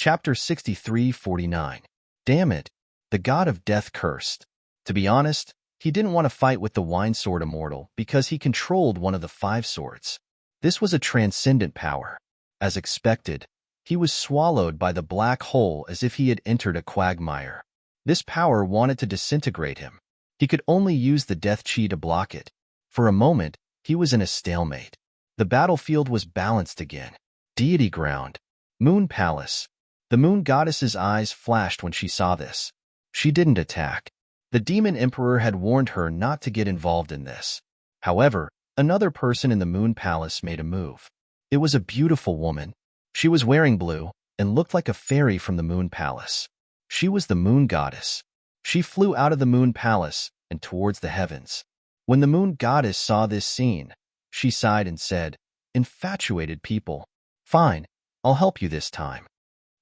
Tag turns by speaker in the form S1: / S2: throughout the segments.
S1: Chapter 63:49. Damn it, the god of death cursed. To be honest, he didn't want to fight with the wine sword immortal because he controlled one of the 5 swords. This was a transcendent power. As expected, he was swallowed by the black hole as if he had entered a quagmire. This power wanted to disintegrate him. He could only use the death chi to block it. For a moment, he was in a stalemate. The battlefield was balanced again. Deity ground. Moon palace. The moon goddess's eyes flashed when she saw this. She didn't attack. The demon emperor had warned her not to get involved in this. However, another person in the moon palace made a move. It was a beautiful woman. She was wearing blue and looked like a fairy from the moon palace. She was the moon goddess. She flew out of the moon palace and towards the heavens. When the moon goddess saw this scene, she sighed and said, "Infatuated people. Fine, I'll help you this time."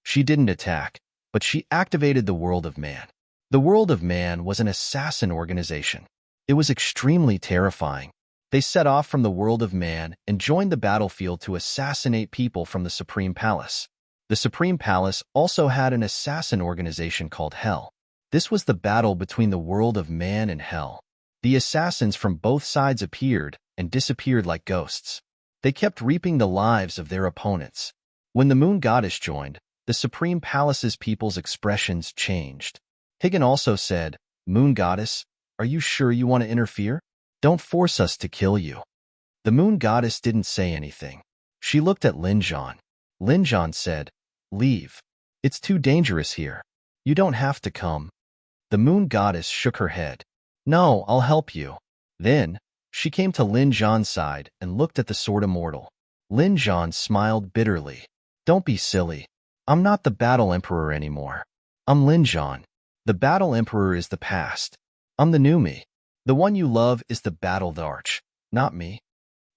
S1: She didn't attack, but she activated the World of Man. The World of Man was an assassin organization. It was extremely terrifying. They set off from the World of Man and joined the battlefield to assassinate people from the Supreme Palace. The Supreme Palace also had an assassin organization called Hell. This was the battle between the World of Man and Hell. The assassins from both sides appeared and disappeared like ghosts. They kept reaping the lives of their opponents. When the Moon Goddess joined, the Supreme Palace's people's expressions changed. Higgin also said, "Moon Goddess, are you sure you want to interfere? Don't force us to kill you." The Moon Goddess didn't say anything. She looked at Lin Zhan. Lin Zhan said, "Leave. It's too dangerous here. You don't have to come." The Moon Goddess shook her head. "No, I'll help you." Then, she came to Lin Zhan's side and looked at the sword immortal. Lin Zhan smiled bitterly. "Don't be silly. I'm not the Battle Emperor anymore. I'm Lin Zhan. The Battle Emperor is the past. I'm the new me. The one you love is the Battle Arch, not me.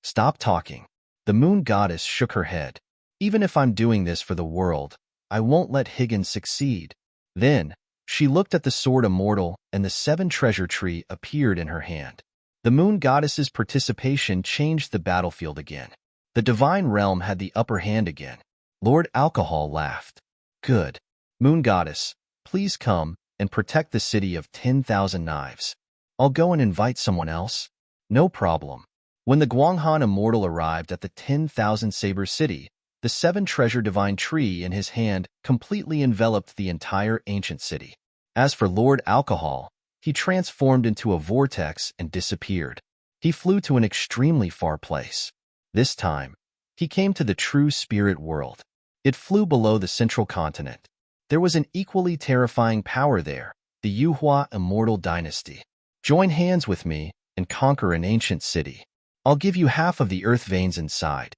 S1: Stop talking." The Moon Goddess shook her head. "Even if I'm doing this for the world, I won't let Higgins succeed." Then, she looked at the sword immortal and the 7 treasure tree appeared in her hand. The Moon Goddess's participation changed the battlefield again. The divine realm had the upper hand again. Lord Alcohol laughed. "Good. Moon Goddess, please come and protect the city of 10,000 knives. I'll go and invite someone else." "No problem." When the Guanghan Immortal arrived at the 10,000 Saber City, the 7 treasure divine tree in his hand completely enveloped the entire ancient city. As for Lord Alcohol, he transformed into a vortex and disappeared. He flew to an extremely far place. This time, he came to the true spirit world. It flew below the central continent. There was an equally terrifying power there, the Yuhua Immortal Dynasty. "Join hands with me and conquer an ancient city. I'll give you half of the earth veins inside.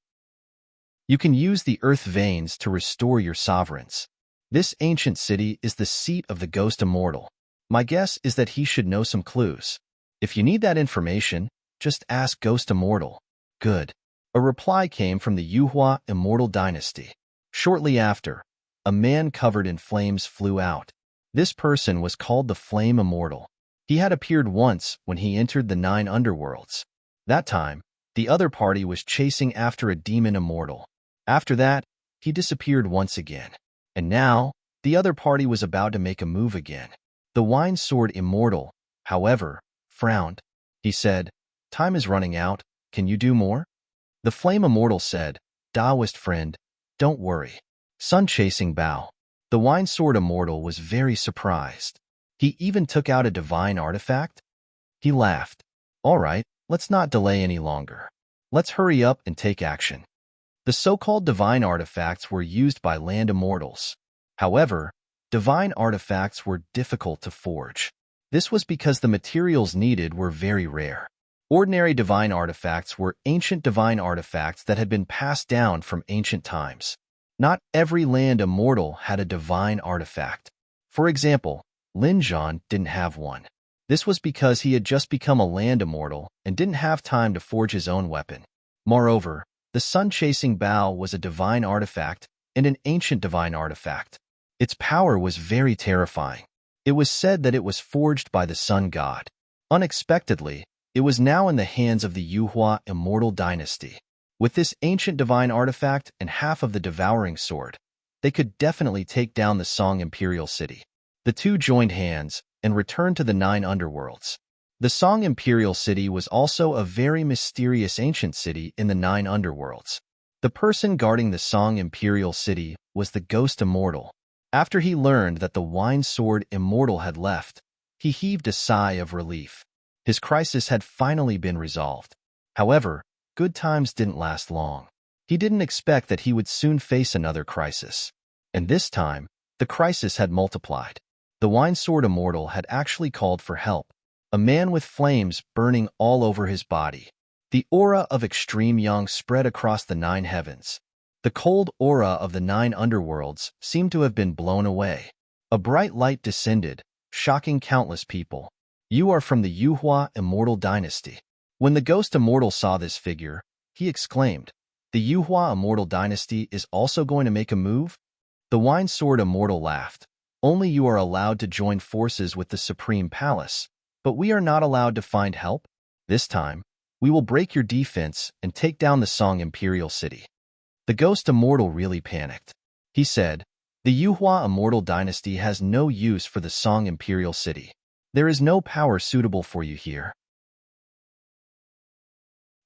S1: You can use the earth veins to restore your sovereigns. This ancient city is the seat of the Ghost Immortal. My guess is that he should know some clues. If you need that information, just ask Ghost Immortal." "Good." A reply came from the Yuhua Immortal Dynasty. Shortly after, a man covered in flames flew out. This person was called the Flame Immortal. He had appeared once when he entered the 9 underworlds. That time, the other party was chasing after a demon immortal. After that, he disappeared once again. And now, the other party was about to make a move again. The Wine Sword Immortal, however, frowned. He said, "Time is running out. Can you do more?" The Flame Immortal said, "Taoist friend, don't worry." Sun-chasing bow. The Wine Sword Immortal was very surprised. He even took out a divine artifact? He laughed. "All right, let's not delay any longer. Let's hurry up and take action." The so-called divine artifacts were used by land immortals. However, divine artifacts were difficult to forge. This was because the materials needed were very rare. Ordinary divine artifacts were ancient divine artifacts that had been passed down from ancient times. Not every land immortal had a divine artifact. For example, Lin Zhan didn't have one. This was because he had just become a land immortal and didn't have time to forge his own weapon. Moreover, the sun-chasing bow was a divine artifact and an ancient divine artifact. Its power was very terrifying. It was said that it was forged by the sun god. Unexpectedly, it was now in the hands of the Yuhua Immortal Dynasty. With this ancient divine artifact and half of the devouring sword, they could definitely take down the Song Imperial City. The two joined hands and returned to the 9 underworlds. The Song Imperial City was also a very mysterious ancient city in the 9 underworlds. The person guarding the Song Imperial City was the Ghost Immortal. After he learned that the Wine Sword Immortal had left, he heaved a sigh of relief. His crisis had finally been resolved. However, good times didn't last long. He didn't expect that he would soon face another crisis. And this time, the crisis had multiplied. The Wine Sword Immortal had actually called for help. A man with flames burning all over his body. The aura of extreme yang spread across the 9 heavens. The cold aura of the 9 underworlds seemed to have been blown away. A bright light descended, shocking countless people. You are from the Yuhua Immortal Dynasty. When the Ghost Immortal saw this figure, he exclaimed, "The Yuhua Immortal Dynasty is also going to make a move?" The Wine Sword Immortal laughed. "Only you are allowed to join forces with the Supreme Palace, but we are not allowed to find help. This time, we will break your defense and take down the Song Imperial City." The Ghost Immortal really panicked. He said, "The Yuhua Immortal Dynasty has no use for the Song Imperial City. There is no power suitable for you here."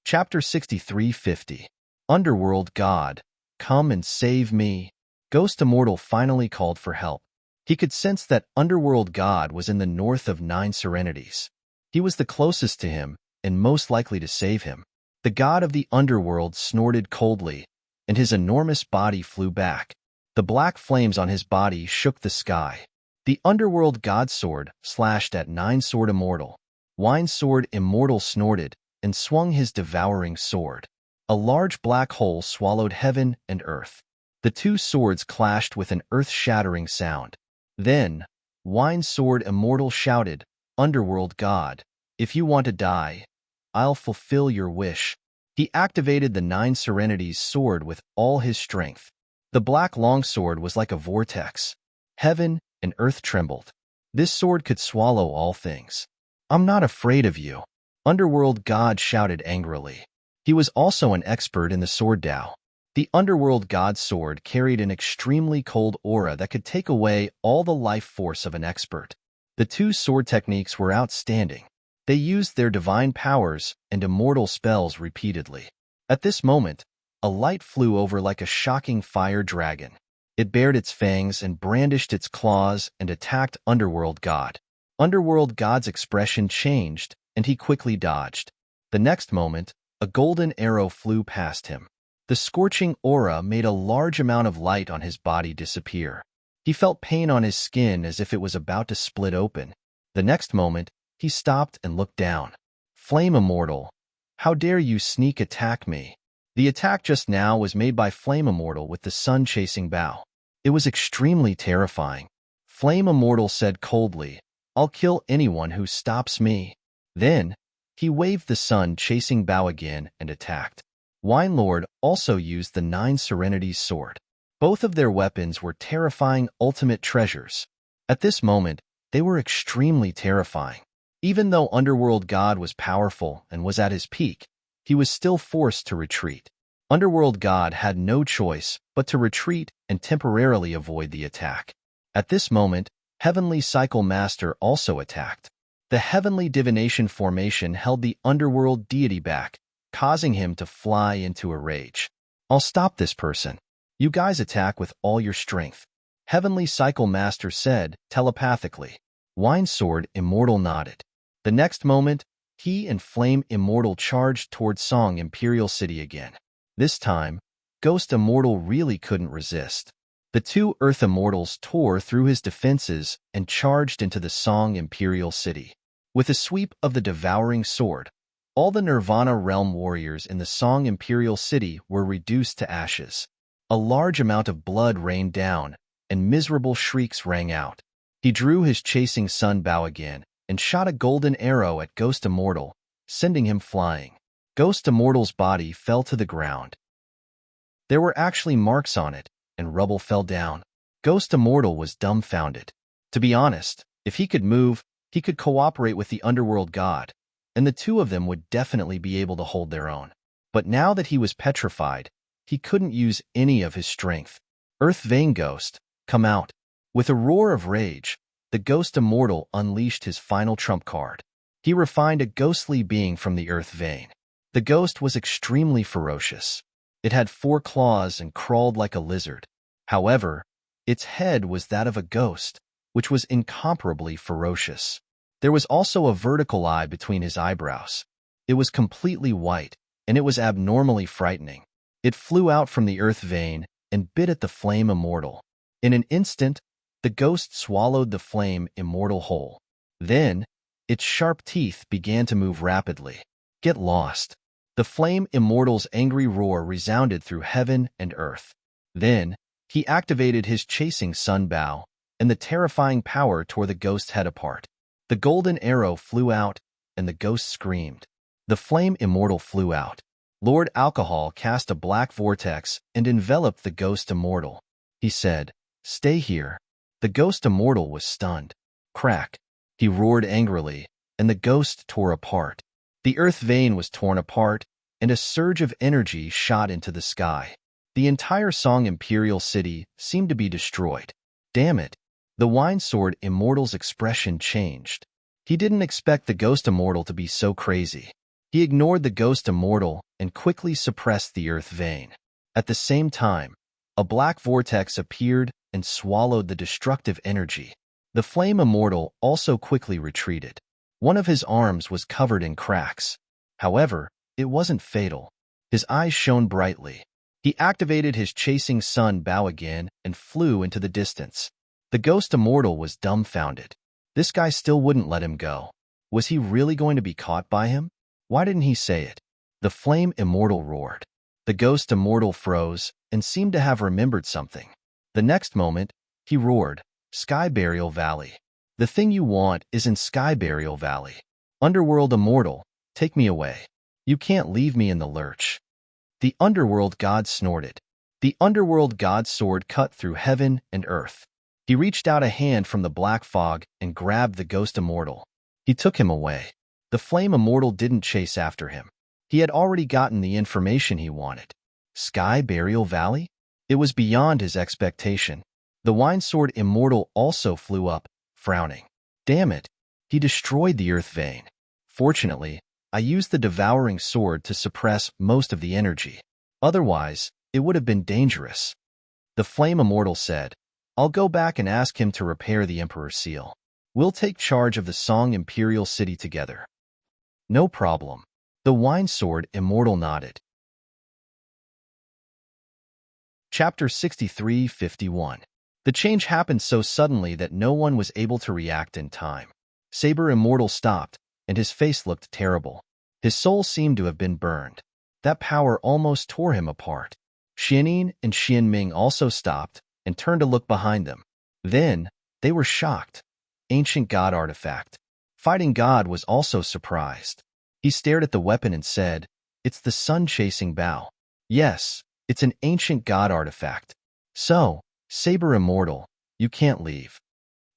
S1: Chapter 6350. Underworld God, come and save me. Ghost Immortal finally called for help. He could sense that Underworld God was in the north of 9 Serenities. He was the closest to him and most likely to save him. The god of the underworld snorted coldly, and his enormous body flew back. The black flames on his body shook the sky. The Underworld God Sword slashed at 9 Sword Immortal. Wine Sword Immortal snorted and swung his devouring sword. A large black hole swallowed heaven and earth. The two swords clashed with an earth-shattering sound. Then, Wine Sword Immortal shouted, "Underworld God, if you want to die, I'll fulfill your wish." He activated the 9 Serenities sword with all his strength. The black longsword was like a vortex. Heaven and earth trembled. This sword could swallow all things. "I'm not afraid of you," Underworld God shouted angrily. He was also an expert in the sword Tao. The Underworld God sword carried an extremely cold aura that could take away all the life force of an expert. The two sword techniques were outstanding. They used their divine powers and immortal spells repeatedly. At this moment, a light flew over like a shocking fire dragon. It bared its fangs and brandished its claws and attacked Underworld God. Underworld God's expression changed, and he quickly dodged. The next moment, a golden arrow flew past him. The scorching aura made a large amount of light on his body disappear. He felt pain on his skin as if it was about to split open. The next moment, he stopped and looked down. "Flame Immortal, how dare you sneak attack me?" The attack just now was made by Flame Immortal with the sun-chasing bow. It was extremely terrifying. Flame Immortal said coldly, "I'll kill anyone who stops me." Then, he waved the sun-chasing bow again and attacked. Wine Lord also used the 9 Serenities sword. Both of their weapons were terrifying ultimate treasures. At this moment, they were extremely terrifying. Even though Underworld God was powerful and was at his peak, he was still forced to retreat. Underworld God had no choice but to retreat and temporarily avoid the attack. At this moment, Heavenly Cycle Master also attacked. The Heavenly Divination formation held the Underworld deity back, causing him to fly into a rage. "I'll stop this person. You guys attack with all your strength," Heavenly Cycle Master said telepathically. Wine Sword Immortal nodded. The next moment, he and Flame Immortal charged toward Song Imperial City again. This time, Ghost Immortal really couldn't resist. The two Earth Immortals tore through his defenses and charged into the Song Imperial City. With a sweep of the devouring sword, all the Nirvana Realm warriors in the Song Imperial City were reduced to ashes. A large amount of blood rained down, and miserable shrieks rang out. He drew his chasing sun bow again and shot a golden arrow at Ghost Immortal, sending him flying. Ghost Immortal's body fell to the ground. There were actually marks on it, and rubble fell down. Ghost Immortal was dumbfounded. To be honest, if he could move, he could cooperate with the Underworld God, and the two of them would definitely be able to hold their own. But now that he was petrified, he couldn't use any of his strength. Earth Vein Ghost, come out. With a roar of rage, the Ghost Immortal unleashed his final trump card. He refined a ghostly being from the Earth Vein. The ghost was extremely ferocious. It had 4 claws and crawled like a lizard. However, its head was that of a ghost, which was incomparably ferocious. There was also a vertical eye between his eyebrows. It was completely white, and it was abnormally frightening. It flew out from the Earth Vein and bit at the Flame Immortal. In an instant, the ghost swallowed the Flame Immortal whole. Then, its sharp teeth began to move rapidly. Get lost. The Flame Immortal's angry roar resounded through heaven and earth. Then, he activated his chasing sun bow, and the terrifying power tore the ghost's head apart. The golden arrow flew out, and the ghost screamed. The Flame Immortal flew out. Lord Alcohol cast a black vortex and enveloped the Ghost Immortal. He said, "Stay here." The Ghost Immortal was stunned. Crack. He roared angrily, and the ghost tore apart. The Earth Vein was torn apart, and a surge of energy shot into the sky. The entire Song Imperial City seemed to be destroyed. Damn it. The Wine Sword Immortal's expression changed. He didn't expect the Ghost Immortal to be so crazy. He ignored the Ghost Immortal and quickly suppressed the Earth Vein. At the same time, a black vortex appeared and swallowed the destructive energy. The Flame Immortal also quickly retreated. One of his arms was covered in cracks. However, it wasn't fatal. His eyes shone brightly. He activated his chasing sun bow again and flew into the distance. The Ghost Immortal was dumbfounded. This guy still wouldn't let him go. Was he really going to be caught by him? Why didn't he say it? The Flame Immortal roared. The Ghost Immortal froze and seemed to have remembered something. The next moment, he roared, "Sky Burial Valley. The thing you want is in Sky Burial Valley. Underworld Immortal, take me away. You can't leave me in the lurch." The Underworld God snorted. The Underworld God's sword cut through heaven and earth. He reached out a hand from the black fog and grabbed the Ghost Immortal. He took him away. The Flame Immortal didn't chase after him. He had already gotten the information he wanted. Sky Burial Valley? It was beyond his expectation. The Wine Sword Immortal also flew up, frowning. Damn it, he destroyed the Earth Vein. Fortunately, I used the Devouring Sword to suppress most of the energy. Otherwise, it would have been dangerous. The Flame Immortal said, "I'll go back and ask him to repair the Emperor's seal. We'll take charge of the Song Imperial City together." No problem. The Wine Sword Immortal nodded. Chapter 63:51. The change happened so suddenly that no one was able to react in time. Saber Immortal stopped, and his face looked terrible. His soul seemed to have been burned. That power almost tore him apart. Xianyin and Xianming also stopped and turned to look behind them. Then, they were shocked. Ancient God artifact. Fighting God was also surprised. He stared at the weapon and said, "It's the sun-chasing bow. Yes, it's an ancient God artifact. So, Saber Immortal, you can't leave."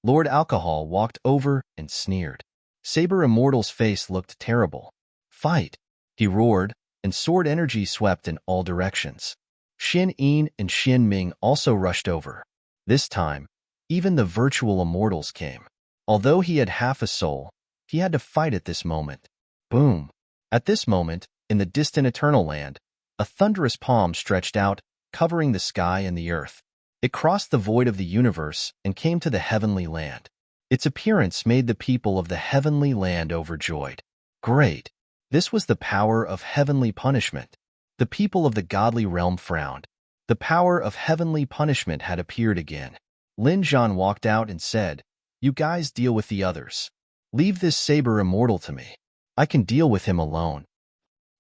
S1: Lord Alcohol walked over and sneered. Saber Immortal's face looked terrible. "Fight!" he roared, and sword energy swept in all directions. Xianyin and Xianming also rushed over. This time, even the virtual immortals came. Although he had half a soul, he had to fight at this moment. Boom! At this moment, in the distant Eternal Land, a thunderous palm stretched out, covering the sky and the earth. It crossed the void of the universe and came to the heavenly land. Its appearance made the people of the heavenly land overjoyed. Great! This was the power of heavenly punishment. The people of the godly realm frowned. The power of heavenly punishment had appeared again. Lin Zhan walked out and said, "You guys deal with the others. Leave this Saber Immortal to me. I can deal with him alone."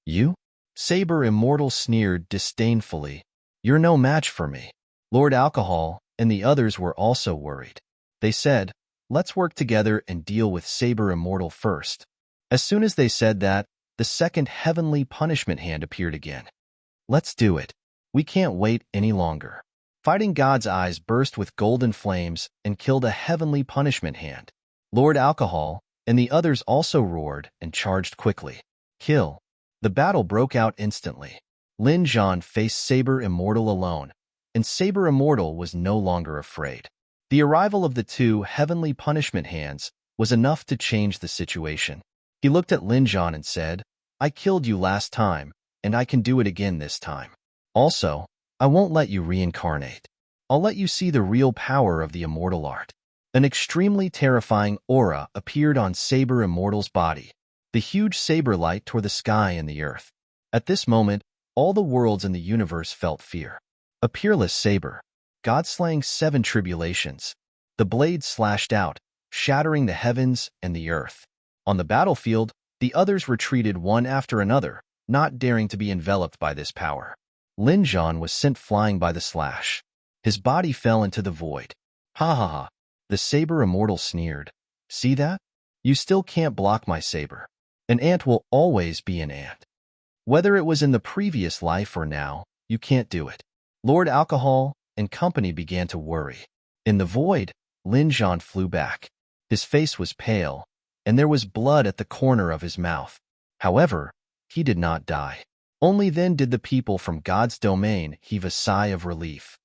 S1: "You?" Saber Immortal sneered disdainfully. "You're no match for me." Lord Alcohol and the others were also worried. They said, "Let's work together and deal with Saber Immortal first." As soon as they said that, the second heavenly punishment hand appeared again. "Let's do it. We can't wait any longer." Fighting God's eyes burst with golden flames and killed a heavenly punishment hand. Lord Alcohol and the others also roared and charged quickly. Kill. The battle broke out instantly. Lin Zhan faced Saber Immortal alone. and Saber Immortal was no longer afraid. The arrival of the two heavenly punishment hands was enough to change the situation. He looked at Lin Zhan and said, "I killed you last time, and I can do it again this time. Also, I won't let you reincarnate. I'll let you see the real power of the immortal art." An extremely terrifying aura appeared on Saber Immortal's body. The huge saber light tore the sky and the earth. At this moment, all the worlds in the universe felt fear. A peerless saber, God slaying 7 tribulations. The blade slashed out, shattering the heavens and the earth. On the battlefield, the others retreated one after another, not daring to be enveloped by this power. Lin Zhan was sent flying by the slash. His body fell into the void. "Ha ha ha," the Saber Immortal sneered. "See that? You still can't block my saber. An ant will always be an ant. Whether it was in the previous life or now, you can't do it." Lord Alcohol and company began to worry. In the void, Lin Zhan flew back. His face was pale, and there was blood at the corner of his mouth. However, he did not die. Only then did the people from God's domain heave a sigh of relief.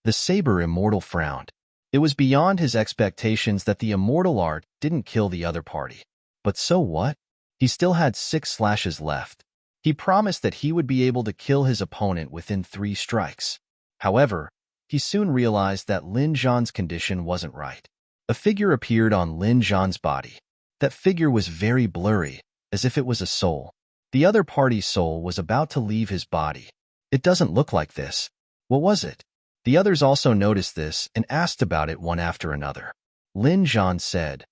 S1: The Saber Immortal frowned. It was beyond his expectations that the immortal art didn't kill the other party. But so what? He still had 6 slashes left. He promised that he would be able to kill his opponent within 3 strikes. However, he soon realized that Lin Zhan's condition wasn't right. A figure appeared on Lin Zhan's body. That figure was very blurry, as if it was a soul. The other party's soul was about to leave his body. "It doesn't look like this. What was it?" The others also noticed this and asked about it one after another. Lin Zhan said,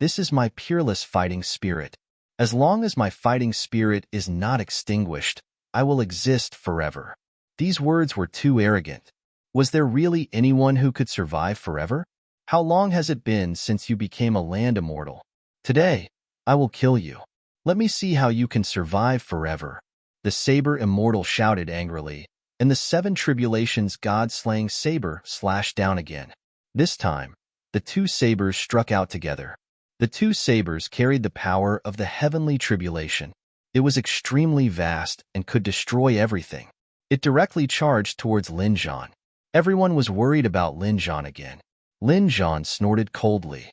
S1: "This is my peerless fighting spirit. As long as my fighting spirit is not extinguished, I will exist forever." These words were too arrogant. Was there really anyone who could survive forever? How long has it been since you became a land immortal? Today, I will kill you. Let me see how you can survive forever. The Saber Immortal shouted angrily, and the 7 tribulations God-slaying saber slashed down again. This time, the 2 sabers struck out together. The 2 sabers carried the power of the heavenly tribulation. It was extremely vast and could destroy everything. It directly charged towards Lin Zhan. Everyone was worried about Lin Zhan again. Lin Zhan snorted coldly.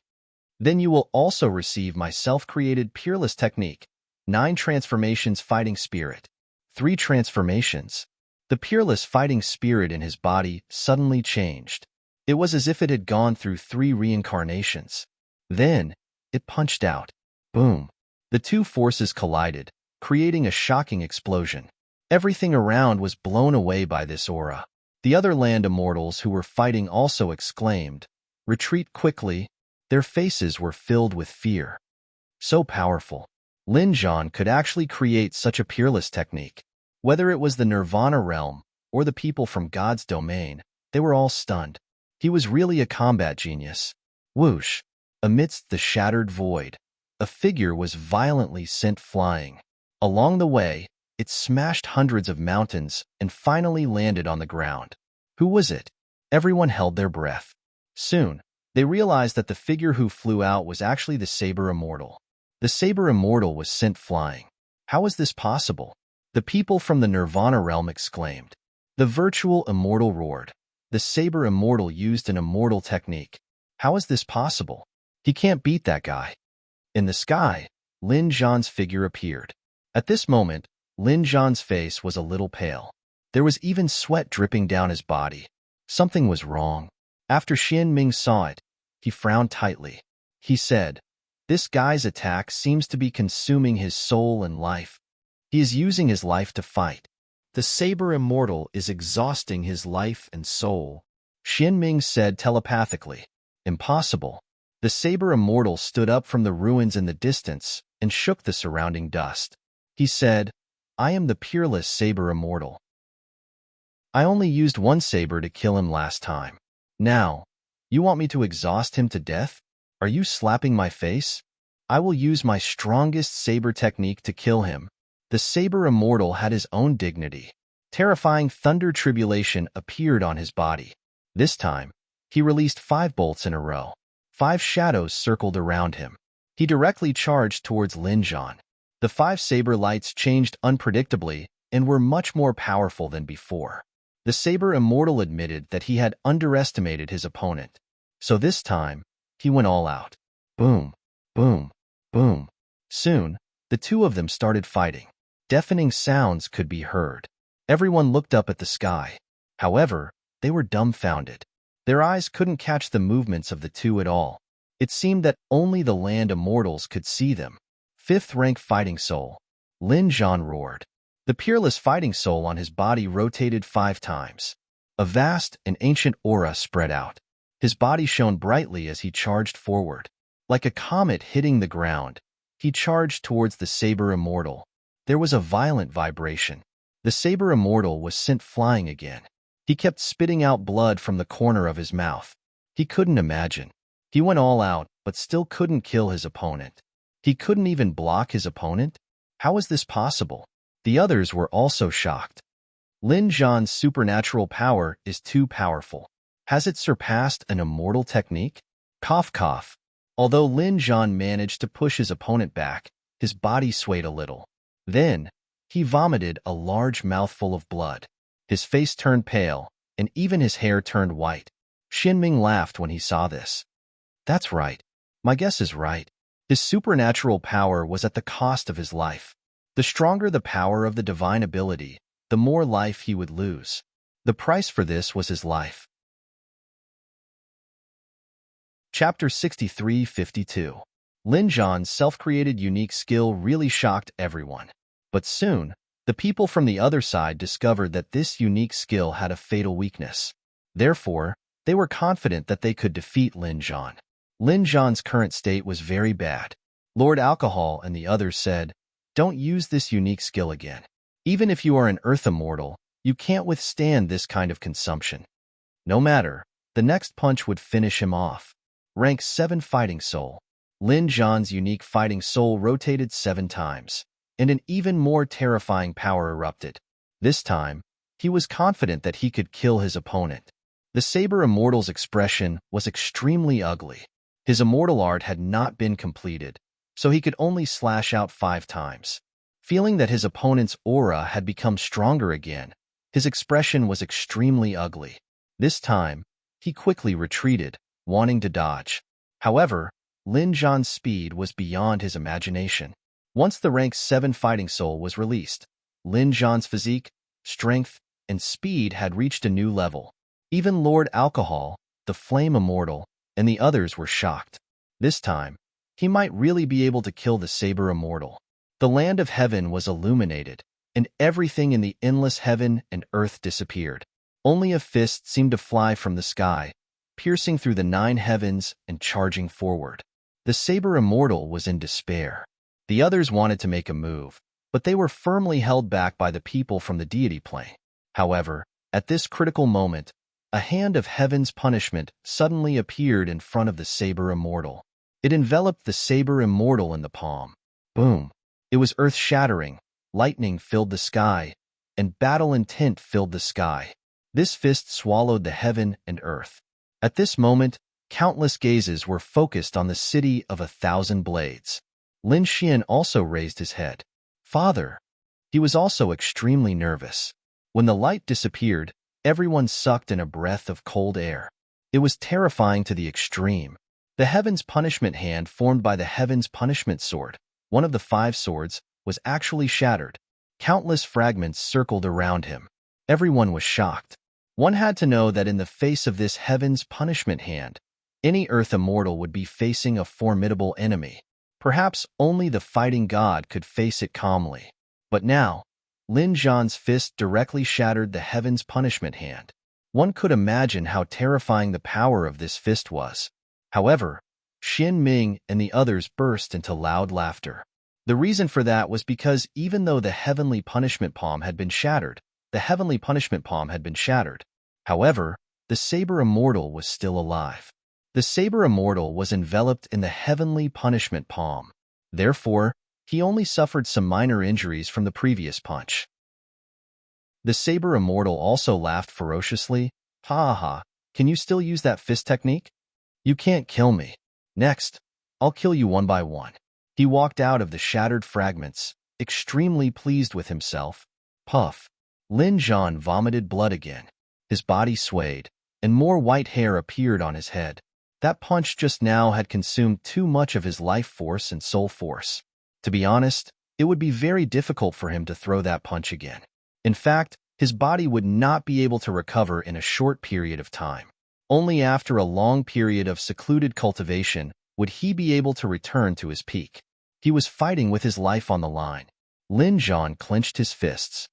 S1: "Then you will also receive my self-created peerless technique, 9 transformations fighting spirit." 3 transformations. The peerless fighting spirit in his body suddenly changed. It was as if it had gone through 3 reincarnations. Then, it punched out. Boom. The 2 forces collided, creating a shocking explosion. Everything around was blown away by this aura. The other land immortals who were fighting also exclaimed, "Retreat quickly." Their faces were filled with fear. So powerful. Lin Zhan could actually create such a peerless technique. Whether it was the Nirvana realm or the people from God's domain, they were all stunned. He was really a combat genius. Whoosh! Amidst the shattered void, a figure was violently sent flying. Along the way, it smashed hundreds of mountains and finally landed on the ground. Who was it? Everyone held their breath. Soon, they realized that the figure who flew out was actually the Saber Immortal. The Saber Immortal was sent flying. How is this possible? The people from the Nirvana realm exclaimed. The virtual immortal roared. The Saber Immortal used an immortal technique. How is this possible? He can't beat that guy. In the sky, Lin Zhan's figure appeared. At this moment, Lin Zhan's face was a little pale. There was even sweat dripping down his body. Something was wrong. After Xian Ming saw it, he frowned tightly. He said, "This guy's attack seems to be consuming his soul and life. He is using his life to fight. The Saber Immortal is exhausting his life and soul." Xian Ming said telepathically. "Impossible." The Saber Immortal stood up from the ruins in the distance and shook the surrounding dust. He said, "I am the peerless Saber Immortal. I only used 1 saber to kill him last time. Now, you want me to exhaust him to death? Are you slapping my face? I will use my strongest saber technique to kill him." The Saber Immortal had his own dignity. Terrifying thunder tribulation appeared on his body. This time, he released 5 bolts in a row. 5 shadows circled around him. He directly charged towards Lin Zhan. The 5 saber lights changed unpredictably and were much more powerful than before. The Saber Immortal admitted that he had underestimated his opponent. So this time, he went all out. Boom, boom, boom. Soon, the two of them started fighting. Deafening sounds could be heard. Everyone looked up at the sky. However, they were dumbfounded. Their eyes couldn't catch the movements of the two at all. It seemed that only the land immortals could see them. Fifth-rank fighting soul. Lin Zhan roared. The peerless fighting soul on his body rotated 5 times. A vast and ancient aura spread out. His body shone brightly as he charged forward. Like a comet hitting the ground, he charged towards the Saber Immortal. There was a violent vibration. The Saber Immortal was sent flying again. He kept spitting out blood from the corner of his mouth. He couldn't imagine. He went all out, but still couldn't kill his opponent. He couldn't even block his opponent? How was this possible? The others were also shocked. Lin Zhan's supernatural power is too powerful. Has it surpassed an immortal technique? Cough cough. Although Lin Zhan managed to push his opponent back, his body swayed a little. Then, he vomited a large mouthful of blood. His face turned pale, and even his hair turned white. Xinming laughed when he saw this. That's right. My guess is right. His supernatural power was at the cost of his life. The stronger the power of the divine ability, the more life he would lose. The price for this was his life. Chapter 63-52. Lin Zhan's self-created unique skill really shocked everyone. But soon, the people from the other side discovered that this unique skill had a fatal weakness. Therefore, they were confident that they could defeat Lin Zhan. Lin Zhan's current state was very bad. Lord Alcohol and the others said, "Don't use this unique skill again. Even if you are an Earth Immortal, you can't withstand this kind of consumption." No matter, the next punch would finish him off. Rank 7 Fighting Soul. Lin Zhan's unique fighting soul rotated 7 times, and an even more terrifying power erupted. This time, he was confident that he could kill his opponent. The Saber Immortal's expression was extremely ugly. His immortal art had not been completed, so he could only slash out 5 times. Feeling that his opponent's aura had become stronger again, his expression was extremely ugly. This time, he quickly retreated, wanting to dodge. However, Lin Zhan's speed was beyond his imagination. Once the rank 7 fighting soul was released, Lin Zhan's physique, strength, and speed had reached a new level. Even Lord Alcohol, the Flame Immortal, and the others were shocked. This time, he might really be able to kill the Saber Immortal. The land of heaven was illuminated, and everything in the endless heaven and earth disappeared. Only a fist seemed to fly from the sky, piercing through the 9 heavens and charging forward. The Saber Immortal was in despair. The others wanted to make a move, but they were firmly held back by the people from the deity plane. However, at this critical moment, a hand of heaven's punishment suddenly appeared in front of the Saber Immortal. It enveloped the Saber Immortal in the palm. Boom! It was earth-shattering, lightning filled the sky, and battle intent filled the sky. This fist swallowed the heaven and earth. At this moment, countless gazes were focused on the city of 1,000 blades. Lin Xian also raised his head. Father! He was also extremely nervous. When the light disappeared, everyone sucked in a breath of cold air. It was terrifying to the extreme. The Heaven's Punishment hand formed by the Heaven's Punishment sword, one of the 5 swords, was actually shattered. Countless fragments circled around him. Everyone was shocked. One had to know that in the face of this Heaven's Punishment hand, any Earth Immortal would be facing a formidable enemy. Perhaps only the fighting god could face it calmly. But now, Lin Zhan's fist directly shattered the Heaven's Punishment hand. One could imagine how terrifying the power of this fist was. However, Xin Ming and the others burst into loud laughter. The reason for that was because even though the Heavenly Punishment palm had been shattered, however, the Saber Immortal was still alive. The Saber Immortal was enveloped in the Heavenly Punishment palm. Therefore, he only suffered some minor injuries from the previous punch. The Saber Immortal also laughed ferociously. Ha ha ha, can you still use that fist technique? You can't kill me. Next, I'll kill you one by one. He walked out of the shattered fragments, extremely pleased with himself. Puff. Lin Zhan vomited blood again. His body swayed, and more white hair appeared on his head. That punch just now had consumed too much of his life force and soul force. To be honest, it would be very difficult for him to throw that punch again. In fact, his body would not be able to recover in a short period of time. Only after a long period of secluded cultivation would he be able to return to his peak. He was fighting with his life on the line. Lin Zhan clenched his fists.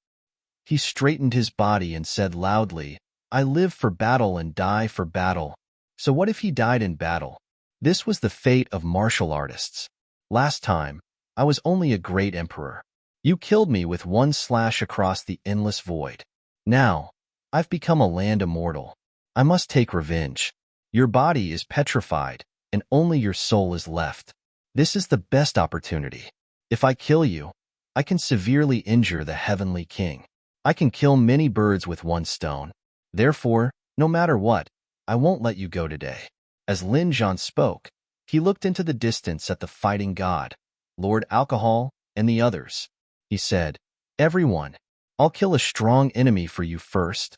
S1: He straightened his body and said loudly, "I live for battle and die for battle." So what if he died in battle? This was the fate of martial artists. Last time, I was only a great emperor. You killed me with one slash across the endless void. Now, I've become a land immortal. I must take revenge. Your body is petrified, and only your soul is left. This is the best opportunity. If I kill you, I can severely injure the heavenly king. I can kill many birds with one stone. Therefore, no matter what, I won't let you go today. As Lin Zhan spoke, he looked into the distance at the fighting god, Lord Alcohol, and the others. He said, "Everyone, I'll kill a strong enemy for you first."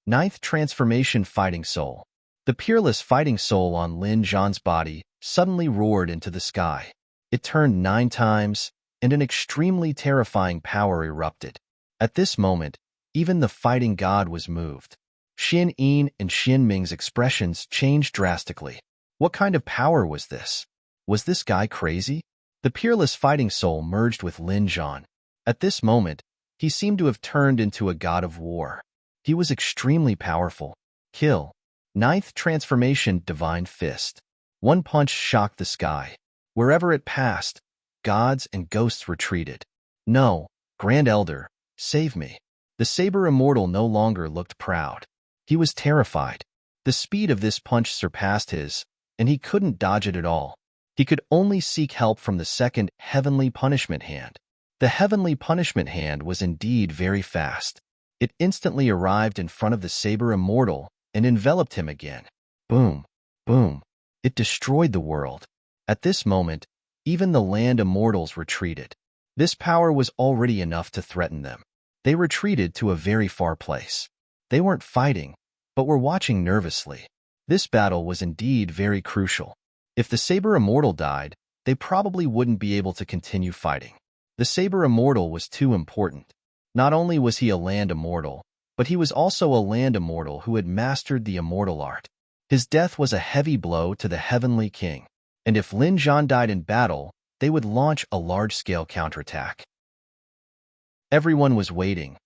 S1: Ninth Transformation Fighting Soul. The peerless fighting soul on Lin Zhan's body suddenly roared into the sky. It turned 9 times, and an extremely terrifying power erupted. At this moment, even the fighting god was moved. Xin Yin and Xin Ming's expressions changed drastically. What kind of power was this? Was this guy crazy? The peerless fighting soul merged with Lin Zhan. At this moment, he seemed to have turned into a god of war. He was extremely powerful. Kill. Ninth Transformation Divine Fist. One punch shocked the sky. Wherever it passed, gods and ghosts retreated. No, Grand Elder, save me. The Saber Immortal no longer looked proud. He was terrified. The speed of this punch surpassed his, and he couldn't dodge it at all. He could only seek help from the second Heavenly Punishment Hand. The Heavenly Punishment Hand was indeed very fast. It instantly arrived in front of the Saber Immortal and enveloped him again. Boom, boom. It destroyed the world. At this moment, even the land immortals retreated. This power was already enough to threaten them. They retreated to a very far place. They weren't fighting, but were watching nervously. This battle was indeed very crucial. If the Saber Immortal died, they probably wouldn't be able to continue fighting. The Saber Immortal was too important. Not only was he a land immortal, but he was also a land immortal who had mastered the immortal art. His death was a heavy blow to the heavenly king, and if Lin Zhan died in battle, they would launch a large-scale counterattack. Everyone was waiting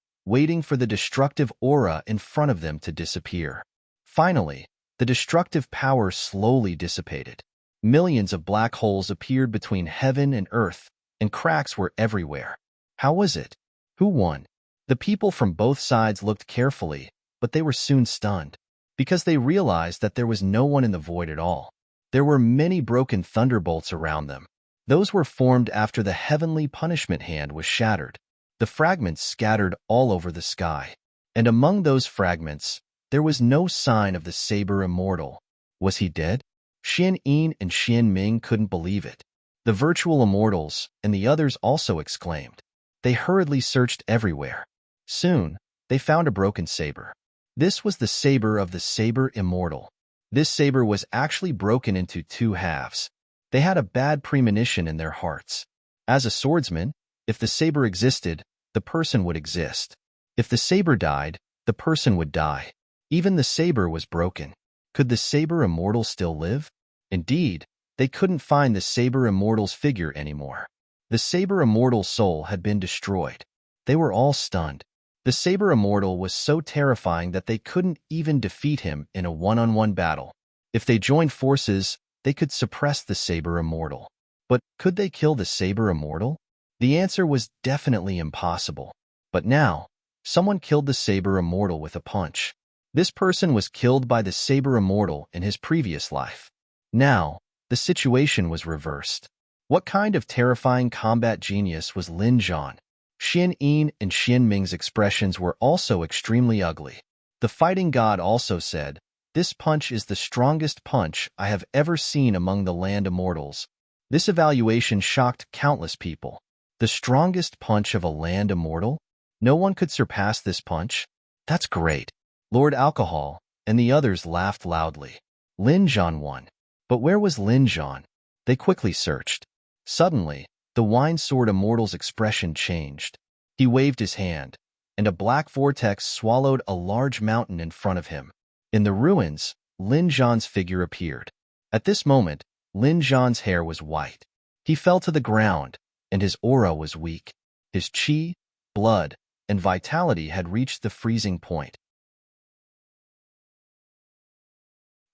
S1: for the destructive aura in front of them to disappear. Finally, the destructive power slowly dissipated. Millions of black holes appeared between heaven and earth, and cracks were everywhere. How was it? Who won? The people from both sides looked carefully, but they were soon stunned, because they realized that there was no one in the void at all. There were many broken thunderbolts around them. Those were formed after the Heavenly Punishment Hand was shattered. The fragments scattered all over the sky. And among those fragments, there was no sign of the Saber Immortal. Was he dead? Xin Yin and Xin Ming couldn't believe it. The virtual immortals and the others also exclaimed. They hurriedly searched everywhere. Soon, they found a broken saber. This was the saber of the Saber Immortal. This saber was actually broken into 2 halves. They had a bad premonition in their hearts. As a swordsman, if the saber existed, the person would exist. If the saber died, the person would die. Even the saber was broken. Could the Saber Immortal still live? Indeed, they couldn't find the Saber Immortal's figure anymore. The Saber Immortal's soul had been destroyed. They were all stunned. The Saber Immortal was so terrifying that they couldn't even defeat him in a one-on-one battle. If they joined forces, they could suppress the Saber Immortal. But could they kill the Saber Immortal? The answer was definitely impossible. But now, someone killed the Saber Immortal with a punch. This person was killed by the Saber Immortal in his previous life. Now, the situation was reversed. What kind of terrifying combat genius was Lin Zhan? Xin Yin and Xin Ming's expressions were also extremely ugly. The fighting god also said, "This punch is the strongest punch I have ever seen among the land immortals." This evaluation shocked countless people. The strongest punch of a land immortal? No one could surpass this punch? That's great. Lord Alcohol and the others laughed loudly. Lin Zhan won. But where was Lin Zhan? They quickly searched. Suddenly, the wine sword immortal's expression changed. He waved his hand, and a black vortex swallowed a large mountain in front of him. In the ruins, Lin Zhan's figure appeared. At this moment, Lin Zhan's hair was white. He fell to the ground, and his aura was weak. His qi, blood, and vitality had reached the freezing point.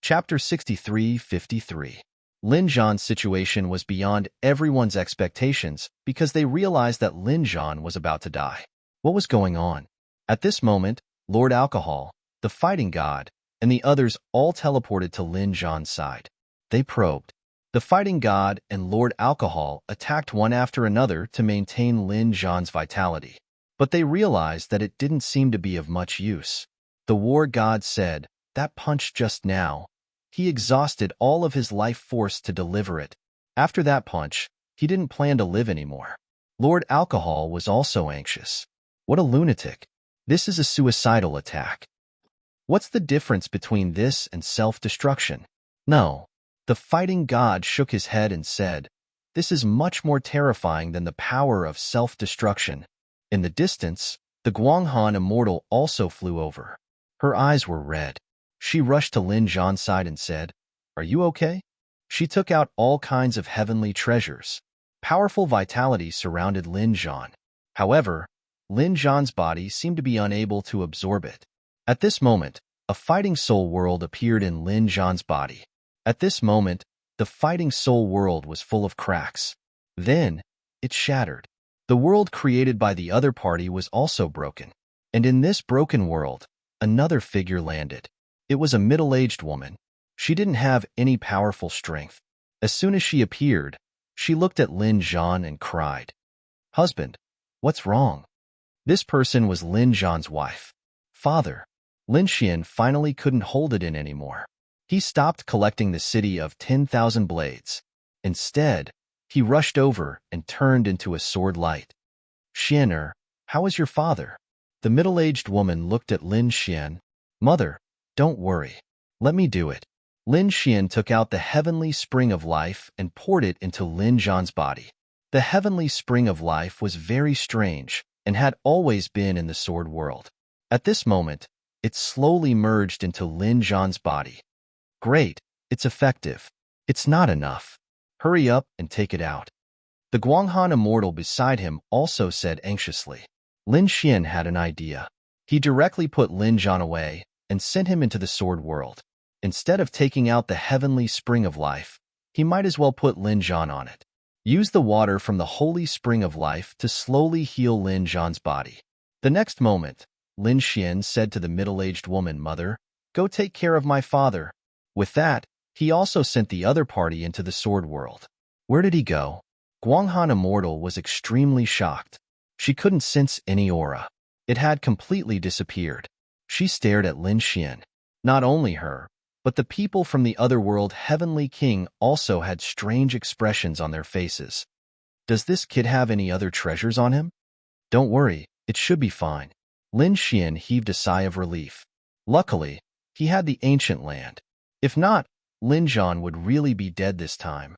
S1: Chapter 63-53. Lin Zhan's situation was beyond everyone's expectations because they realized that Lin Zhan was about to die. What was going on? At this moment, Lord Alcohol, the fighting god, and the others all teleported to Lin Zhan's side. They probed. The fighting god and Lord Alcohol attacked one after another to maintain Lin Zhan's vitality. But they realized that it didn't seem to be of much use. The war god said, "That punch just now. He exhausted all of his life force to deliver it. After that punch, he didn't plan to live anymore." Lord Alcohol was also anxious. What a lunatic. This is a suicidal attack. What's the difference between this and self-destruction? No. The fighting god shook his head and said, "This is much more terrifying than the power of self-destruction." In the distance, the Guanghan immortal also flew over. Her eyes were red. She rushed to Lin Zhan's side and said, "Are you okay?" She took out all kinds of heavenly treasures. Powerful vitality surrounded Lin Zhan. However, Lin Zhan's body seemed to be unable to absorb it. At this moment, a fighting soul world appeared in Lin Zhan's body. At this moment, the fighting soul world was full of cracks. Then, it shattered. The world created by the other party was also broken. And in this broken world, another figure landed. It was a middle-aged woman. She didn't have any powerful strength. As soon as she appeared, she looked at Lin Zhan and cried, "Husband, what's wrong?" This person was Lin Zhan's wife. "Father." Lin Xian finally couldn't hold it in anymore. He stopped collecting the city of 10,000 blades. Instead, he rushed over and turned into a sword light. "Xianer, how is your father?" The middle-aged woman looked at Lin Xian. "Mother, don't worry. Let me do it." Lin Xian took out the heavenly spring of life and poured it into Lin Zhan's body. The heavenly spring of life was very strange and had always been in the sword world. At this moment, it slowly merged into Lin Zhan's body. "Great, it's effective. It's not enough. Hurry up and take it out." The Guanghan immortal beside him also said anxiously. Lin Xian had an idea. He directly put Lin Zhan away and sent him into the sword world. Instead of taking out the heavenly spring of life, he might as well put Lin Zhan on it. Use the water from the holy spring of life to slowly heal Lin Zhan's body. The next moment, Lin Xian said to the middle-aged woman, "Mother, go take care of my father." With that, he also sent the other party into the sword world. Where did he go? Guanghan Immortal was extremely shocked. She couldn't sense any aura. It had completely disappeared. She stared at Lin Xian. Not only her, but the people from the other world Heavenly King also had strange expressions on their faces. Does this kid have any other treasures on him? Don't worry, it should be fine. Lin Xian heaved a sigh of relief. Luckily, he had the ancient land. If not, Lin Zhan would really be dead this time.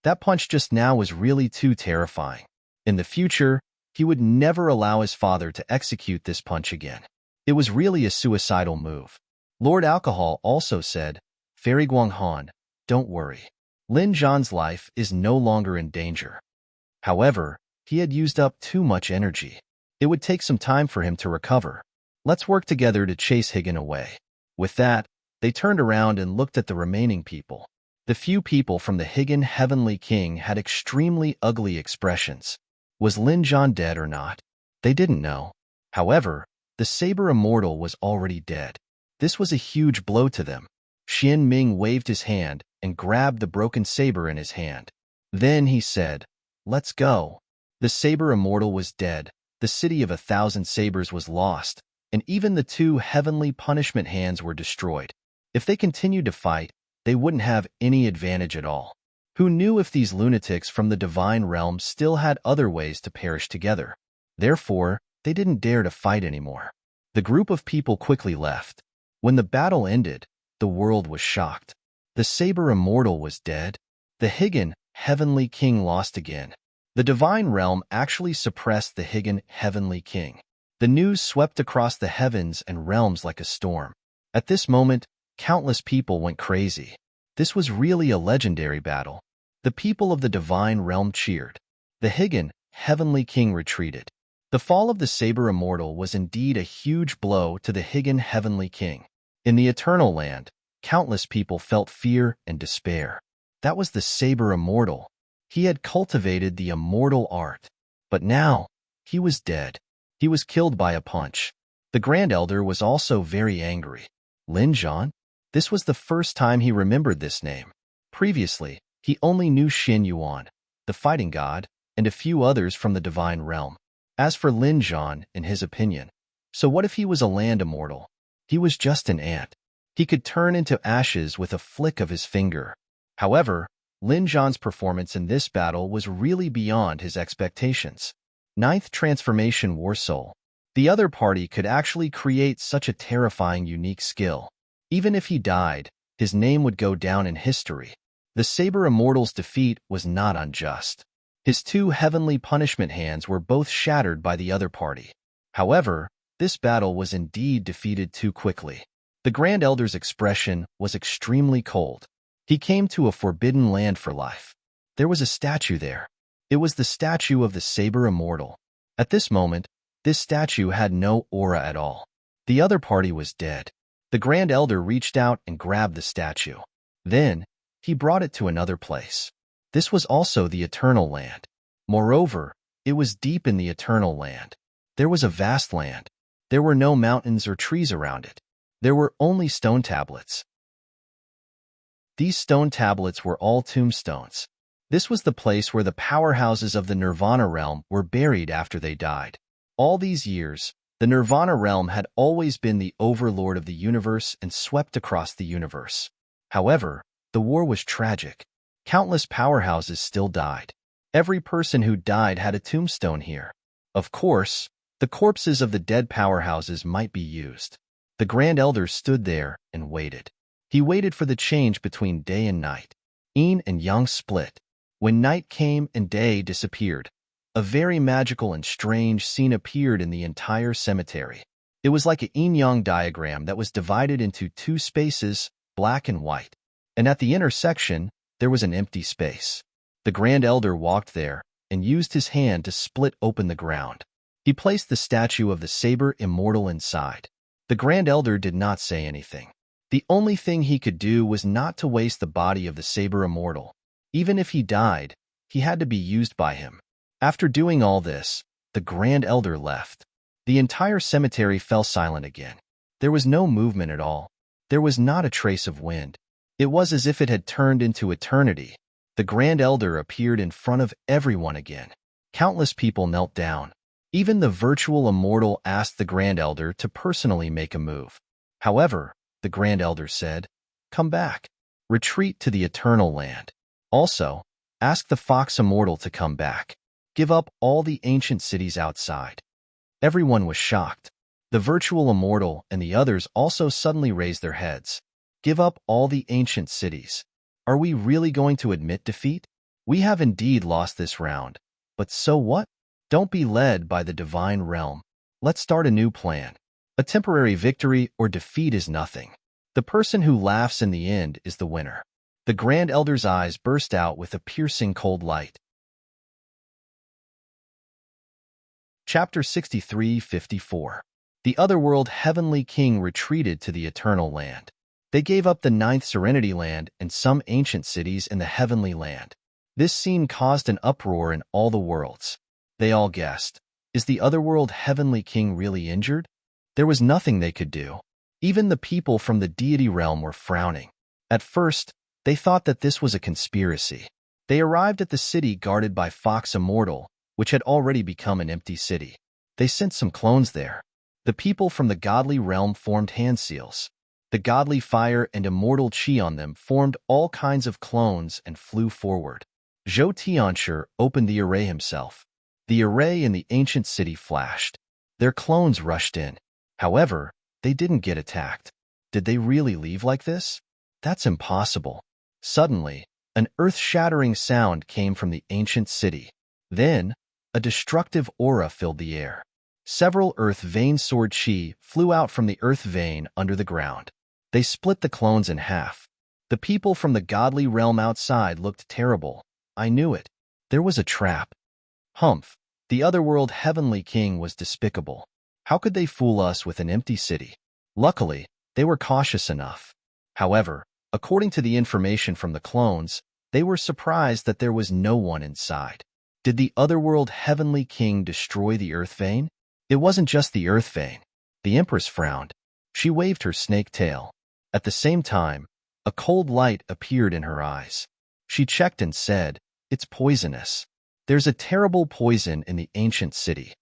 S1: That punch just now was really too terrifying. In the future, he would never allow his father to execute this punch again. It was really a suicidal move. Lord Alcohol also said, "Fairy Guanghan, don't worry. Lin Zhan's life is no longer in danger." However, he had used up too much energy. It would take some time for him to recover. Let's work together to chase Higgin away. With that, they turned around and looked at the remaining people. The few people from the Higgin Heavenly King had extremely ugly expressions. Was Lin Zhan dead or not? They didn't know. However, the Saber Immortal was already dead. This was a huge blow to them. Xian Ming waved his hand and grabbed the broken saber in his hand. Then he said, "Let's go." The Saber Immortal was dead, the city of 1,000 sabers was lost, and even the 2 heavenly punishment hands were destroyed. If they continued to fight, they wouldn't have any advantage at all. Who knew if these lunatics from the divine realm still had other ways to perish together? Therefore, they didn't dare to fight anymore. The group of people quickly left. When the battle ended, the world was shocked. The Saber Immortal was dead. The Higan, Heavenly King, lost again. The Divine Realm actually suppressed the Higan, Heavenly King. The news swept across the heavens and realms like a storm. At this moment, countless people went crazy. This was really a legendary battle. The people of the Divine Realm cheered. The Higan, Heavenly King, retreated. The fall of the Saber Immortal was indeed a huge blow to the Higan, Heavenly King. In the Eternal Land, countless people felt fear and despair. That was the Saber Immortal. He had cultivated the immortal art. But now, he was dead. He was killed by a punch. The Grand Elder was also very angry. Lin Zhan? This was the first time he remembered this name. Previously, he only knew Xin Yuan, the fighting god, and a few others from the Divine Realm. As for Lin Zhan, in his opinion, so what if he was a land immortal? He was just an ant. He could turn into ashes with a flick of his finger. However, Lin Zhan's performance in this battle was really beyond his expectations. Ninth Transformation War Soul. The other party could actually create such a terrifying, unique skill. Even if he died, his name would go down in history. The Saber Immortal's defeat was not unjust. His two heavenly punishment hands were both shattered by the other party. However, this battle was indeed defeated too quickly. The Grand Elder's expression was extremely cold. He came to a forbidden land for life. There was a statue there. It was the statue of the Saber Immortal. At this moment, this statue had no aura at all. The other party was dead. The Grand Elder reached out and grabbed the statue. Then, he brought it to another place. This was also the Eternal Land. Moreover, it was deep in the Eternal Land. There was a vast land. There were no mountains or trees around it. There were only stone tablets. These stone tablets were all tombstones. This was the place where the powerhouses of the Nirvana realm were buried after they died. All these years, the Nirvana realm had always been the overlord of the universe and swept across the universe. However, the war was tragic. Countless powerhouses still died. Every person who died had a tombstone here. Of course, the corpses of the dead powerhouses might be used. The Grand Elder stood there and waited. He waited for the change between day and night. Yin and Yang split. When night came and day disappeared, a very magical and strange scene appeared in the entire cemetery. It was like a yin-yang diagram that was divided into two spaces, black and white. And at the intersection, there was an empty space. The Grand Elder walked there and used his hand to split open the ground. He placed the statue of the Saber Immortal inside. The Grand Elder did not say anything. The only thing he could do was not to waste the body of the Saber Immortal. Even if he died, he had to be used by him. After doing all this, the Grand Elder left. The entire cemetery fell silent again. There was no movement at all. There was not a trace of wind. It was as if it had turned into eternity. The Grand Elder appeared in front of everyone again. Countless people knelt down. Even the virtual immortal asked the Grand Elder to personally make a move. However, the Grand Elder said, "Come back. Retreat to the Eternal Land. Also, ask the Fox Immortal to come back. Give up all the ancient cities outside." Everyone was shocked. The virtual immortal and the others also suddenly raised their heads. Give up all the ancient cities. Are we really going to admit defeat? We have indeed lost this round. But so what? Don't be led by the Divine Realm. Let's start a new plan. A temporary victory or defeat is nothing. The person who laughs in the end is the winner. The Grand Elder's eyes burst out with a piercing cold light. Chapter 63-54. The Otherworld Heavenly King retreated to the Eternal Land. They gave up the Ninth Serenity Land and some ancient cities in the Heavenly Land. This scene caused an uproar in all the worlds. They all guessed, is the Otherworld Heavenly King really injured? There was nothing they could do. Even the people from the deity realm were frowning. At first, they thought that this was a conspiracy. They arrived at the city guarded by Fox Immortal, which had already become an empty city. They sent some clones there. The people from the godly realm formed hand seals. The godly fire and immortal chi on them formed all kinds of clones and flew forward. Zhou Tianshi opened the array himself. The array in the ancient city flashed. Their clones rushed in. However, they didn't get attacked. Did they really leave like this? That's impossible. Suddenly, an earth-shattering sound came from the ancient city. Then, a destructive aura filled the air. Several earth vein sword chi flew out from the earth vein under the ground. They split the clones in half. The people from the godly realm outside looked terrible. I knew it. There was a trap. Humph, the otherworld heavenly king was despicable. How could they fool us with an empty city? Luckily, they were cautious enough. However, according to the information from the clones, they were surprised that there was no one inside. Did the otherworld heavenly king destroy the earth vein? It wasn't just the earth vein. The empress frowned. She waved her snake tail. At the same time, a cold light appeared in her eyes. She checked and said, "It's poisonous. There's a terrible poison in the ancient city."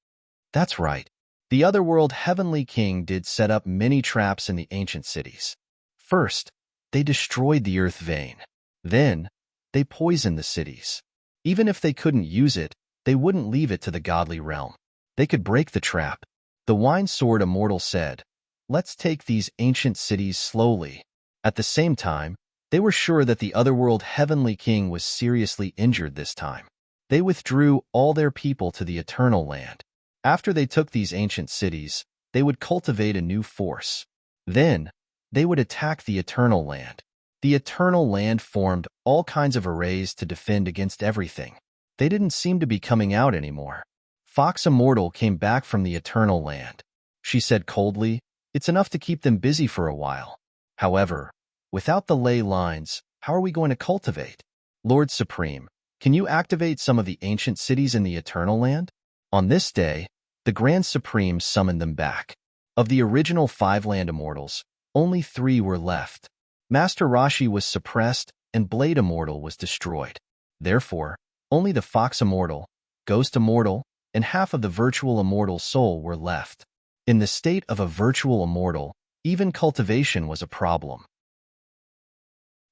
S1: That's right. The otherworld heavenly king did set up many traps in the ancient cities. First, they destroyed the earth vein. Then, they poisoned the cities. Even if they couldn't use it, they wouldn't leave it to the godly realm. They could break the trap. The wine sword immortal said, "Let's take these ancient cities slowly." At the same time, they were sure that the otherworld heavenly king was seriously injured this time. They withdrew all their people to the eternal land. After they took these ancient cities, they would cultivate a new force. Then, they would attack the eternal land. The eternal land formed all kinds of arrays to defend against everything. They didn't seem to be coming out anymore. Fox Immortal came back from the eternal land. She said coldly, "It's enough to keep them busy for a while. However, without the ley lines, how are we going to cultivate? Lord Supreme, can you activate some of the ancient cities in the eternal land?" On this day, the Grand Supreme summoned them back. Of the original 5 land immortals, only 3 were left. Master Rashi was suppressed and Blade Immortal was destroyed. Therefore, only the Fox Immortal, Ghost Immortal, and half of the Virtual Immortal soul were left. In the state of a Virtual Immortal, even cultivation was a problem.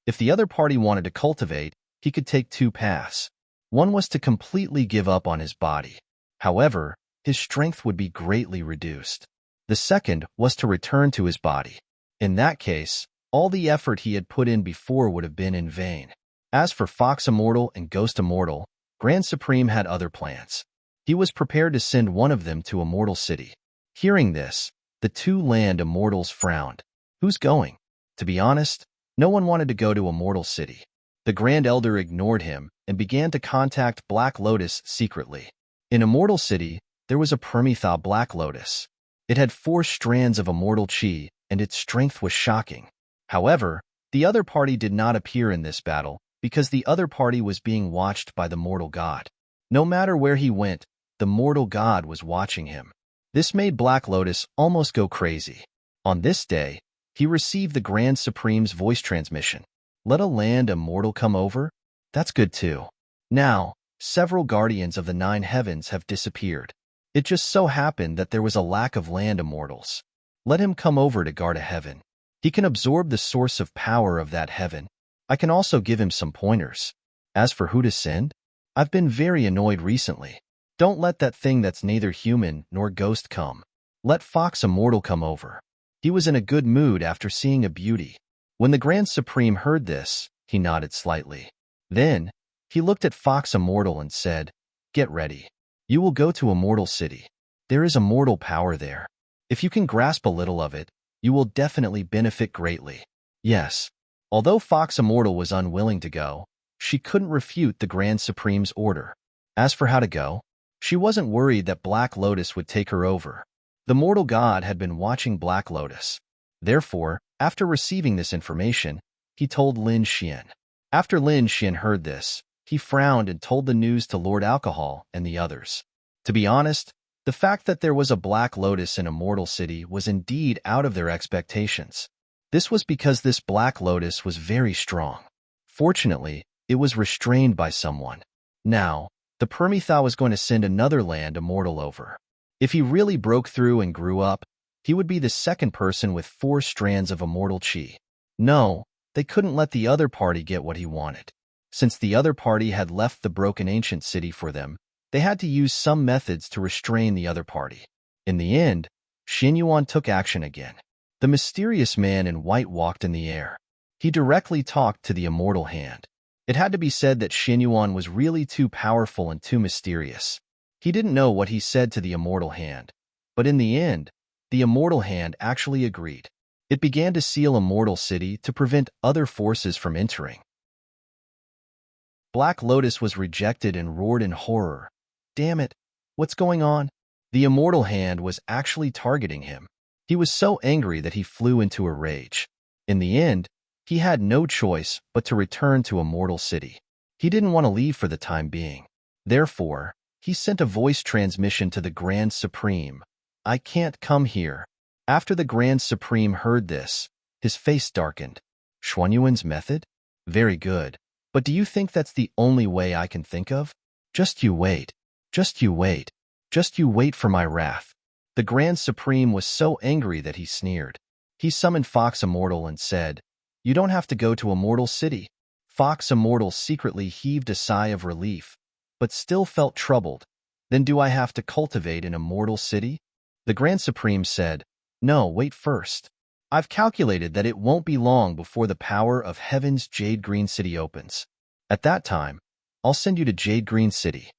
S1: If the other party wanted to cultivate, he could take 2 paths. One was to completely give up on his body. However, his strength would be greatly reduced. The second was to return to his body. In that case, all the effort he had put in before would have been in vain. As for Fox Immortal and Ghost Immortal, Grand Supreme had other plans. He was prepared to send one of them to Immortal City. Hearing this, the 2 land immortals frowned. Who's going? To be honest, no one wanted to go to Immortal City. The Grand Elder ignored him and began to contact Black Lotus secretly. In Immortal City, there was a Permitha Black Lotus. It had 4 strands of immortal chi, and its strength was shocking. However, the other party did not appear in this battle because the other party was being watched by the mortal god. No matter where he went, the mortal god was watching him. This made Black Lotus almost go crazy. On this day, he received the Grand Supreme's voice transmission. "Let a land immortal come over?" That's good too. Now, several guardians of the 9 heavens have disappeared. It just so happened that there was a lack of land immortals. Let him come over to guard a heaven. He can absorb the source of power of that heaven. I can also give him some pointers. As for who to send, I've been very annoyed recently. Don't let that thing that's neither human nor ghost come. Let Fox Immortal come over. He was in a good mood after seeing a beauty. When the Grand Supreme heard this, he nodded slightly. Then, he looked at Fox Immortal and said, "Get ready. You will go to Immortal City. There is immortal power there. If you can grasp a little of it, you will definitely benefit greatly." Yes, although Fox Immortal was unwilling to go, she couldn't refute the Grand Supreme's order. As for how to go, she wasn't worried that Black Lotus would take her over. The mortal god had been watching Black Lotus. Therefore, after receiving this information, he told Lin Xian. After Lin Xian heard this, he frowned and told the news to Lord Alcohol and the others. To be honest, the fact that there was a Black Lotus in Immortal City was indeed out of their expectations. This was because this Black Lotus was very strong. Fortunately, it was restrained by someone. Now, the Permitha was going to send another land immortal over. If he really broke through and grew up, he would be the second person with 4 strands of immortal chi. No, they couldn't let the other party get what he wanted. Since the other party had left the broken ancient city for them, They had to use some methods to restrain the other party. In the end, Xinyuan took action again. The mysterious man in white walked in the air. He directly talked to the immortal hand. It had to be said that Xinyuan was really too powerful and too mysterious. He didn't know what he said to the immortal hand, but in the end, the immortal hand actually agreed. It began to seal Immortal City to prevent other forces from entering. Black Lotus was rejected and roared in horror. Damn it, what's going on? The immortal hand was actually targeting him. He was so angry that he flew into a rage. In the end, he had no choice but to return to Immortal City. He didn't want to leave for the time being. Therefore, he sent a voice transmission to the Grand Supreme. I can't come here. After the Grand Supreme heard this, his face darkened. Xuanyuan's method? Very good. But do you think that's the only way I can think of? Just you wait. Just you wait. Just you wait for my wrath. The Grand Supreme was so angry that he sneered. He summoned Fox Immortal and said, You don't have to go to Immortal City. Fox Immortal secretly heaved a sigh of relief, but still felt troubled. Then do I have to cultivate an Immortal City? The Grand Supreme said, No, wait first. I've calculated that it won't be long before the power of Heaven's Jade Green City opens. At that time, I'll send you to Jade Green City.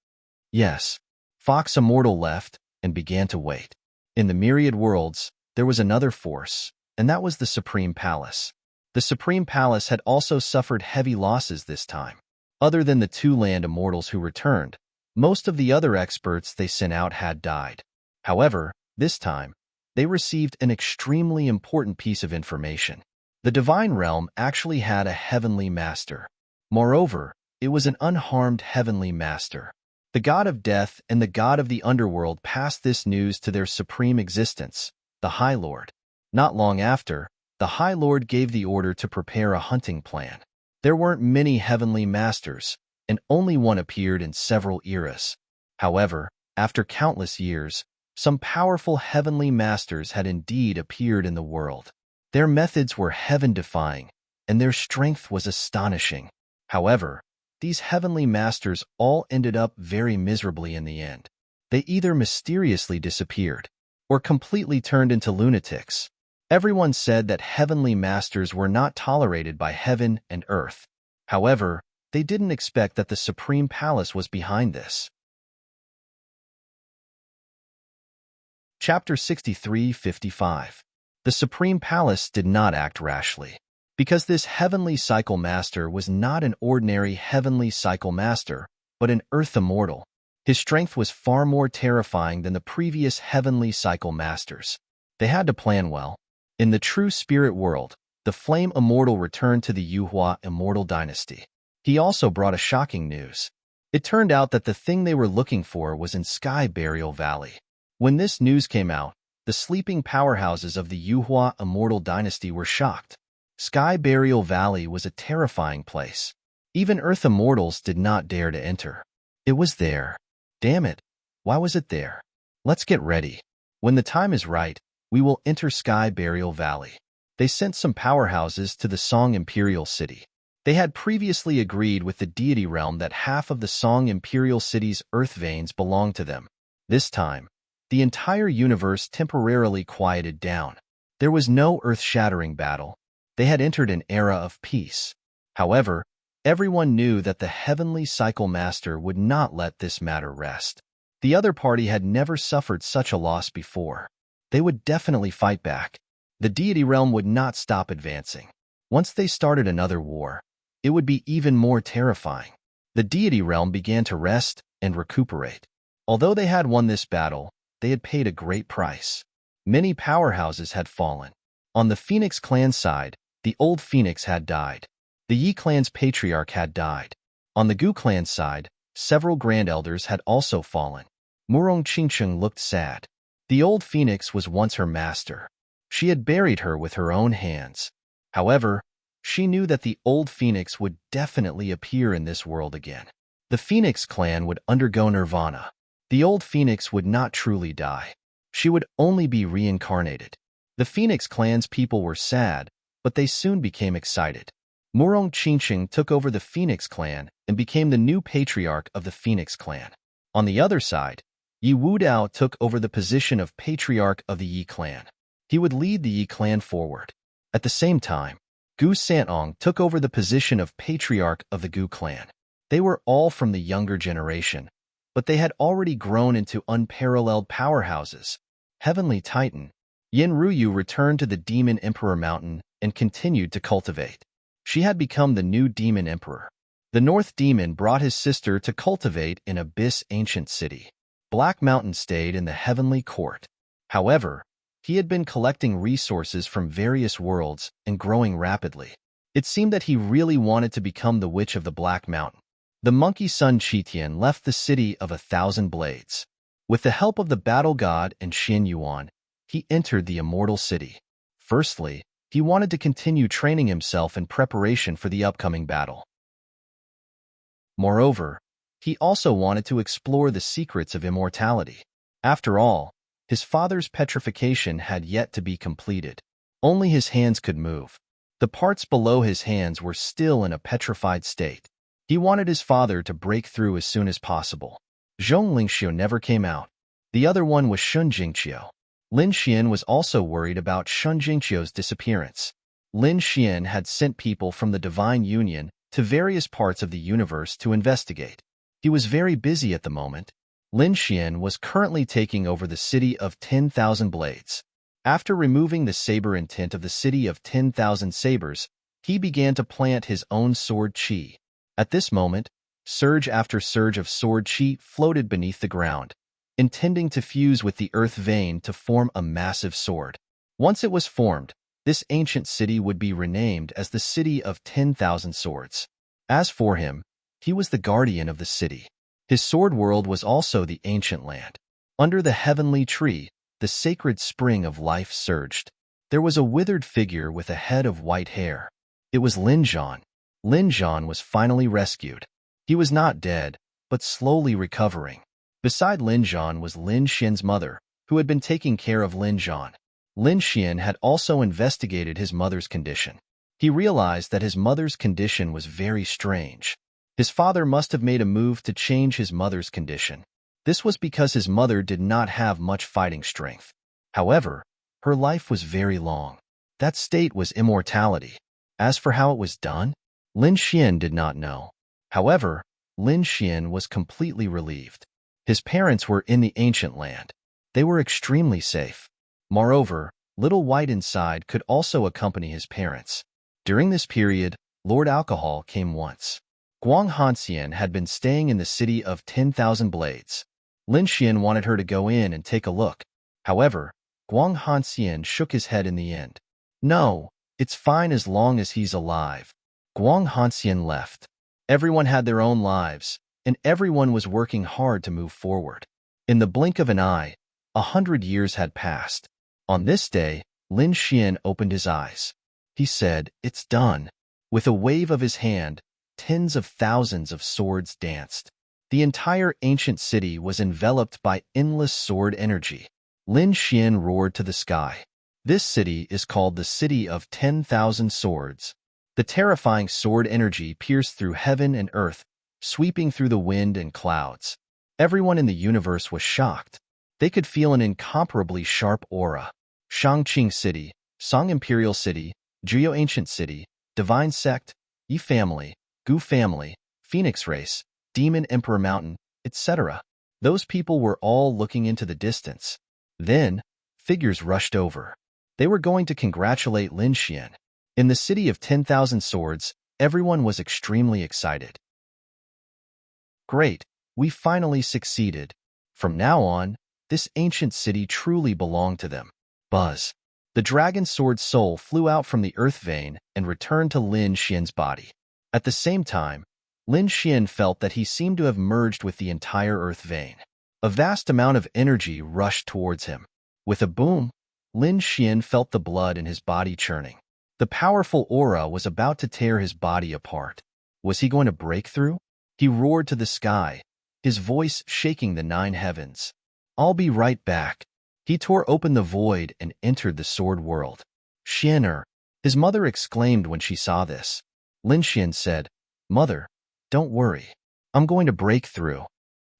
S1: Yes. Fox Immortal left and began to wait. In the myriad worlds, there was another force, and that was the Supreme Palace. The Supreme Palace had also suffered heavy losses this time. Other than the two land immortals who returned, most of the other experts they sent out had died. However, this time, they received an extremely important piece of information. The Divine Realm actually had a Heavenly Master. Moreover, it was an unharmed Heavenly Master. The God of Death and the God of the Underworld passed this news to their supreme existence, the High Lord. Not long after, the High Lord gave the order to prepare a hunting plan. There weren't many Heavenly Masters, and only one appeared in several eras. However, after countless years, some powerful Heavenly Masters had indeed appeared in the world. Their methods were heaven-defying, and their strength was astonishing. However, these Heavenly Masters all ended up very miserably in the end. They either mysteriously disappeared, or completely turned into lunatics. Everyone said that Heavenly Masters were not tolerated by heaven and earth. However, they didn't expect that the Supreme Palace was behind this. Chapter 63-55. The Supreme Palace did not act rashly. Because this Heavenly Cycle Master was not an ordinary Heavenly Cycle Master, but an Earth Immortal. His strength was far more terrifying than the previous Heavenly Cycle Masters. They had to plan well. In the true spirit world, the Flame Immortal returned to the Yuhua Immortal Dynasty. He also brought a shocking news. It turned out that the thing they were looking for was in Sky Burial Valley. When this news came out, the sleeping powerhouses of the Yuhua Immortal Dynasty were shocked. Sky Burial Valley was a terrifying place. Even Earth Immortals did not dare to enter. It was there. Damn it, why was it there? Let's get ready. When the time is right, we will enter Sky Burial Valley. They sent some powerhouses to the Song Imperial City. They had previously agreed with the deity realm that half of the Song Imperial City's earth veins belonged to them. This time, the entire universe temporarily quieted down. There was no earth-shattering battle. They had entered an era of peace. However, everyone knew that the Heavenly Cycle Master would not let this matter rest. The other party had never suffered such a loss before. They would definitely fight back. The deity realm would not stop advancing. Once they started another war, it would be even more terrifying. The deity realm began to rest and recuperate. Although they had won this battle, they had paid a great price. Many powerhouses had fallen. On the Phoenix clan side, the old Phoenix had died. The Yi clan's patriarch had died. On the Gu clan side, several grand elders had also fallen. Murong Qingcheng looked sad. The old Phoenix was once her master. She had buried her with her own hands. However, she knew that the old Phoenix would definitely appear in this world again. The Phoenix clan would undergo nirvana. The old Phoenix would not truly die. She would only be reincarnated. The Phoenix clan's people were sad, but they soon became excited. Murong Qingcheng took over the Phoenix clan and became the new patriarch of the Phoenix clan. On the other side, Yi Wudao took over the position of patriarch of the Yi clan. He would lead the Yi clan forward. At the same time, Gu Santong took over the position of patriarch of the Gu clan. They were all from the younger generation, but they had already grown into unparalleled powerhouses. Heavenly Titan, Yin Ruyu returned to the Demon Emperor Mountain and continued to cultivate. She had become the new Demon Emperor. The North Demon brought his sister to cultivate in Abyss Ancient City. Black Mountain stayed in the Heavenly Court. However, he had been collecting resources from various worlds and growing rapidly. It seemed that he really wanted to become the Witch of the Black Mountain. The monkey son Qitian left the city of 1,000 blades. With the help of the battle god and Xin Yuan, he entered the immortal city. Firstly, he wanted to continue training himself in preparation for the upcoming battle. Moreover, he also wanted to explore the secrets of immortality. After all, his father's petrification had yet to be completed. Only his hands could move. The parts below his hands were still in a petrified state. He wanted his father to break through as soon as possible. Zhong Lingxiu never came out. The other one was Shun Jingqiu. Lin Xian was also worried about Shun Jingqiu's disappearance. Lin Xian had sent people from the Divine Union to various parts of the universe to investigate. He was very busy at the moment. Lin Xian was currently taking over the city of 10,000 blades. After removing the saber intent of the city of 10,000 sabers, he began to plant his own sword chi. At this moment, surge after surge of sword chi floated beneath the ground, intending to fuse with the earth vein to form a massive sword. Once it was formed, this ancient city would be renamed as the City of 10,000 Swords. As for him, he was the guardian of the city. His sword world was also the ancient land. Under the heavenly tree, the sacred spring of life surged. There was a withered figure with a head of white hair. It was Lin Zhan. Lin Zhan was finally rescued. He was not dead, but slowly recovering. Beside Lin Zhan was Lin Xian's mother, who had been taking care of Lin Zhan. Lin Xian had also investigated his mother's condition. He realized that his mother's condition was very strange. His father must have made a move to change his mother's condition. This was because his mother did not have much fighting strength. However, her life was very long. That state was immortality. As for how it was done, Lin Xian did not know. However, Lin Xian was completely relieved. His parents were in the ancient land. They were extremely safe. Moreover, Little White Inside could also accompany his parents. During this period, Lord Alcohol came once. Guang Hanxian had been staying in the city of 10,000 blades. Lin Xian wanted her to go in and take a look. However, Guang Hanxian shook his head in the end. No, it's fine as long as he's alive. Guang Hanxian left. Everyone had their own lives, and everyone was working hard to move forward. In the blink of an eye, 100 years had passed. On this day, Lin Xian opened his eyes. He said, "It's done." With a wave of his hand, tens of thousands of swords danced. The entire ancient city was enveloped by endless sword energy. Lin Xian roared to the sky. This city is called the City of 10,000 Swords. The terrifying sword energy pierced through heaven and earth, sweeping through the wind and clouds. Everyone in the universe was shocked. They could feel an incomparably sharp aura. Shangqing City, Song Imperial City, Jiu Ancient City, Divine Sect, Yi Family, Gu Family, Phoenix Race, Demon Emperor Mountain, etc. Those people were all looking into the distance. Then, figures rushed over. They were going to congratulate Lin Xian. In the City of 10,000 Swords, everyone was extremely excited. Great, we finally succeeded. From now on, this ancient city truly belonged to them. Buzz. The dragon sword soul flew out from the earth vein and returned to Lin Xian's body. At the same time, Lin Xian felt that he seemed to have merged with the entire earth vein. A vast amount of energy rushed towards him. With a boom, Lin Xian felt the blood in his body churning. The powerful aura was about to tear his body apart. Was he going to break through? He roared to the sky, his voice shaking the 9 heavens. "I'll be right back." He tore open the void and entered the sword world. "Xianer," his mother exclaimed when she saw this. Lin Xian said, "Mother, don't worry. I'm going to break through."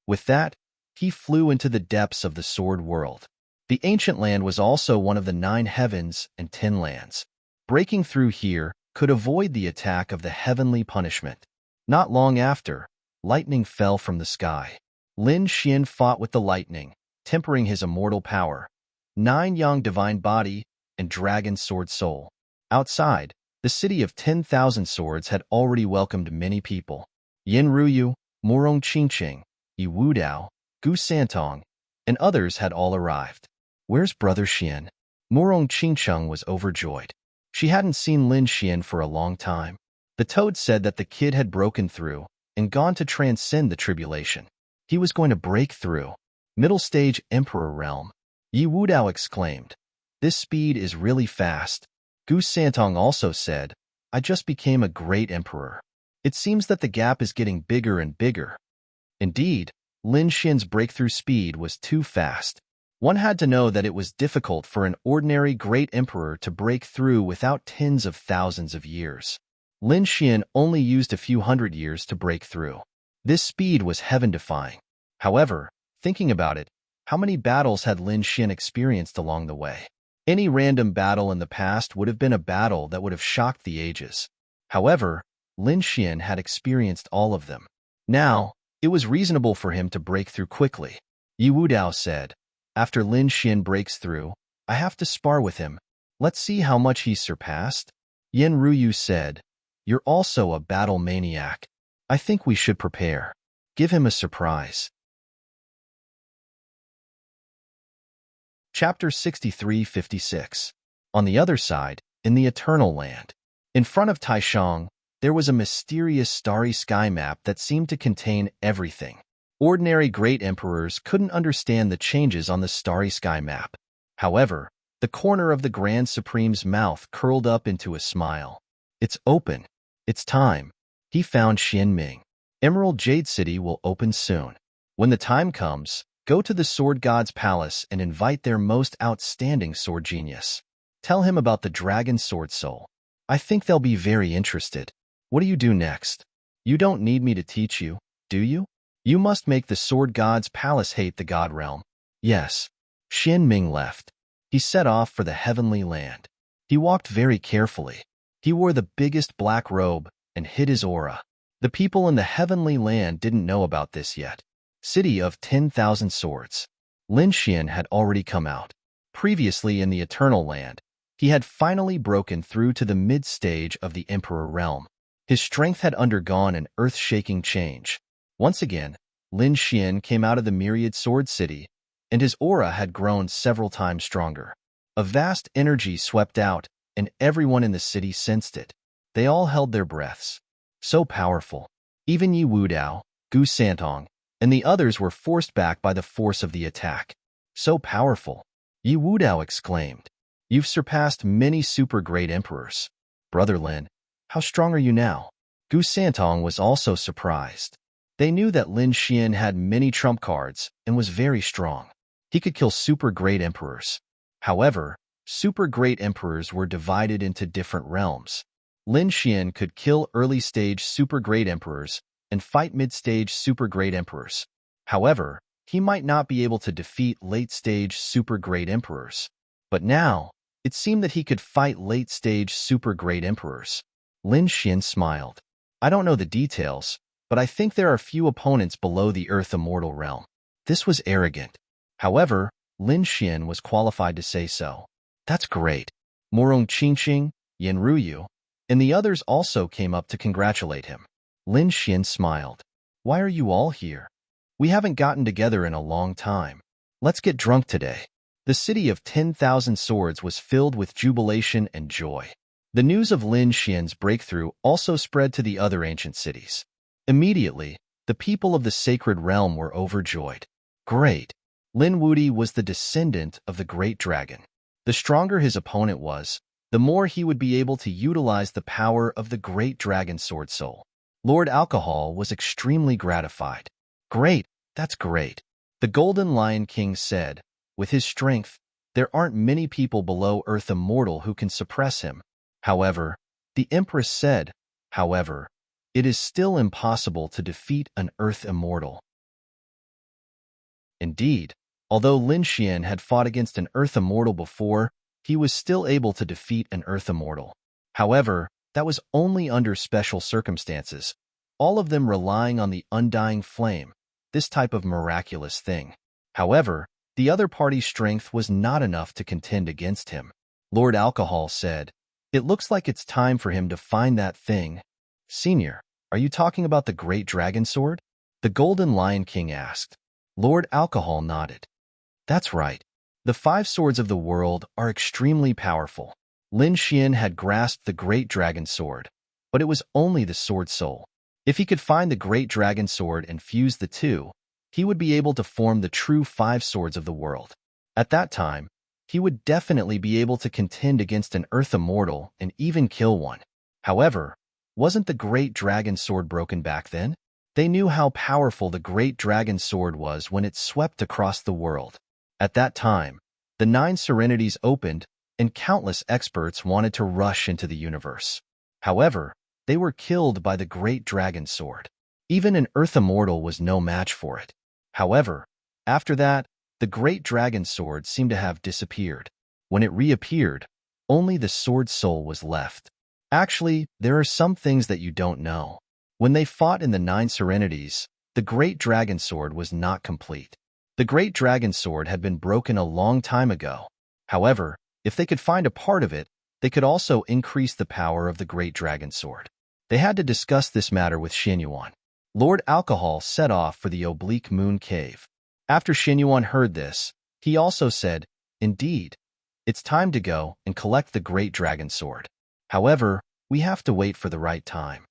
S1: With that, he flew into the depths of the sword world. The ancient land was also one of the 9 heavens and 10 lands. Breaking through here could avoid the attack of the heavenly punishment. Not long after, lightning fell from the sky. Lin Xian fought with the lightning, tempering his immortal power. 9 Yang divine body and dragon sword soul. Outside, the city of 10,000 swords had already welcomed many people. Yin Ruyu, Murong Qingqing, Yi Wudao, Gu Santong, and others had all arrived. Where's Brother Xian? Murong Qingqing was overjoyed. She hadn't seen Lin Xian for a long time. The toad said that the kid had broken through and gone to transcend the tribulation. He was going to break through. Middle stage Emperor realm. Yi Wudao exclaimed. This speed is really fast. Gu Santong also said, I just became a great emperor. It seems that the gap is getting bigger and bigger. Indeed, Lin Xian's breakthrough speed was too fast. One had to know that it was difficult for an ordinary great emperor to break through without tens of thousands of years. Lin Xian only used a few hundred years to break through. This speed was heaven-defying. However, thinking about it, how many battles had Lin Xian experienced along the way? Any random battle in the past would have been a battle that would have shocked the ages. However, Lin Xian had experienced all of them. Now, it was reasonable for him to break through quickly. Yi Wudao said, after Lin Xian breaks through, I have to spar with him. Let's see how much he's surpassed. Yin Ruyu said, you're also a battle maniac. I think we should prepare. Give him a surprise. Chapter 63-56. On the other side, in the Eternal Land. In front of Taishang, there was a mysterious starry sky map that seemed to contain everything. Ordinary great emperors couldn't understand the changes on the starry sky map. However, the corner of the Grand Supreme's mouth curled up into a smile. It's open. It's time. He found Xianming. Emerald Jade City will open soon. When the time comes, go to the Sword God's palace and invite their most outstanding sword genius. Tell him about the Dragon Sword Soul. I think they'll be very interested. What do you do next? You don't need me to teach you, do you? You must make the Sword God's palace hate the God realm. Yes. Xianming left. He set off for the heavenly land. He walked very carefully. He wore the biggest black robe and hid his aura. The people in the heavenly land didn't know about this yet. City of 10,000 swords. Lin Xian had already come out. Previously in the Eternal Land, he had finally broken through to the mid-stage of the Emperor realm. His strength had undergone an earth-shaking change. Once again, Lin Xian came out of the Myriad Sword City, and his aura had grown several times stronger. A vast energy swept out, and everyone in the city sensed it. They all held their breaths. So powerful. Even Yi Wudao, Gu Santong, and the others were forced back by the force of the attack. So powerful. Yi Wudao exclaimed. You've surpassed many super great emperors. Brother Lin, how strong are you now? Gu Santong was also surprised. They knew that Lin Xian had many trump cards and was very strong. He could kill super great emperors. However, super great emperors were divided into different realms. Lin Xian could kill early-stage super great emperors and fight mid-stage super great emperors. However, he might not be able to defeat late-stage super great emperors. But now, it seemed that he could fight late-stage super great emperors. Lin Xian smiled. I don't know the details, but I think there are few opponents below the Earth Immortal realm. This was arrogant. However, Lin Xian was qualified to say so. That's great. Murong Qingqing, Yin Ruyu, and the others also came up to congratulate him. Lin Xian smiled. Why are you all here? We haven't gotten together in a long time. Let's get drunk today. The city of 10,000 swords was filled with jubilation and joy. The news of Lin Xian's breakthrough also spread to the other ancient cities. Immediately, the people of the sacred realm were overjoyed. Great! Lin Wudi was the descendant of the great dragon. The stronger his opponent was, the more he would be able to utilize the power of the great dragon sword soul. Lord Alcohol was extremely gratified. Great, that's great. The Golden Lion King said, with his strength, there aren't many people below Earth Immortal who can suppress him. However, the Empress said, however, it is still impossible to defeat an Earth Immortal. Indeed, although Lin Xian had fought against an Earth Immortal before, he was still able to defeat an Earth Immortal. However, that was only under special circumstances, all of them relying on the undying flame, this type of miraculous thing. However, the other party's strength was not enough to contend against him. Lord Alcohol said, "It looks like it's time for him to find that thing." "Senior, are you talking about the Great Dragon Sword?" the Golden Lion King asked. Lord Alcohol nodded. "That's right. The 5 swords of the world are extremely powerful." Lin Xian had grasped the Great Dragon Sword, but it was only the sword soul. If he could find the Great Dragon Sword and fuse the two, he would be able to form the true 5 swords of the world. At that time, he would definitely be able to contend against an Earth Immortal and even kill one. However, wasn't the Great Dragon Sword broken back then? They knew how powerful the Great Dragon Sword was when it swept across the world. At that time, the 9 serenities opened, and countless experts wanted to rush into the universe. However, they were killed by the Great Dragon Sword. Even an Earth Immortal was no match for it. However, after that, the Great Dragon Sword seemed to have disappeared. When it reappeared, only the sword soul was left. Actually, there are some things that you don't know. When they fought in the 9 serenities, the Great Dragon Sword was not complete. The Great Dragon Sword had been broken a long time ago. However, if they could find a part of it, they could also increase the power of the Great Dragon Sword. They had to discuss this matter with Xinyuan. Lord Alcohol set off for the Oblique Moon Cave. After Xinyuan heard this, he also said, "Indeed, it's time to go and collect the Great Dragon Sword. However, we have to wait for the right time."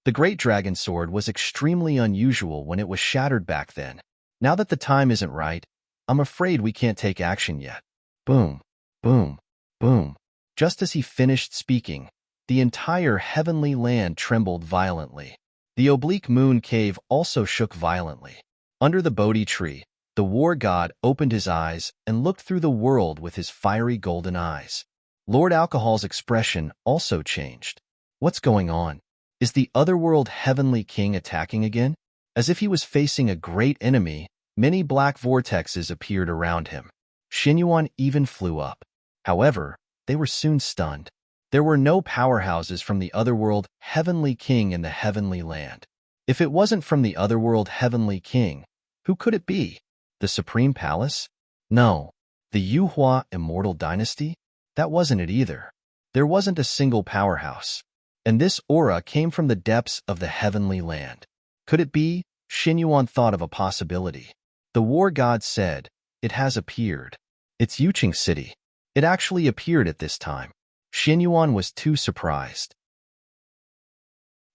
S1: The Great Dragon Sword was extremely unusual when it was shattered back then. Now that the time isn't right, I'm afraid we can't take action yet. Boom, boom, boom. Just as he finished speaking, the entire heavenly land trembled violently. The Oblique Moon Cave also shook violently. Under the Bodhi tree, the war god opened his eyes and looked through the world with his fiery golden eyes. Lord Alcohol's expression also changed. What's going on? Is the otherworld heavenly king attacking again? As if he was facing a great enemy, many black vortexes appeared around him. Xinyuan even flew up. However, they were soon stunned. There were no powerhouses from the otherworld heavenly king in the heavenly land. If it wasn't from the otherworld heavenly king, who could it be? The Supreme Palace? No. The Yuhua Immortal Dynasty? That wasn't it either. There wasn't a single powerhouse. And this aura came from the depths of the heavenly land. Could it be? Xinyuan thought of a possibility. The war god said, "It has appeared. It's Yuqing City." It actually appeared at this time. Xinyuan was too surprised.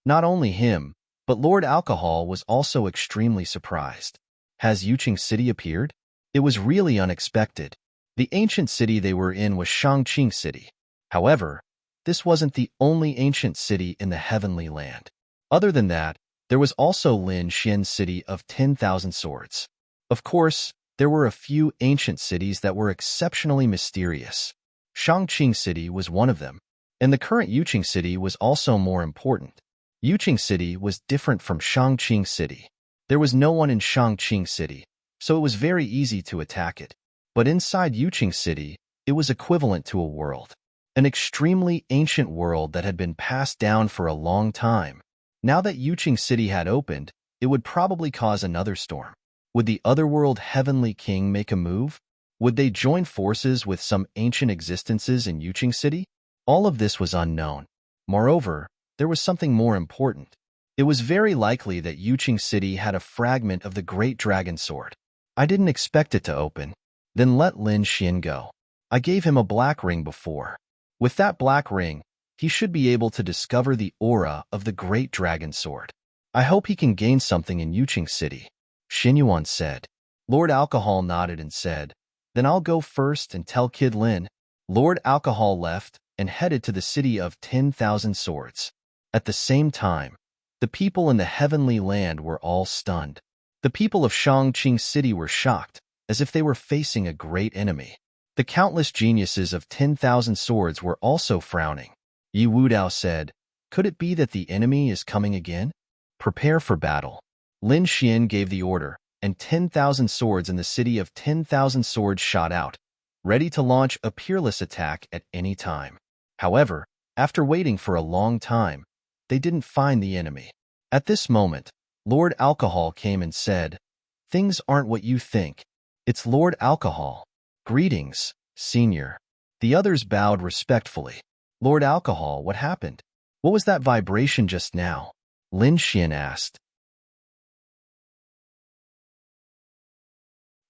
S1: Not only him, but Lord Alcohol was also extremely surprised. Has Yuqing City appeared? It was really unexpected. The ancient city they were in was Shangqing City. However, this wasn't the only ancient city in the heavenly land. Other than that, there was also Lin Xian's city of 10,000 swords. Of course, there were a few ancient cities that were exceptionally mysterious. Shangqing City was one of them, and the current Yuqing City was also more important. Yuqing City was different from Shangqing City. There was no one in Shangqing City, so it was very easy to attack it. But inside Yuqing City, it was equivalent to a world. An extremely ancient world that had been passed down for a long time. Now that Yuqing City had opened, it would probably cause another storm. Would the otherworld heavenly king make a move? Would they join forces with some ancient existences in Yuqing City? All of this was unknown. Moreover, there was something more important. It was very likely that Yuqing City had a fragment of the Great Dragon Sword. I didn't expect it to open. Then let Lin Xian go. I gave him a black ring before. With that black ring, he should be able to discover the aura of the Great Dragon Sword. I hope he can gain something in Yuqing City, Xinyuan said. Lord Alcohol nodded and said, "Then I'll go first and tell Kid Lin." Lord Alcohol left and headed to the city of 10,000 swords. At the same time, the people in the heavenly land were all stunned. The people of Shangqing City were shocked, as if they were facing a great enemy. The countless geniuses of 10,000 swords were also frowning. Yi Wudao said, "Could it be that the enemy is coming again? Prepare for battle." Lin Xian gave the order, and 10,000 swords in the city of 10,000 swords shot out, ready to launch a peerless attack at any time. However, after waiting for a long time, they didn't find the enemy. At this moment, Lord Alcohol came and said, "Things aren't what you think. It's Lord Alcohol. Greetings, Senior." The others bowed respectfully. "Lord Alcohol, what happened? What was that vibration just now?" Lin Xian asked.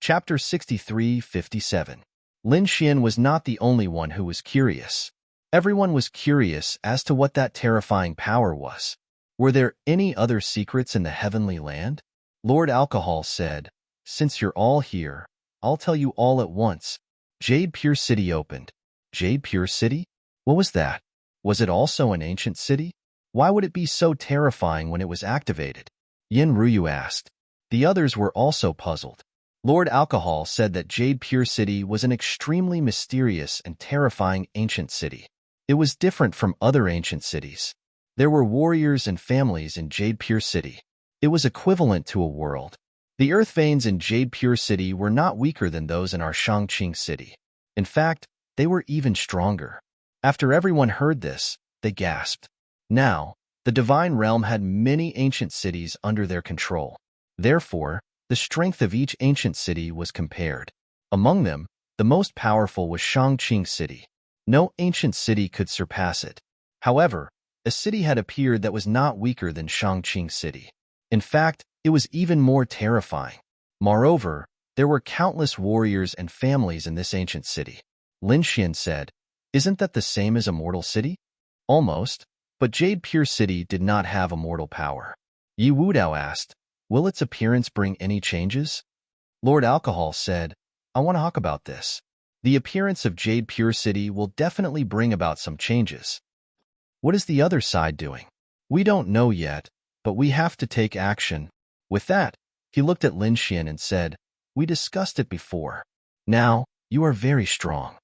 S1: Chapter 63:57. Lin Xian was not the only one who was curious. Everyone was curious as to what that terrifying power was. Were there any other secrets in the heavenly land? Lord Alcohol said, "Since you're all here, I'll tell you all at once." Jade Pure City opened. Jade Pure City? What was that? Was it also an ancient city? Why would it be so terrifying when it was activated? Yin Ruyu asked. The others were also puzzled. Lord Alcohol said that Jade Pure City was an extremely mysterious and terrifying ancient city. It was different from other ancient cities. There were warriors and families in Jade Pure City. It was equivalent to a world. The earth veins in Jade Pure City were not weaker than those in our Shangqing City. In fact, they were even stronger. After everyone heard this, they gasped. Now, the Divine Realm had many ancient cities under their control. Therefore, the strength of each ancient city was compared. Among them, the most powerful was Shangqing City. No ancient city could surpass it. However, a city had appeared that was not weaker than Shangqing City. In fact, it was even more terrifying. Moreover, there were countless warriors and families in this ancient city. Lin Xian said, "Isn't that the same as a mortal city?" Almost, but Jade Pure City did not have a mortal power. Yi Wudao asked, "Will its appearance bring any changes?" Lord Alcohol said, "I want to talk about this. The appearance of Jade Pure City will definitely bring about some changes." "What is the other side doing?" "We don't know yet, but we have to take action." With that, he looked at Lin Xian and said, "We discussed it before. Now, you are very strong.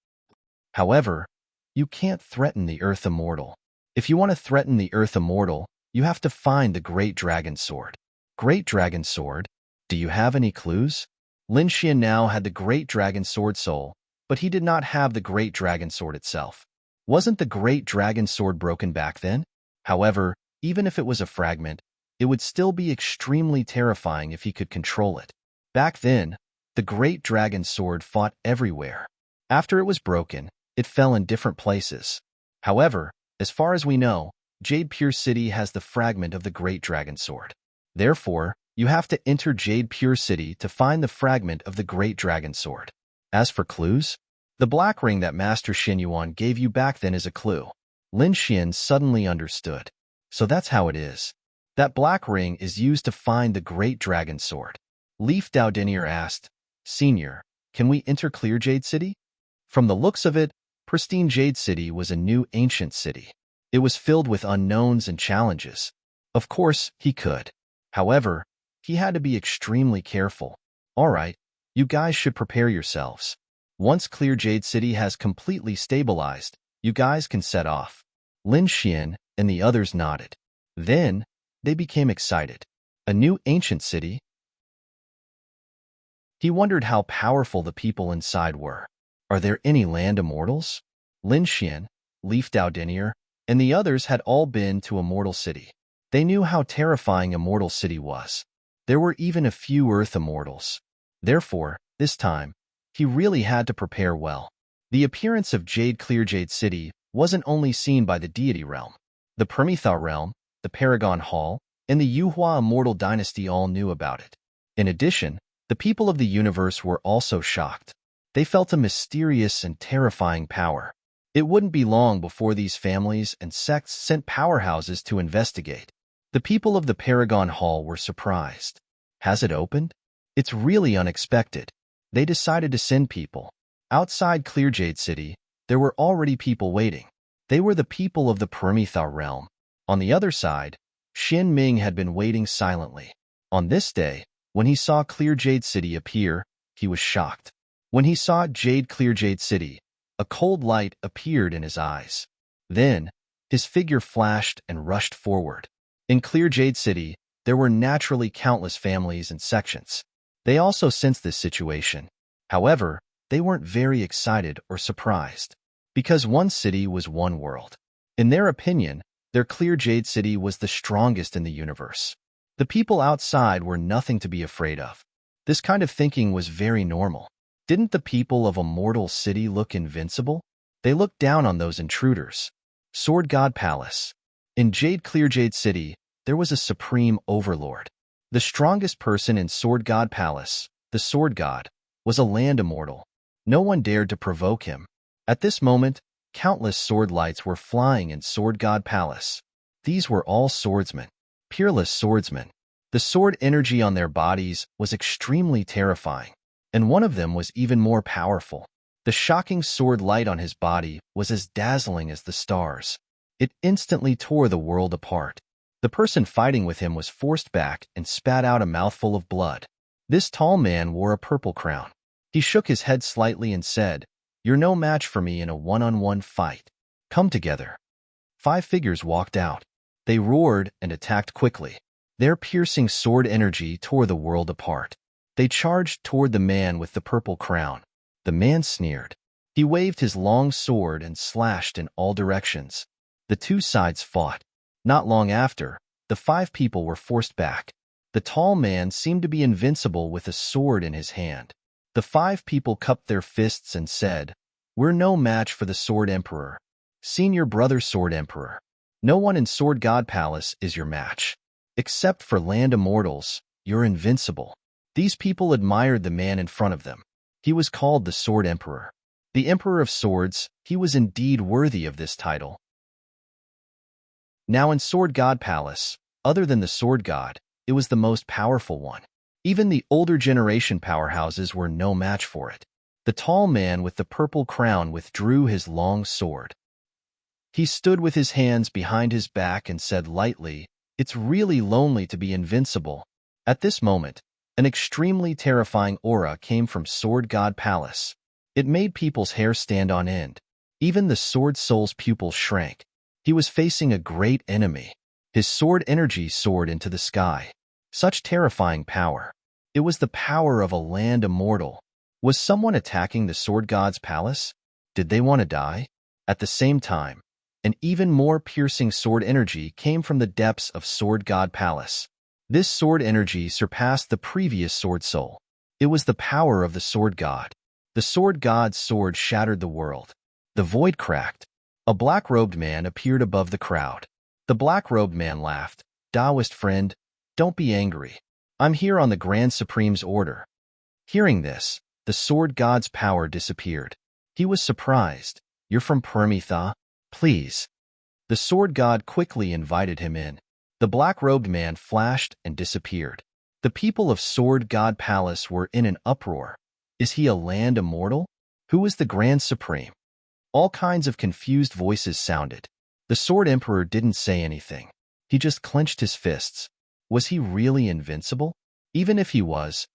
S1: However, you can't threaten the Earth Immortal. If you want to threaten the Earth Immortal, you have to find the Great Dragon Sword." "Great Dragon Sword? Do you have any clues?" Lin Xian now had the Great Dragon Sword soul, but he did not have the Great Dragon Sword itself. Wasn't the Great Dragon Sword broken back then? However, even if it was a fragment, it would still be extremely terrifying if he could control it. Back then, the Great Dragon Sword fought everywhere. After it was broken, it fell in different places. However, as far as we know, Jade Pure City has the fragment of the Great Dragon Sword. Therefore, you have to enter Jade Pure City to find the fragment of the Great Dragon Sword. As for clues, the black ring that Master Xinyuan gave you back then is a clue. Lin Xian suddenly understood. So that's how it is. That black ring is used to find the Great Dragon Sword. Leaf Dowdinier asked, "Senior, can we enter Clear Jade City?" From the looks of it, Pristine Jade City was a new ancient city. It was filled with unknowns and challenges. Of course, he could. However, he had to be extremely careful. All right, you guys should prepare yourselves. Once Clear Jade City has completely stabilized, you guys can set off. Lin Xian and the others nodded. Then, they became excited. A new ancient city? He wondered how powerful the people inside were. Are there any land immortals? Lin Xian, Leaf Dowdinier, and the others had all been to a mortal city. They knew how terrifying a mortal city was. There were even a few earth immortals. Therefore, this time, he really had to prepare well. The appearance of Clear Jade City wasn't only seen by the deity realm. The Permitha realm, the Paragon Hall, and the Yuhua Immortal Dynasty all knew about it. In addition, the people of the universe were also shocked. They felt a mysterious and terrifying power. It wouldn't be long before these families and sects sent powerhouses to investigate. The people of the Paragon Hall were surprised. Has it opened? It's really unexpected. They decided to send people. Outside Clear Jade City, there were already people waiting. They were the people of the Permitha realm. On the other side, Xin Ming had been waiting silently. On this day, when he saw Clear Jade City appear, he was shocked. When he saw Clear Jade City, a cold light appeared in his eyes. Then, his figure flashed and rushed forward. In Clear Jade City, there were naturally countless families and sections. They also sensed this situation. However, they weren't very excited or surprised, because one city was one world. In their opinion, their clear jade city was the strongest in the universe. The people outside were nothing to be afraid of. This kind of thinking was very normal. Didn't the people of a mortal city look invincible? They looked down on those intruders. Sword God Palace. In Clear Jade City, there was a supreme overlord. The strongest person in Sword God Palace, the Sword God, was a land immortal. No one dared to provoke him. At this moment, countless sword lights were flying in Sword God Palace. These were all swordsmen, peerless swordsmen. The sword energy on their bodies was extremely terrifying, and one of them was even more powerful. The shocking sword light on his body was as dazzling as the stars. It instantly tore the world apart. The person fighting with him was forced back and spat out a mouthful of blood. This tall man wore a purple crown. He shook his head slightly and said, "You're no match for me in a one-on-one fight. Come together." 5 figures walked out. They roared and attacked quickly. Their piercing sword energy tore the world apart. They charged toward the man with the purple crown. The man sneered. He waved his long sword and slashed in all directions. The two sides fought. Not long after, the 5 people were forced back. The tall man seemed to be invincible with a sword in his hand. The 5 people cupped their fists and said, "We're no match for the Sword Emperor. Senior brother Sword Emperor. No one in Sword God Palace is your match. Except for land immortals, you're invincible." These people admired the man in front of them. He was called the Sword Emperor. The Emperor of Swords, he was indeed worthy of this title. Now in Sword God Palace, other than the Sword God, it was the most powerful one. Even the older generation powerhouses were no match for it. The tall man with the purple crown withdrew his long sword. He stood with his hands behind his back and said lightly, "It's really lonely to be invincible." At this moment, an extremely terrifying aura came from Sword God Palace. It made people's hair stand on end. Even the Sword Soul's pupils shrank. He was facing a great enemy. His sword energy soared into the sky. Such terrifying power. It was the power of a land immortal. Was someone attacking the Sword God's palace? Did they want to die? At the same time, an even more piercing sword energy came from the depths of Sword God Palace. This sword energy surpassed the previous Sword Soul. It was the power of the Sword God. The Sword God's sword shattered the world. The void cracked. A black-robed man appeared above the crowd. The black-robed man laughed. "Taoist friend, don't be angry. I'm here on the Grand Supreme's order." Hearing this, the Sword God's power disappeared. He was surprised. "You're from Permitha? Please." The Sword God quickly invited him in. The black-robed man flashed and disappeared. The people of Sword God Palace were in an uproar. Is he a land immortal? Who is the Grand Supreme? All kinds of confused voices sounded. The Sword Emperor didn't say anything. He just clenched his fists. Was he really invincible? Even if he was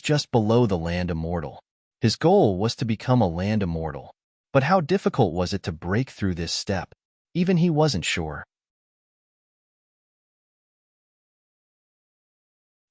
S1: just below the land immortal. His goal was to become a land immortal. But how difficult was it to break through this step? Even he wasn't sure.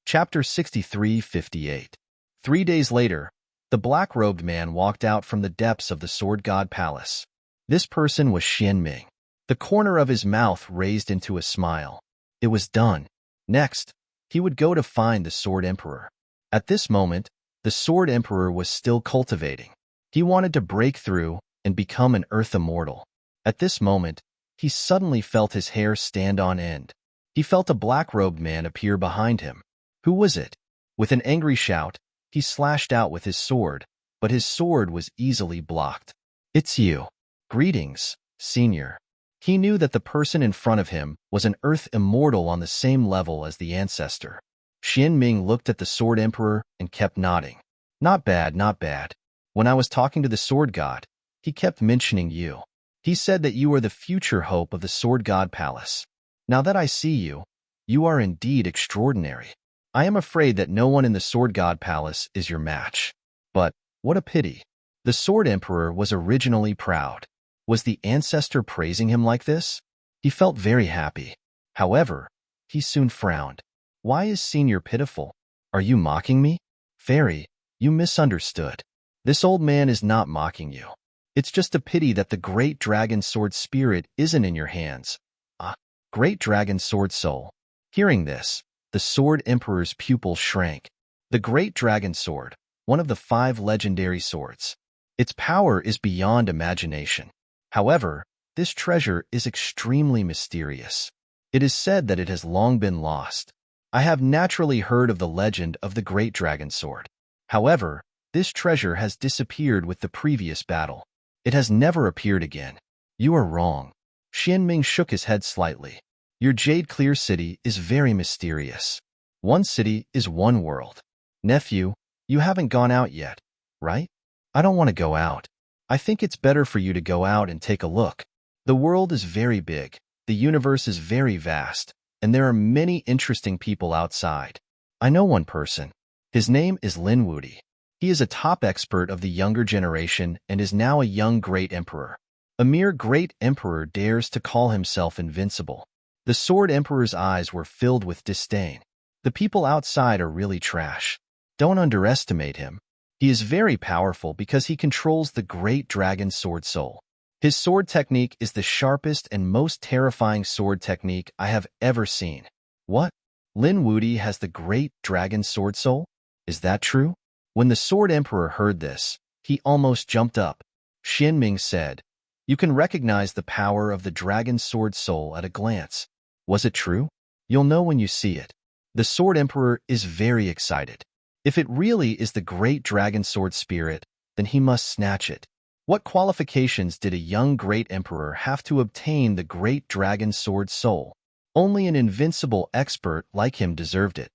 S1: Chapter 63-58. 3 days later, the black-robed man walked out from the depths of the Sword God Palace. This person was Xian Ming. The corner of his mouth raised into a smile. It was done. Next, he would go to find the Sword Emperor. At this moment, the Sword Emperor was still cultivating. He wanted to break through and become an Earth Immortal. At this moment, he suddenly felt his hair stand on end. He felt a black-robed man appear behind him. Who was it? With an angry shout, he slashed out with his sword, but his sword was easily blocked. "It's you. Greetings, Senior." He knew that the person in front of him was an Earth Immortal on the same level as the ancestor. Xian Ming looked at the Sword Emperor and kept nodding. "Not bad, not bad. When I was talking to the Sword God, he kept mentioning you. He said that you are the future hope of the Sword God Palace. Now that I see you, you are indeed extraordinary. I am afraid that no one in the Sword God Palace is your match. But, what a pity." The Sword Emperor was originally proud. Was the ancestor praising him like this? He felt very happy. However, he soon frowned. "Why is Senior pitiful? Are you mocking me?" Fairy, you misunderstood. This old man is not mocking you. It's just a pity that the great dragon sword spirit isn't in your hands. Ah, great dragon sword soul. Hearing this, the sword emperor's pupil shrank. The great dragon sword, one of the 5 legendary swords. Its power is beyond imagination. However, this treasure is extremely mysterious. It is said that it has long been lost. I have naturally heard of the legend of the great dragon sword. However, this treasure has disappeared with the previous battle. It has never appeared again. You are wrong. Xianming shook his head slightly. Your Jade Clear City is very mysterious. One city is one world. Nephew, you haven't gone out yet, right? I don't want to go out. I think it's better for you to go out and take a look. The world is very big. The universe is very vast, and there are many interesting people outside. I know one person. His name is Lin Wudi. He is a top expert of the younger generation and is now a young great emperor. A mere great emperor dares to call himself invincible. The sword emperor's eyes were filled with disdain. The people outside are really trash. Don't underestimate him. He is very powerful because he controls the great dragon sword soul. His sword technique is the sharpest and most terrifying sword technique I have ever seen. What? Lin Wudi has the great dragon sword soul? Is that true? When the sword emperor heard this, he almost jumped up. Xianming said, "You can recognize the power of the dragon sword soul at a glance. Was it true? You'll know when you see it." The sword emperor is very excited. If it really is the great dragon sword spirit, then he must snatch it. What qualifications did a young great emperor have to obtain the great dragon sword soul? Only an invincible expert like him deserved it.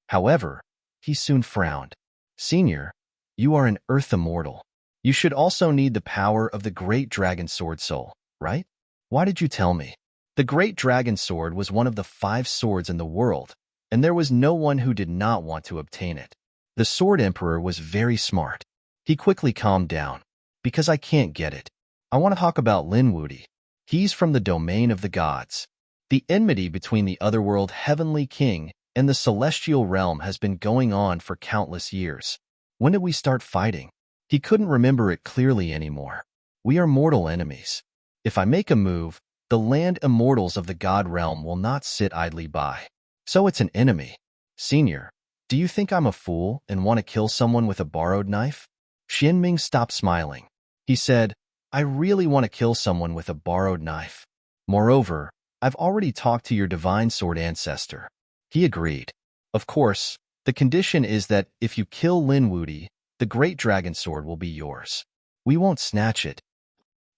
S1: However, he soon frowned. Senior, you are an earth immortal. You should also need the power of the great dragon sword soul, right? Why did you tell me? The great dragon sword was one of the 5 swords in the world, and there was no one who did not want to obtain it. The sword emperor was very smart. He quickly calmed down. Because I can't get it. I want to talk about Lin Wudi. He's from the domain of the gods. The enmity between the otherworld heavenly king and the celestial realm has been going on for countless years. When did we start fighting? He couldn't remember it clearly anymore. We are mortal enemies. If I make a move, the land immortals of the god realm will not sit idly by. So it's an enemy. Senior, do you think I'm a fool and want to kill someone with a borrowed knife? Xianming stopped smiling. He said, I really want to kill someone with a borrowed knife. Moreover, I've already talked to your divine sword ancestor. He agreed. Of course, the condition is that if you kill Lin Wudi, the great dragon sword will be yours. We won't snatch it.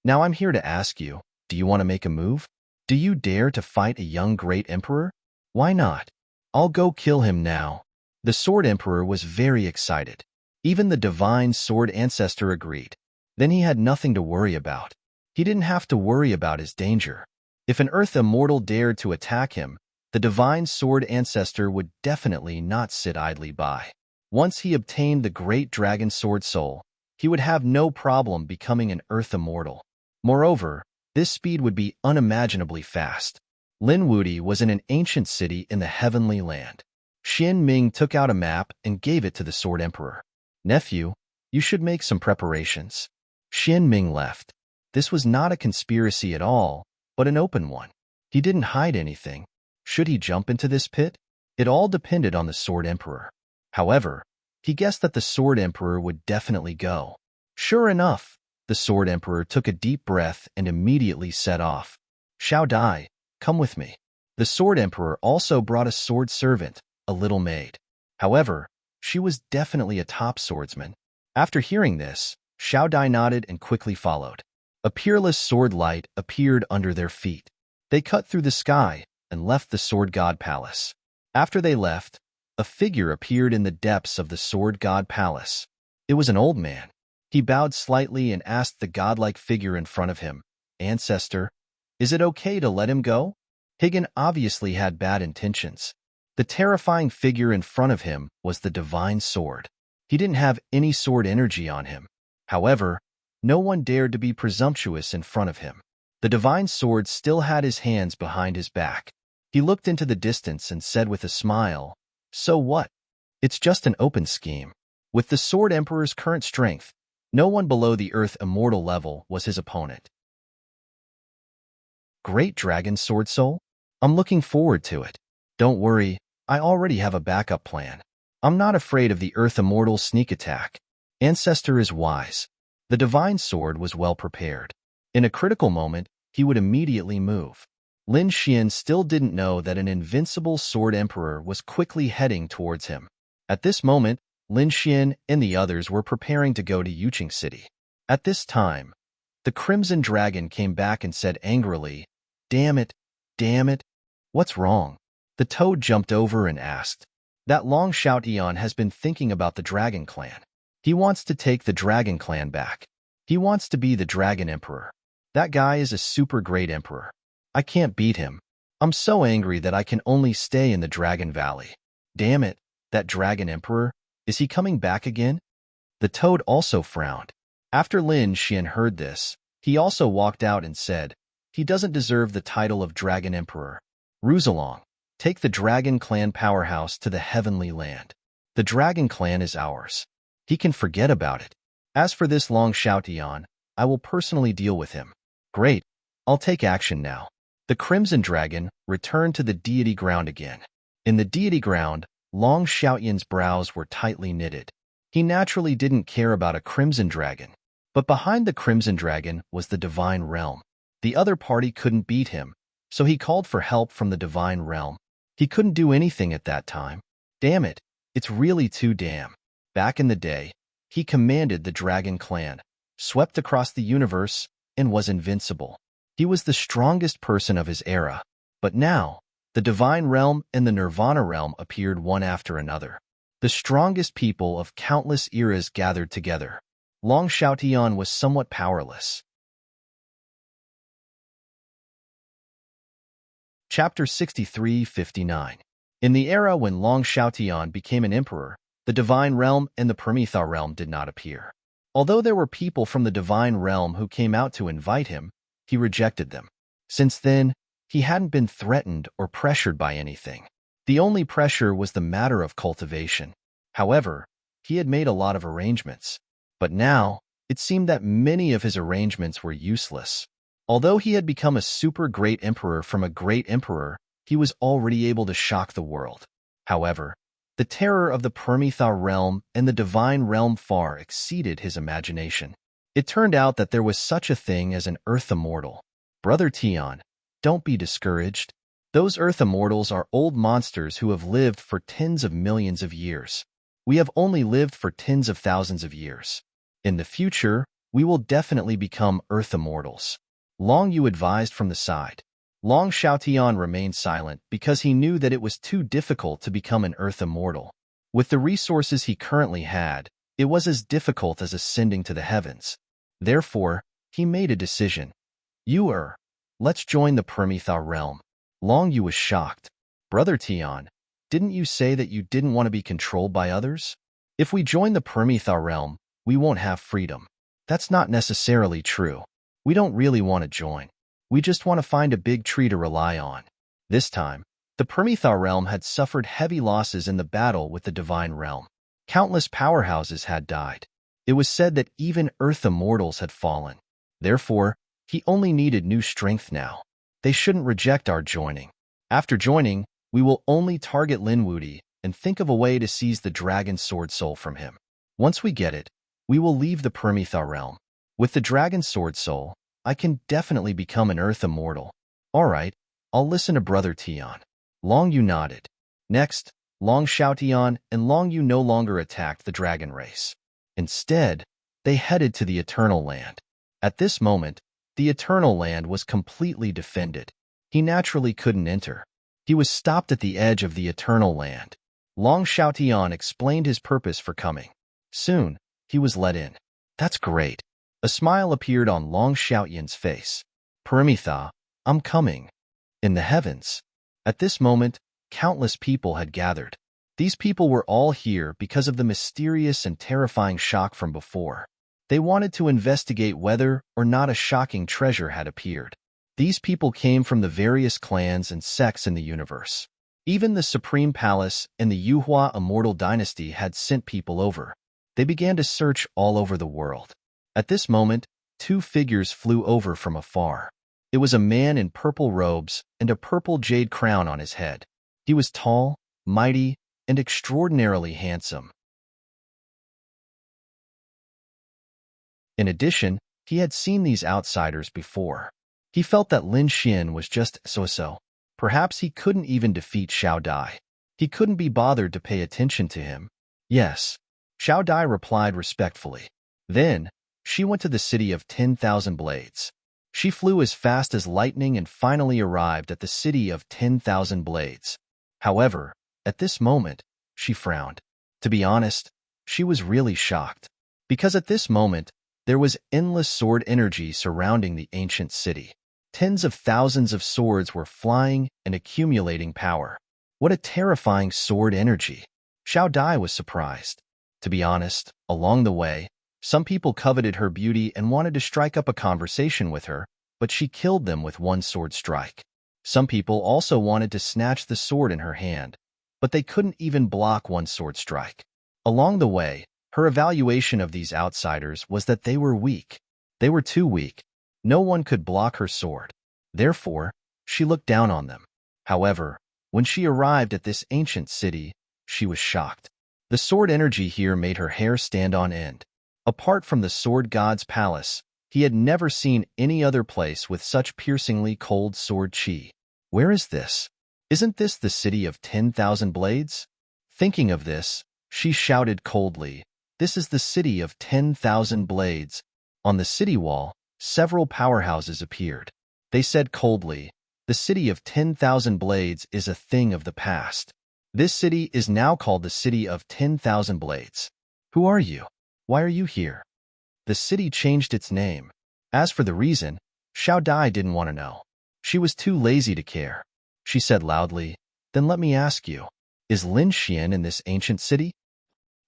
S1: Now I'm here to ask you, do you want to make a move? Do you dare to fight a young great emperor? Why not? I'll go kill him now. The sword emperor was very excited. Even the divine sword ancestor agreed. Then he had nothing to worry about. He didn't have to worry about his danger. If an earth immortal dared to attack him, the divine sword ancestor would definitely not sit idly by. Once he obtained the great dragon sword soul, he would have no problem becoming an earth immortal. Moreover, this speed would be unimaginably fast. Lin Wudi was in an ancient city in the heavenly land. Xianming took out a map and gave it to the sword emperor. Nephew, you should make some preparations. Xianming left. This was not a conspiracy at all, but an open one. He didn't hide anything. Should he jump into this pit? It all depended on the sword emperor. However, he guessed that the sword emperor would definitely go. Sure enough, the sword emperor took a deep breath and immediately set off. Xiao Dai, come with me. The sword emperor also brought a sword servant, a little maid. However, she was definitely a top swordsman. After hearing this, Xiao Dai nodded and quickly followed. A peerless sword light appeared under their feet. They cut through the sky and left the sword god palace. After they left, a figure appeared in the depths of the sword god palace. It was an old man. He bowed slightly and asked the godlike figure in front of him, Ancestor, is it okay to let him go? Higan obviously had bad intentions. The terrifying figure in front of him was the divine sword. He didn't have any sword energy on him. However, no one dared to be presumptuous in front of him. The divine sword still had his hands behind his back. He looked into the distance and said with a smile, So what? It's just an open scheme. With the Sword Emperor's current strength, no one below the Earth Immortal level was his opponent. Great Dragon Sword Soul? I'm looking forward to it. Don't worry, I already have a backup plan. I'm not afraid of the Earth Immortal's sneak attack. Ancestor is wise. The Divine Sword was well prepared. In a critical moment, he would immediately move. Lin Xian still didn't know that an invincible Sword Emperor was quickly heading towards him. At this moment, Lin Xian and the others were preparing to go to Yuqing City. At this time, the Crimson Dragon came back and said angrily, Damn it, what's wrong? The toad jumped over and asked. That Long Xiaotian has been thinking about the Dragon Clan. He wants to take the Dragon Clan back. He wants to be the Dragon Emperor. That guy is a super great emperor. I can't beat him. I'm so angry that I can only stay in the Dragon Valley. Damn it, that Dragon Emperor, is he coming back again? The toad also frowned. After Lin Xian heard this, he also walked out and said, he doesn't deserve the title of Dragon Emperor. Ruzalong, take the Dragon Clan powerhouse to the Heavenly Land. The Dragon Clan is ours. He can forget about it. As for this Long Xiaotian, I will personally deal with him. Great, I'll take action now. The Crimson Dragon returned to the deity ground again. In the deity ground, Long Xiaotian's brows were tightly knitted. He naturally didn't care about a Crimson Dragon. But behind the Crimson Dragon was the Divine Realm. The other party couldn't beat him, so he called for help from the Divine Realm. He couldn't do anything at that time. Damn it, it's really too damn. Back in the day, he commanded the Dragon Clan, swept across the universe, and was invincible. He was the strongest person of his era. But now, the Divine Realm and the Nirvana Realm appeared one after another. The strongest people of countless eras gathered together. Long Xiaotian was somewhat powerless. Chapter 63-59. In the era when Long Xiaotian became an emperor, the Divine Realm and the Prometha Realm did not appear. Although there were people from the Divine Realm who came out to invite him, he rejected them. Since then, he hadn't been threatened or pressured by anything. The only pressure was the matter of cultivation. However, he had made a lot of arrangements. But now, it seemed that many of his arrangements were useless. Although he had become a super great emperor from a great emperor, he was already able to shock the world. However, the terror of the Prometha Realm and the Divine Realm far exceeded his imagination. It turned out that there was such a thing as an Earth Immortal. Brother Tian, don't be discouraged. Those Earth Immortals are old monsters who have lived for tens of millions of years. We have only lived for tens of thousands of years. In the future, we will definitely become Earth Immortals. Long Yu advised from the side. Long Xiaotian remained silent because he knew that it was too difficult to become an Earth Immortal. With the resources he currently had, it was as difficult as ascending to the heavens. Therefore, he made a decision. Let's join the Prometha Realm. Long Yu was shocked. Brother Tian, didn't you say that you didn't want to be controlled by others? If we join the Prometha Realm, we won't have freedom. That's not necessarily true. We don't really want to join. We just want to find a big tree to rely on. This time, the Prometha Realm had suffered heavy losses in the battle with the Divine Realm. Countless powerhouses had died. It was said that even Earth Immortals had fallen. Therefore, he only needed new strength now. They shouldn't reject our joining. After joining, we will only target Lin Wudi and think of a way to seize the Dragon Sword Soul from him. Once we get it, we will leave the Prometha Realm. With the Dragon Sword Soul, I can definitely become an Earth Immortal. Alright, I'll listen to Brother Tian. Long Yu nodded. Next, Long Xiaotian and Long Yu no longer attacked the dragon race. Instead, they headed to the Eternal Land. At this moment, the Eternal Land was completely defended. He naturally couldn't enter. He was stopped at the edge of the Eternal Land. Long Xiaotian explained his purpose for coming. Soon, he was let in. That's great. A smile appeared on Long Xiaotian's face. Prometha, I'm coming. In the heavens. At this moment, countless people had gathered. These people were all here because of the mysterious and terrifying shock from before. They wanted to investigate whether or not a shocking treasure had appeared. These people came from the various clans and sects in the universe. Even the Supreme Palace and the Yuhua Immortal Dynasty had sent people over. They began to search all over the world. At this moment, two figures flew over from afar. It was a man in purple robes and a purple jade crown on his head. He was tall, mighty, and extraordinarily handsome. In addition, he had seen these outsiders before. He felt that Lin Xian was just so-so. Perhaps he couldn't even defeat Xiao Dai. He couldn't be bothered to pay attention to him. Yes, Xiao Dai replied respectfully. Then, she went to the city of 10,000 blades. She flew as fast as lightning and finally arrived at the city of 10,000 blades. However, at this moment, she frowned. To be honest, she was really shocked. Because at this moment, there was endless sword energy surrounding the ancient city. Tens of thousands of swords were flying and accumulating power. What a terrifying sword energy! Xiao Dai was surprised. To be honest, along the way, some people coveted her beauty and wanted to strike up a conversation with her, but she killed them with one sword strike. Some people also wanted to snatch the sword in her hand, but they couldn't even block one sword strike. Along the way, her evaluation of these outsiders was that they were weak. They were too weak. No one could block her sword. Therefore, she looked down on them. However, when she arrived at this ancient city, she was shocked. The sword energy here made her hair stand on end. Apart from the sword god's palace, he had never seen any other place with such piercingly cold sword chi. Where is this? Isn't this the city of 10,000 blades? Thinking of this, she shouted coldly, "This is the city of 10,000 blades." On the city wall, several powerhouses appeared. They said coldly, "The city of 10,000 blades is a thing of the past. This city is now called the city of 10,000 blades. Who are you? Why are you here?" The city changed its name. As for the reason, Xiao Dai didn't want to know. She was too lazy to care. She said loudly, "Then let me ask you, is Lin Xian in this ancient city?"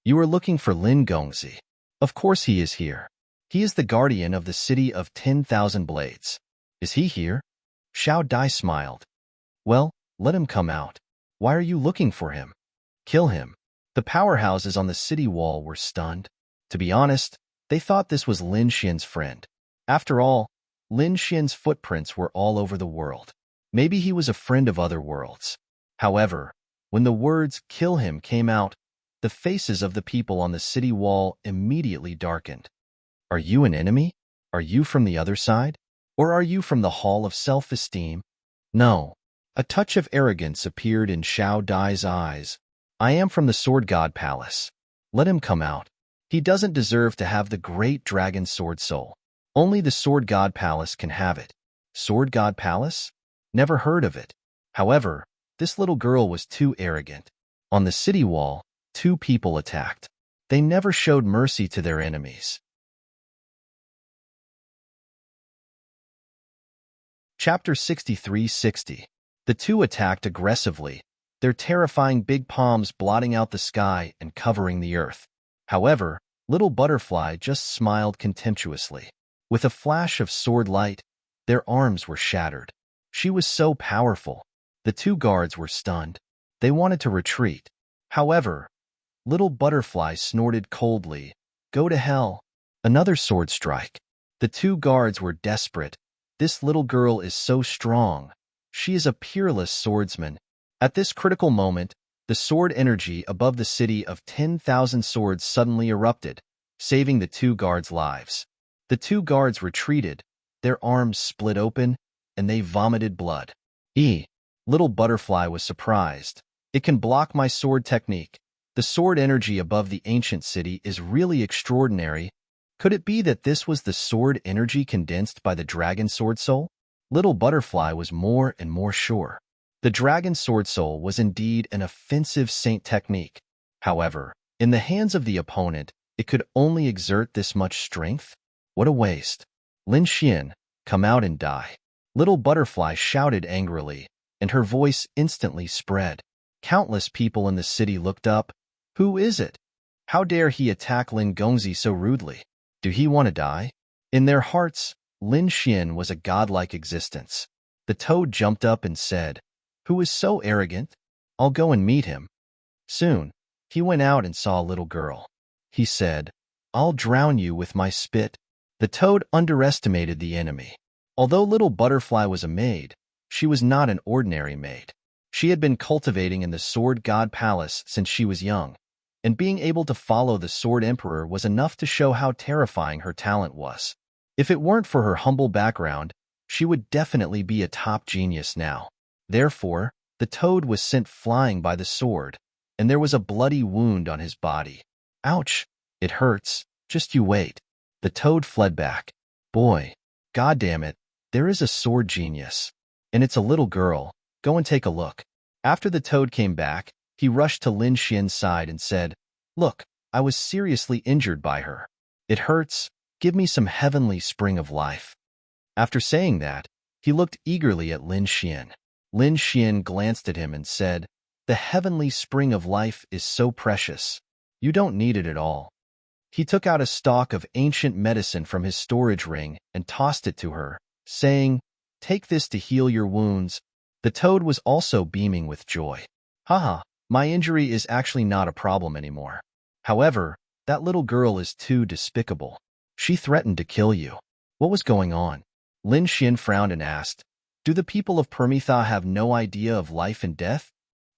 S1: "You are looking for Lin Gongzi. Of course he is here. He is the guardian of the city of 10,000 blades. Is he here?" Xiao Dai smiled. "Well, let him come out. Why are you looking for him? Kill him." The powerhouses on the city wall were stunned. To be honest, they thought this was Lin Xian's friend. After all, Lin Xian's footprints were all over the world. Maybe he was a friend of other worlds. However, when the words "kill him" came out, the faces of the people on the city wall immediately darkened. "Are you an enemy? Are you from the other side? Or are you from the Hall of Self-Esteem?" "No." A touch of arrogance appeared in Xiao Dai's eyes. "I am from the Sword God Palace. Let him come out. He doesn't deserve to have the great dragon sword soul. Only the Sword God Palace can have it." Sword God Palace? Never heard of it. However, this little girl was too arrogant. On the city wall, two people attacked. They never showed mercy to their enemies. Chapter 63-60. The two attacked aggressively, their terrifying big palms blotting out the sky and covering the earth. However, Little Butterfly just smiled contemptuously. With a flash of sword light, their arms were shattered. She was so powerful. The two guards were stunned. They wanted to retreat. However, Little Butterfly snorted coldly, "Go to hell." Another sword strike. The two guards were desperate. This little girl is so strong. She is a peerless swordsman. At this critical moment, the sword energy above the city of 10,000 swords suddenly erupted, saving the two guards' lives. The two guards retreated, their arms split open, and they vomited blood. Little Butterfly was surprised. "It can block my sword technique. The sword energy above the ancient city is really extraordinary. Could it be that this was the sword energy condensed by the dragon sword soul?" Little Butterfly was more and more sure. The dragon sword soul was indeed an offensive saint technique. However, in the hands of the opponent, it could only exert this much strength? What a waste. "Lin Xian, come out and die." Little Butterfly shouted angrily, and her voice instantly spread. Countless people in the city looked up. Who is it? How dare he attack Lin Gongzi so rudely? Do he want to die? In their hearts, Lin Xian was a godlike existence. The toad jumped up and said, "Who is so arrogant? I'll go and meet him. Soon, he went out and saw a little girl. He said, I'll drown you with my spit. The toad underestimated the enemy. Although Little Butterfly was a maid, she was not an ordinary maid. She had been cultivating in the Sword God Palace since she was young, and being able to follow the Sword Emperor was enough to show how terrifying her talent was. If it weren't for her humble background, she would definitely be a top genius now. Therefore, the toad was sent flying by the sword, and there was a bloody wound on his body. Ouch! It hurts. Just you wait. The toad fled back. Boy, goddamn it, there is a sword genius. And it's a little girl. Go and take a look. After the toad came back, he rushed to Lin Xian's side and said, Look, I was seriously injured by her. It hurts. Give me some heavenly spring of life. After saying that, he looked eagerly at Lin Xian. Lin Xian glanced at him and said, The heavenly spring of life is so precious. You don't need it at all. He took out a stalk of ancient medicine from his storage ring and tossed it to her, saying, Take this to heal your wounds. The toad was also beaming with joy. Haha, my injury is actually not a problem anymore. However, that little girl is too despicable. She threatened to kill you. What was going on? Lin Xian frowned and asked, Do the people of Permitha have no idea of life and death?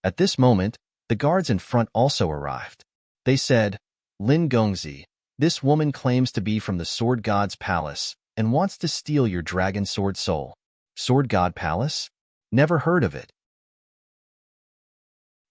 S1: At this moment, the guards in front also arrived. They said, Lin Gongzi, this woman claims to be from the Sword God's palace and wants to steal your dragon sword soul. Sword God Palace? Never heard of it.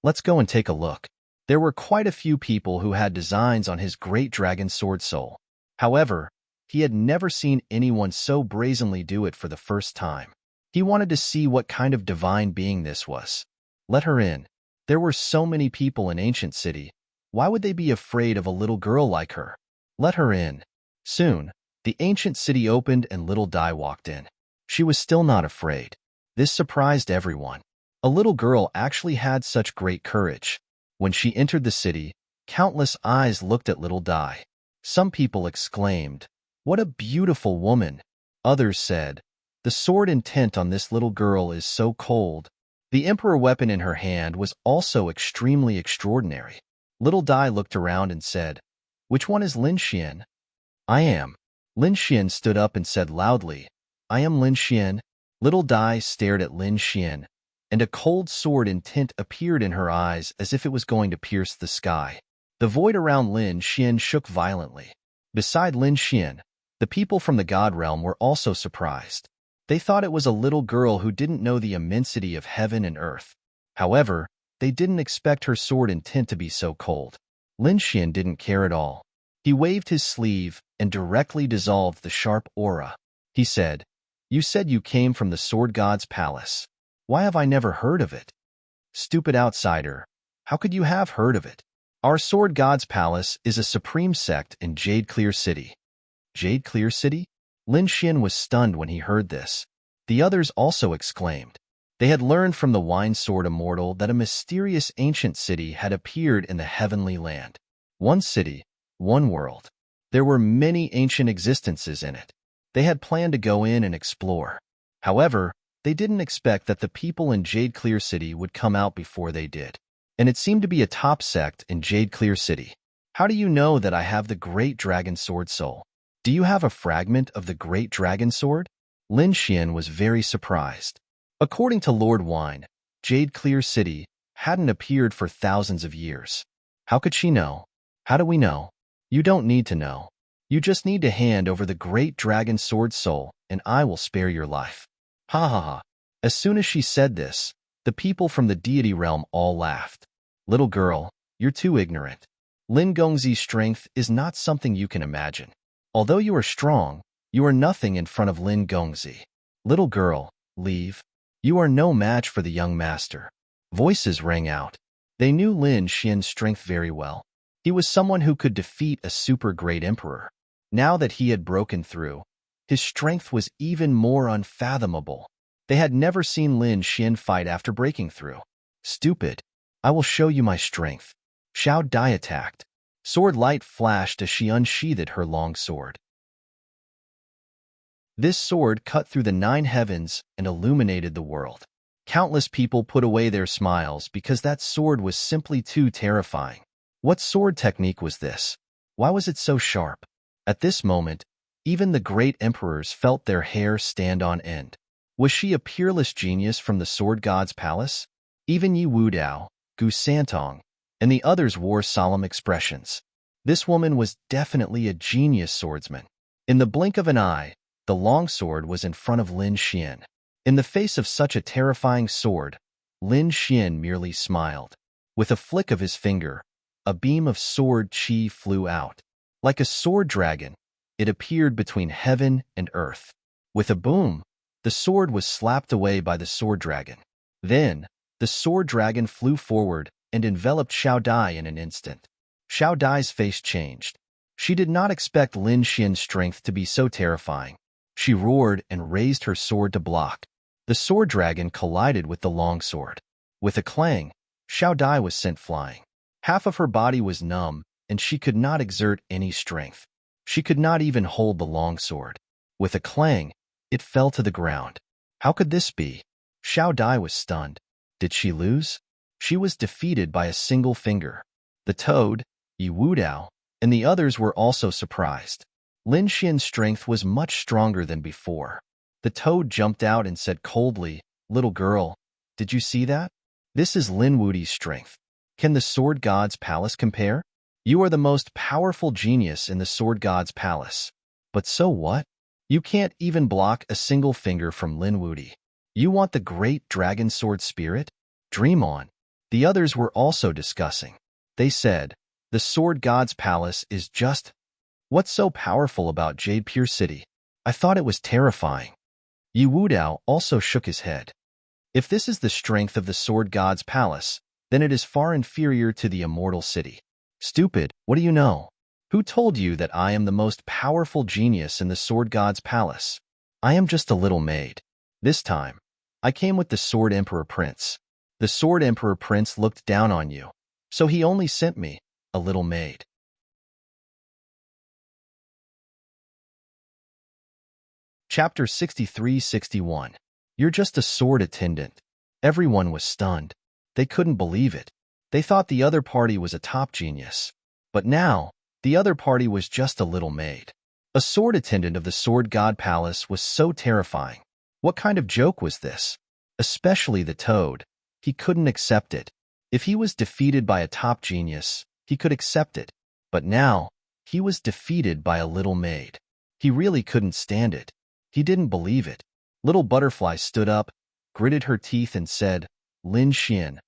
S1: Let's go and take a look. There were quite a few people who had designs on his great dragon sword soul. However, he had never seen anyone so brazenly do it for the first time. He wanted to see what kind of divine being this was. Let her in. There were so many people in Ancient City. Why would they be afraid of a little girl like her? Let her in. Soon, the Ancient City opened and Little Dai walked in. She was still not afraid. This surprised everyone. A little girl actually had such great courage. When she entered the city, countless eyes looked at Little Dai. Some people exclaimed, What a beautiful woman! Others said, The sword intent on this little girl is so cold. The emperor weapon in her hand was also extremely extraordinary. Little Dai looked around and said, Which one is Lin Xian? I am. Lin Xian stood up and said loudly, I am Lin Xian. Little Dai stared at Lin Xian, and a cold sword intent appeared in her eyes as if it was going to pierce the sky. The void around Lin Xian shook violently. Beside Lin Xian, the people from the God Realm were also surprised. They thought it was a little girl who didn't know the immensity of heaven and earth. However, they didn't expect her sword intent to be so cold. Lin Xian didn't care at all. He waved his sleeve and directly dissolved the sharp aura. He said, You said you came from the Sword God's palace. Why have I never heard of it? Stupid outsider. How could you have heard of it? Our Sword God's palace is a supreme sect in Jade Clear City. Jade Clear City? Lin Xian was stunned when he heard this. The others also exclaimed. They had learned from the Wine Sword Immortal that a mysterious ancient city had appeared in the heavenly land. One city, one world. There were many ancient existences in it. They had planned to go in and explore. However, they didn't expect that the people in Jade Clear City would come out before they did. And it seemed to be a top sect in Jade Clear City. How do you know that I have the Great Dragon Sword Soul? Do you have a fragment of the Great Dragon Sword? Lin Xian was very surprised. According to Lord Wine, Jade Clear City hadn't appeared for thousands of years. How could she know? How do we know? You don't need to know. You just need to hand over the Great Dragon Sword Soul, and I will spare your life. Ha ha ha. As soon as she said this, the people from the deity realm all laughed. Little girl, you're too ignorant. Lin Gongzi's strength is not something you can imagine. Although you are strong, you are nothing in front of Lin Gongzi. Little girl, leave. You are no match for the young master. Voices rang out. They knew Lin Xian's strength very well. He was someone who could defeat a super great emperor. Now that he had broken through, his strength was even more unfathomable. They had never seen Lin Xian fight after breaking through. Stupid. I will show you my strength. Xiao Dai attacked. Sword light flashed as she unsheathed her long sword. This sword cut through the 9 heavens and illuminated the world. Countless people put away their smiles because that sword was simply too terrifying. What sword technique was this? Why was it so sharp? At this moment, even the great emperors felt their hair stand on end. Was she a peerless genius from the sword god's palace? Even Yi Wudao, Gu Santong, and the others wore solemn expressions. This woman was definitely a genius swordsman. In the blink of an eye, the longsword was in front of Lin Xian. In the face of such a terrifying sword, Lin Xian merely smiled. With a flick of his finger, a beam of sword chi flew out. Like a sword dragon, it appeared between heaven and earth. With a boom, the sword was slapped away by the sword dragon. Then, the sword dragon flew forward and enveloped Xiao Dai in an instant. Xiao Dai's face changed. She did not expect Lin Xian's strength to be so terrifying. She roared and raised her sword to block. The sword dragon collided with the longsword. With a clang, Xiao Dai was sent flying. Half of her body was numb, and she could not exert any strength. She could not even hold the longsword. With a clang, it fell to the ground. How could this be? Xiao Dai was stunned. Did she lose? She was defeated by a single finger. The toad, Yi Wudao, and the others were also surprised. Lin Xian's strength was much stronger than before. The toad jumped out and said coldly, "Little girl, did you see that? This is Lin Wudi's strength. Can the sword god's palace compare? You are the most powerful genius in the sword god's palace. But so what? You can't even block a single finger from Lin Wudi. You want the great dragon sword spirit? Dream on." The others were also discussing. They said, "The sword god's palace is just... What's so powerful about Jade Pure City? I thought it was terrifying." Yi Wudao also shook his head. If this is the strength of the sword god's palace, then it is far inferior to the immortal city. Stupid, what do you know? Who told you that I am the most powerful genius in the sword god's palace? I am just a little maid. This time, I came with the sword emperor prince. The sword emperor prince looked down on you, so he only sent me, a little maid. Chapter 63-61. You're just a sword attendant. Everyone was stunned. They couldn't believe it. They thought the other party was a top genius. But now, the other party was just a little maid. A sword attendant of the sword god palace was so terrifying. What kind of joke was this? Especially the toad. He couldn't accept it. If he was defeated by a top genius, he could accept it. But now, he was defeated by a little maid. He really couldn't stand it. He didn't believe it. Little Butterfly stood up, gritted her teeth and said, "Lin Xian,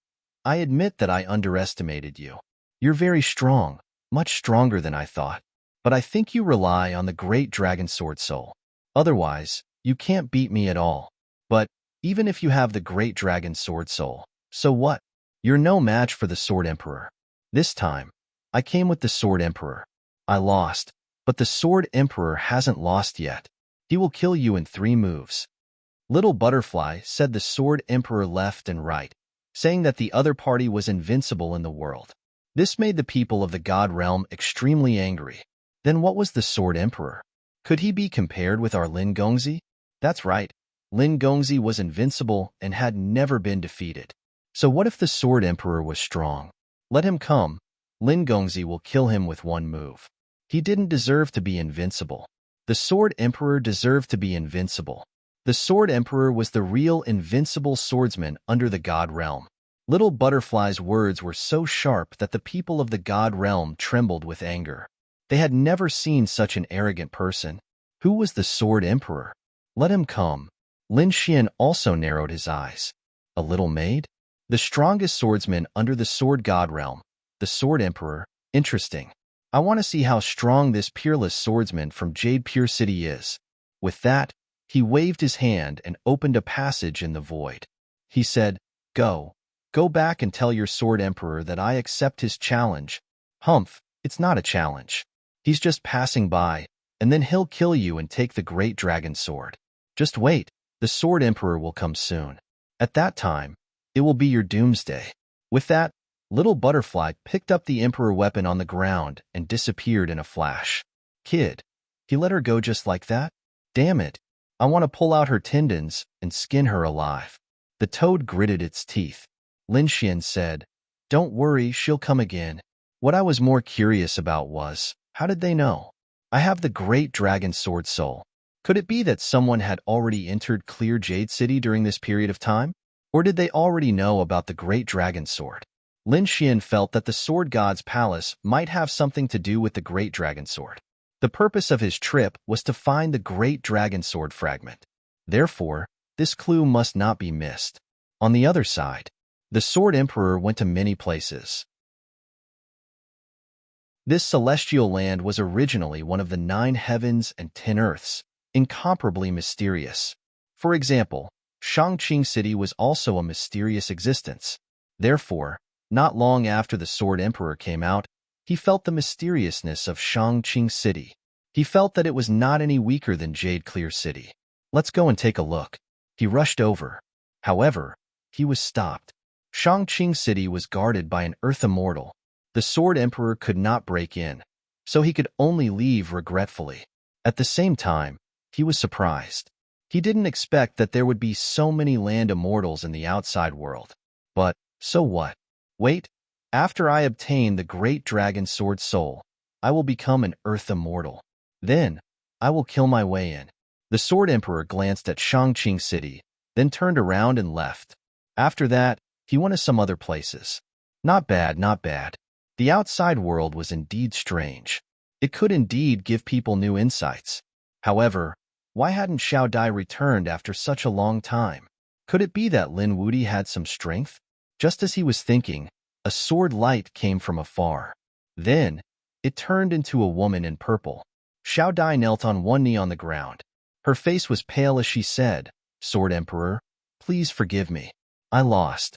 S1: I admit that I underestimated you. You're very strong, much stronger than I thought. But I think you rely on the great dragon sword soul. Otherwise, you can't beat me at all. But even if you have the great dragon sword soul, so what? You're no match for the sword emperor. This time, I came with the sword emperor. I lost, but the sword emperor hasn't lost yet. He will kill you in 3 moves." Little Butterfly said the sword emperor left and right, saying that the other party was invincible in the world. This made the people of the god realm extremely angry. Then what was the sword emperor? Could he be compared with our Lin Gongzi? That's right. Lin Gongzi was invincible and had never been defeated. So what if the sword emperor was strong? Let him come. Lin Gongzi will kill him with 1 move. He didn't deserve to be invincible. The sword emperor deserved to be invincible. The sword emperor was the real invincible swordsman under the god realm. Little Butterfly's words were so sharp that the people of the god realm trembled with anger. They had never seen such an arrogant person. Who was the sword emperor? Let him come. Lin Xian also narrowed his eyes. A little maid? The strongest swordsman under the sword god realm. The sword emperor? Interesting. I want to see how strong this peerless swordsman from Jade Pure City is. With that, he waved his hand and opened a passage in the void. He said, Go back and tell your sword emperor that I accept his challenge." Humph, it's not a challenge. He's just passing by, and then he'll kill you and take the great dragon sword. Just wait, the sword emperor will come soon. At that time, it will be your doomsday. With that, Little Butterfly picked up the emperor weapon on the ground and disappeared in a flash. Kid, he let her go just like that? Damn it. I want to pull out her tendons and skin her alive. The toad gritted its teeth. Lin Xian said, "Don't worry, she'll come again." What I was more curious about was, how did they know? I have the great dragon sword soul. Could it be that someone had already entered Clear Jade City during this period of time? Or did they already know about the great dragon sword? Lin Xian felt that the sword god's palace might have something to do with the great dragon sword. The purpose of his trip was to find the great dragon sword fragment. Therefore, this clue must not be missed. On the other side, the Sword Emperor went to many places. This celestial land was originally one of the 9 heavens and 10 earths, incomparably mysterious. For example, Shangqing City was also a mysterious existence. Therefore, not long after the Sword Emperor came out, he felt the mysteriousness of Shangqing City. He felt that it was not any weaker than Jade Clear City. Let's go and take a look. He rushed over. However, he was stopped. Shangqing City was guarded by an Earth Immortal. The Sword Emperor could not break in, so he could only leave regretfully. At the same time, he was surprised. He didn't expect that there would be so many land immortals in the outside world. But, so what? Wait, after I obtain the great dragon sword soul, I will become an Earth Immortal. Then, I will kill my way in. The Sword Emperor glanced at Shangqing City, then turned around and left. After that, he went to some other places. Not bad, not bad. The outside world was indeed strange. It could indeed give people new insights. However, why hadn't Xiao Dai returned after such a long time? Could it be that Lin Wudi had some strength? Just as he was thinking, a sword light came from afar. Then, it turned into a woman in purple. Xiao Dai knelt on one knee on the ground. Her face was pale as she said, "Sword Emperor, please forgive me. I lost."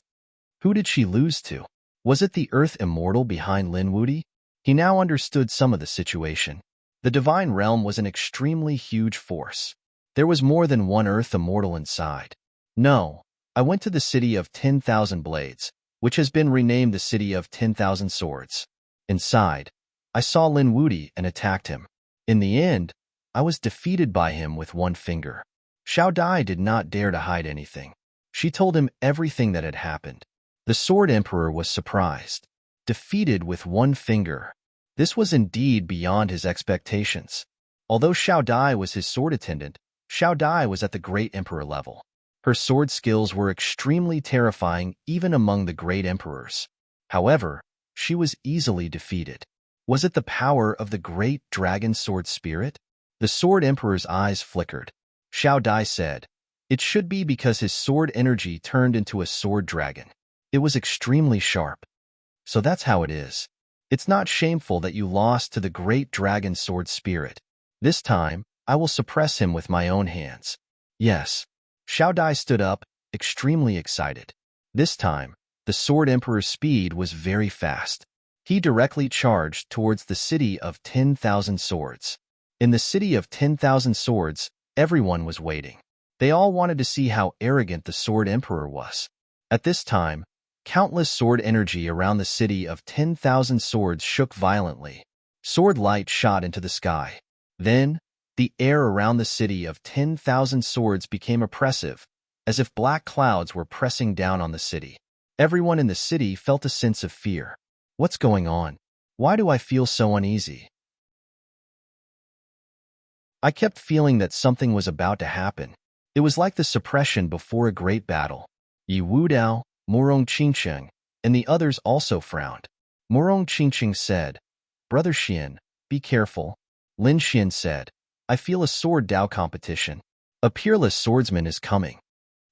S1: Who did she lose to? Was it the Earth Immortal behind Lin Wudi? He now understood some of the situation. The Divine Realm was an extremely huge force. There was more than one Earth Immortal inside. No, I went to the city of 10,000 Blades, which has been renamed the City of 10,000 Swords. Inside, I saw Lin Wudi and attacked him. In the end, I was defeated by him with one finger. Xiao Dai did not dare to hide anything. She told him everything that had happened. The Sword Emperor was surprised. Defeated with one finger. This was indeed beyond his expectations. Although Xiao Dai was his sword attendant, Xiao Dai was at the Great Emperor level. Her sword skills were extremely terrifying even among the great emperors. However, she was easily defeated. Was it the power of the great dragon sword spirit? The Sword Emperor's eyes flickered. Xiao Dai said, "It should be because his sword energy turned into a sword dragon. It was extremely sharp. So that's how it is. It's not shameful that you lost to the great dragon sword spirit. This time, I will suppress him with my own hands." Yes. Xiao Dai stood up, extremely excited. This time, the Sword Emperor's speed was very fast. He directly charged towards the City of 10,000 Swords. In the City of 10,000 Swords, everyone was waiting. They all wanted to see how arrogant the Sword Emperor was. At this time, countless sword energy around the City of 10,000 Swords shook violently. Sword light shot into the sky. Then, the air around the City of 10,000 Swords became oppressive, as if black clouds were pressing down on the city. Everyone in the city felt a sense of fear. What's going on? Why do I feel so uneasy? I kept feeling that something was about to happen. It was like the suppression before a great battle. Yi Wudao, Murong Qingcheng, and the others also frowned. Murong Qingcheng said, "Brother Xian, be careful." Lin Xian said, "I feel a sword Dao competition. A peerless swordsman is coming.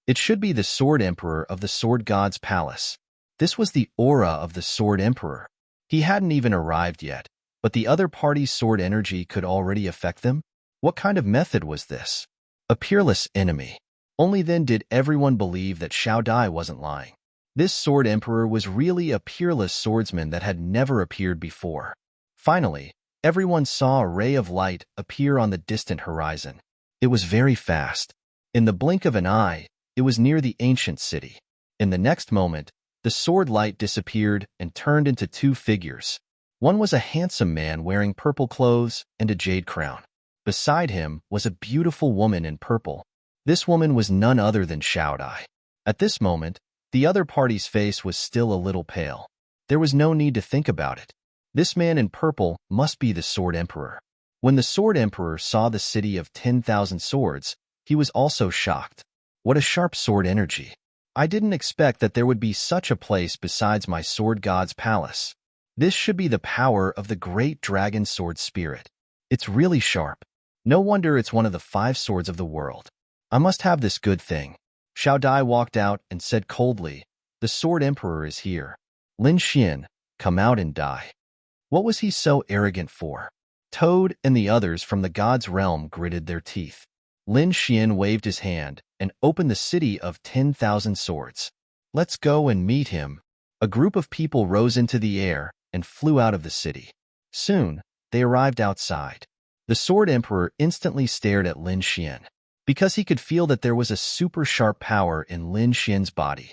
S1: It should be the Sword Emperor of the Sword God's palace." This was the aura of the Sword Emperor. He hadn't even arrived yet, but the other party's sword energy could already affect them? What kind of method was this? A peerless enemy. Only then did everyone believe that Xiao Dai wasn't lying. This Sword Emperor was really a peerless swordsman that had never appeared before. Finally, everyone saw a ray of light appear on the distant horizon. It was very fast. In the blink of an eye, it was near the ancient city. In the next moment, the sword light disappeared and turned into 2 figures. One was a handsome man wearing purple clothes and a jade crown. Beside him was a beautiful woman in purple. This woman was none other than Xiao Dai. At this moment, the other party's face was still a little pale. There was no need to think about it. This man in purple must be the Sword Emperor. When the Sword Emperor saw the city of 10,000 swords, he was also shocked. What a sharp sword energy. I didn't expect that there would be such a place besides my sword god's palace. This should be the power of the great dragon sword spirit. It's really sharp. No wonder it's one of the 5 swords of the world. I must have this good thing. Xiao Dai walked out and said coldly, "The Sword Emperor is here. Lin Xian, come out and die." What was he so arrogant for? Toad and the others from the god's realm gritted their teeth. Lin Xian waved his hand and opened the city of 10,000 swords. "Let's go and meet him." A group of people rose into the air and flew out of the city. Soon, they arrived outside. The Sword Emperor instantly stared at Lin Xian, because he could feel that there was a super sharp power in Lin Xian's body.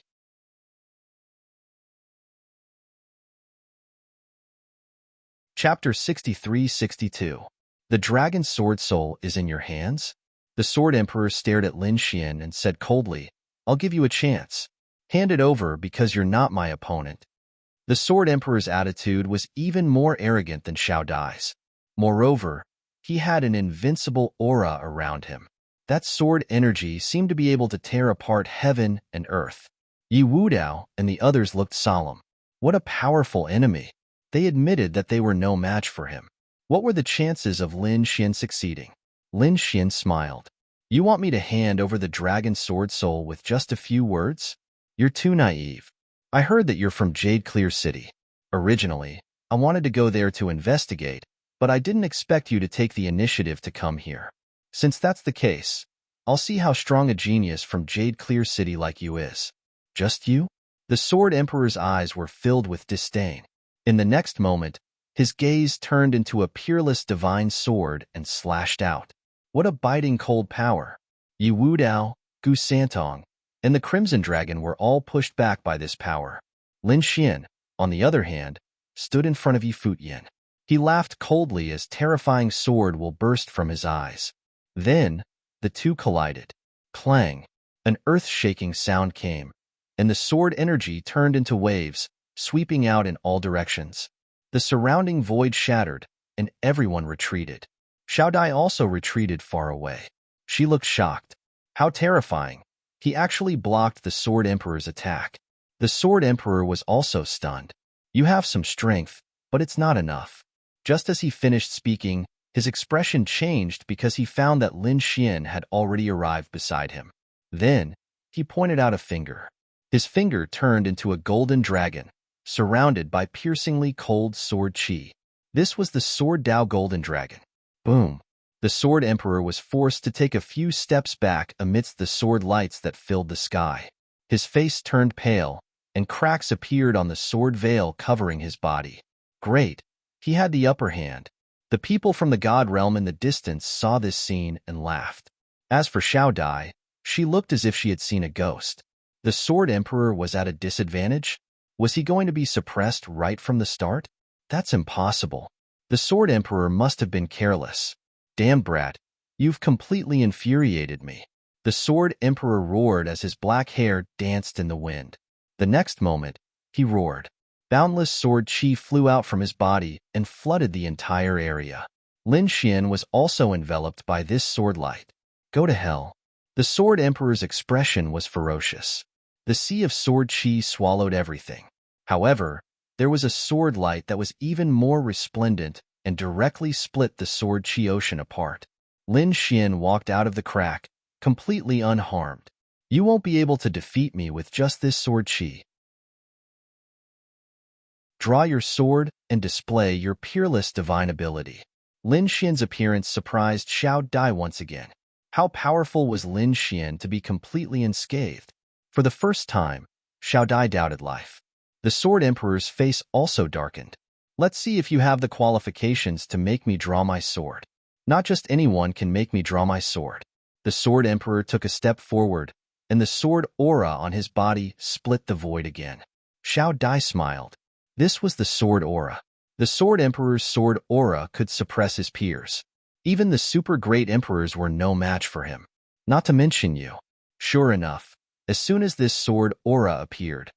S1: Chapter 63-62. The Dragon Sword Soul is in your hands? The Sword Emperor stared at Lin Xian and said coldly, "I'll give you a chance. Hand it over because you're not my opponent." The Sword Emperor's attitude was even more arrogant than Xiao Dai's. Moreover, he had an invincible aura around him. That sword energy seemed to be able to tear apart heaven and earth. Yi Wudao and the others looked solemn. What a powerful enemy! They admitted that they were no match for him. What were the chances of Lin Xian succeeding? Lin Xian smiled. "You want me to hand over the Dragon Sword Soul with just a few words? You're too naive. I heard that you're from Jade Clear City. Originally, I wanted to go there to investigate, but I didn't expect you to take the initiative to come here. Since that's the case, I'll see how strong a genius from Jade Clear City like you is." "Just you?" The Sword Emperor's eyes were filled with disdain. In the next moment, his gaze turned into a peerless divine sword and slashed out. What a biting cold power! Yi Wudao, Gu Santong, and the Crimson Dragon were all pushed back by this power. Lin Xian, on the other hand, stood in front of Yi Fuyan. He laughed coldly as terrifying sword will burst from his eyes. Then, the two collided. Clang! An earth-shaking sound came, and the sword energy turned into waves, sweeping out in all directions. The surrounding void shattered, and everyone retreated. Xiao Dai also retreated far away. She looked shocked. How terrifying! He actually blocked the Sword Emperor's attack. The Sword Emperor was also stunned. "You have some strength, but it's not enough." Just as he finished speaking, his expression changed because he found that Lin Xian had already arrived beside him. Then, he pointed out a finger. His finger turned into a golden dragon, surrounded by piercingly cold sword chi. This was the Sword Dao Golden Dragon. Boom! The Sword Emperor was forced to take a few steps back amidst the sword lights that filled the sky. His face turned pale, and cracks appeared on the sword veil covering his body. Great! He had the upper hand. The people from the God realm in the distance saw this scene and laughed. As for Xiao Dai, she looked as if she had seen a ghost. The Sword Emperor was at a disadvantage? Was he going to be suppressed right from the start? That's impossible. The Sword Emperor must have been careless. "Damn brat, you've completely infuriated me." The Sword Emperor roared as his black hair danced in the wind. The next moment, he roared. Boundless sword chi flew out from his body and flooded the entire area. Lin Xian was also enveloped by this sword light. Go to hell. The Sword Emperor's expression was ferocious. The sea of sword chi swallowed everything. However, there was a sword light that was even more resplendent and directly split the sword chi ocean apart. Lin Xian walked out of the crack, completely unharmed. "You won't be able to defeat me with just this sword chi. Draw your sword and display your peerless divine ability." Lin Xian's appearance surprised Xiao Dai once again. How powerful was Lin Xian to be completely unscathed? For the first time, Xiao Dai doubted life. The Sword Emperor's face also darkened. "Let's see if you have the qualifications to make me draw my sword." "Not just anyone can make me draw my sword." The Sword Emperor took a step forward, and the sword aura on his body split the void again. Xiao Dai smiled. This was the sword aura. The Sword Emperor's sword aura could suppress his peers. Even the super great emperors were no match for him. Not to mention you. Sure enough, As soon as this sword aura appeared,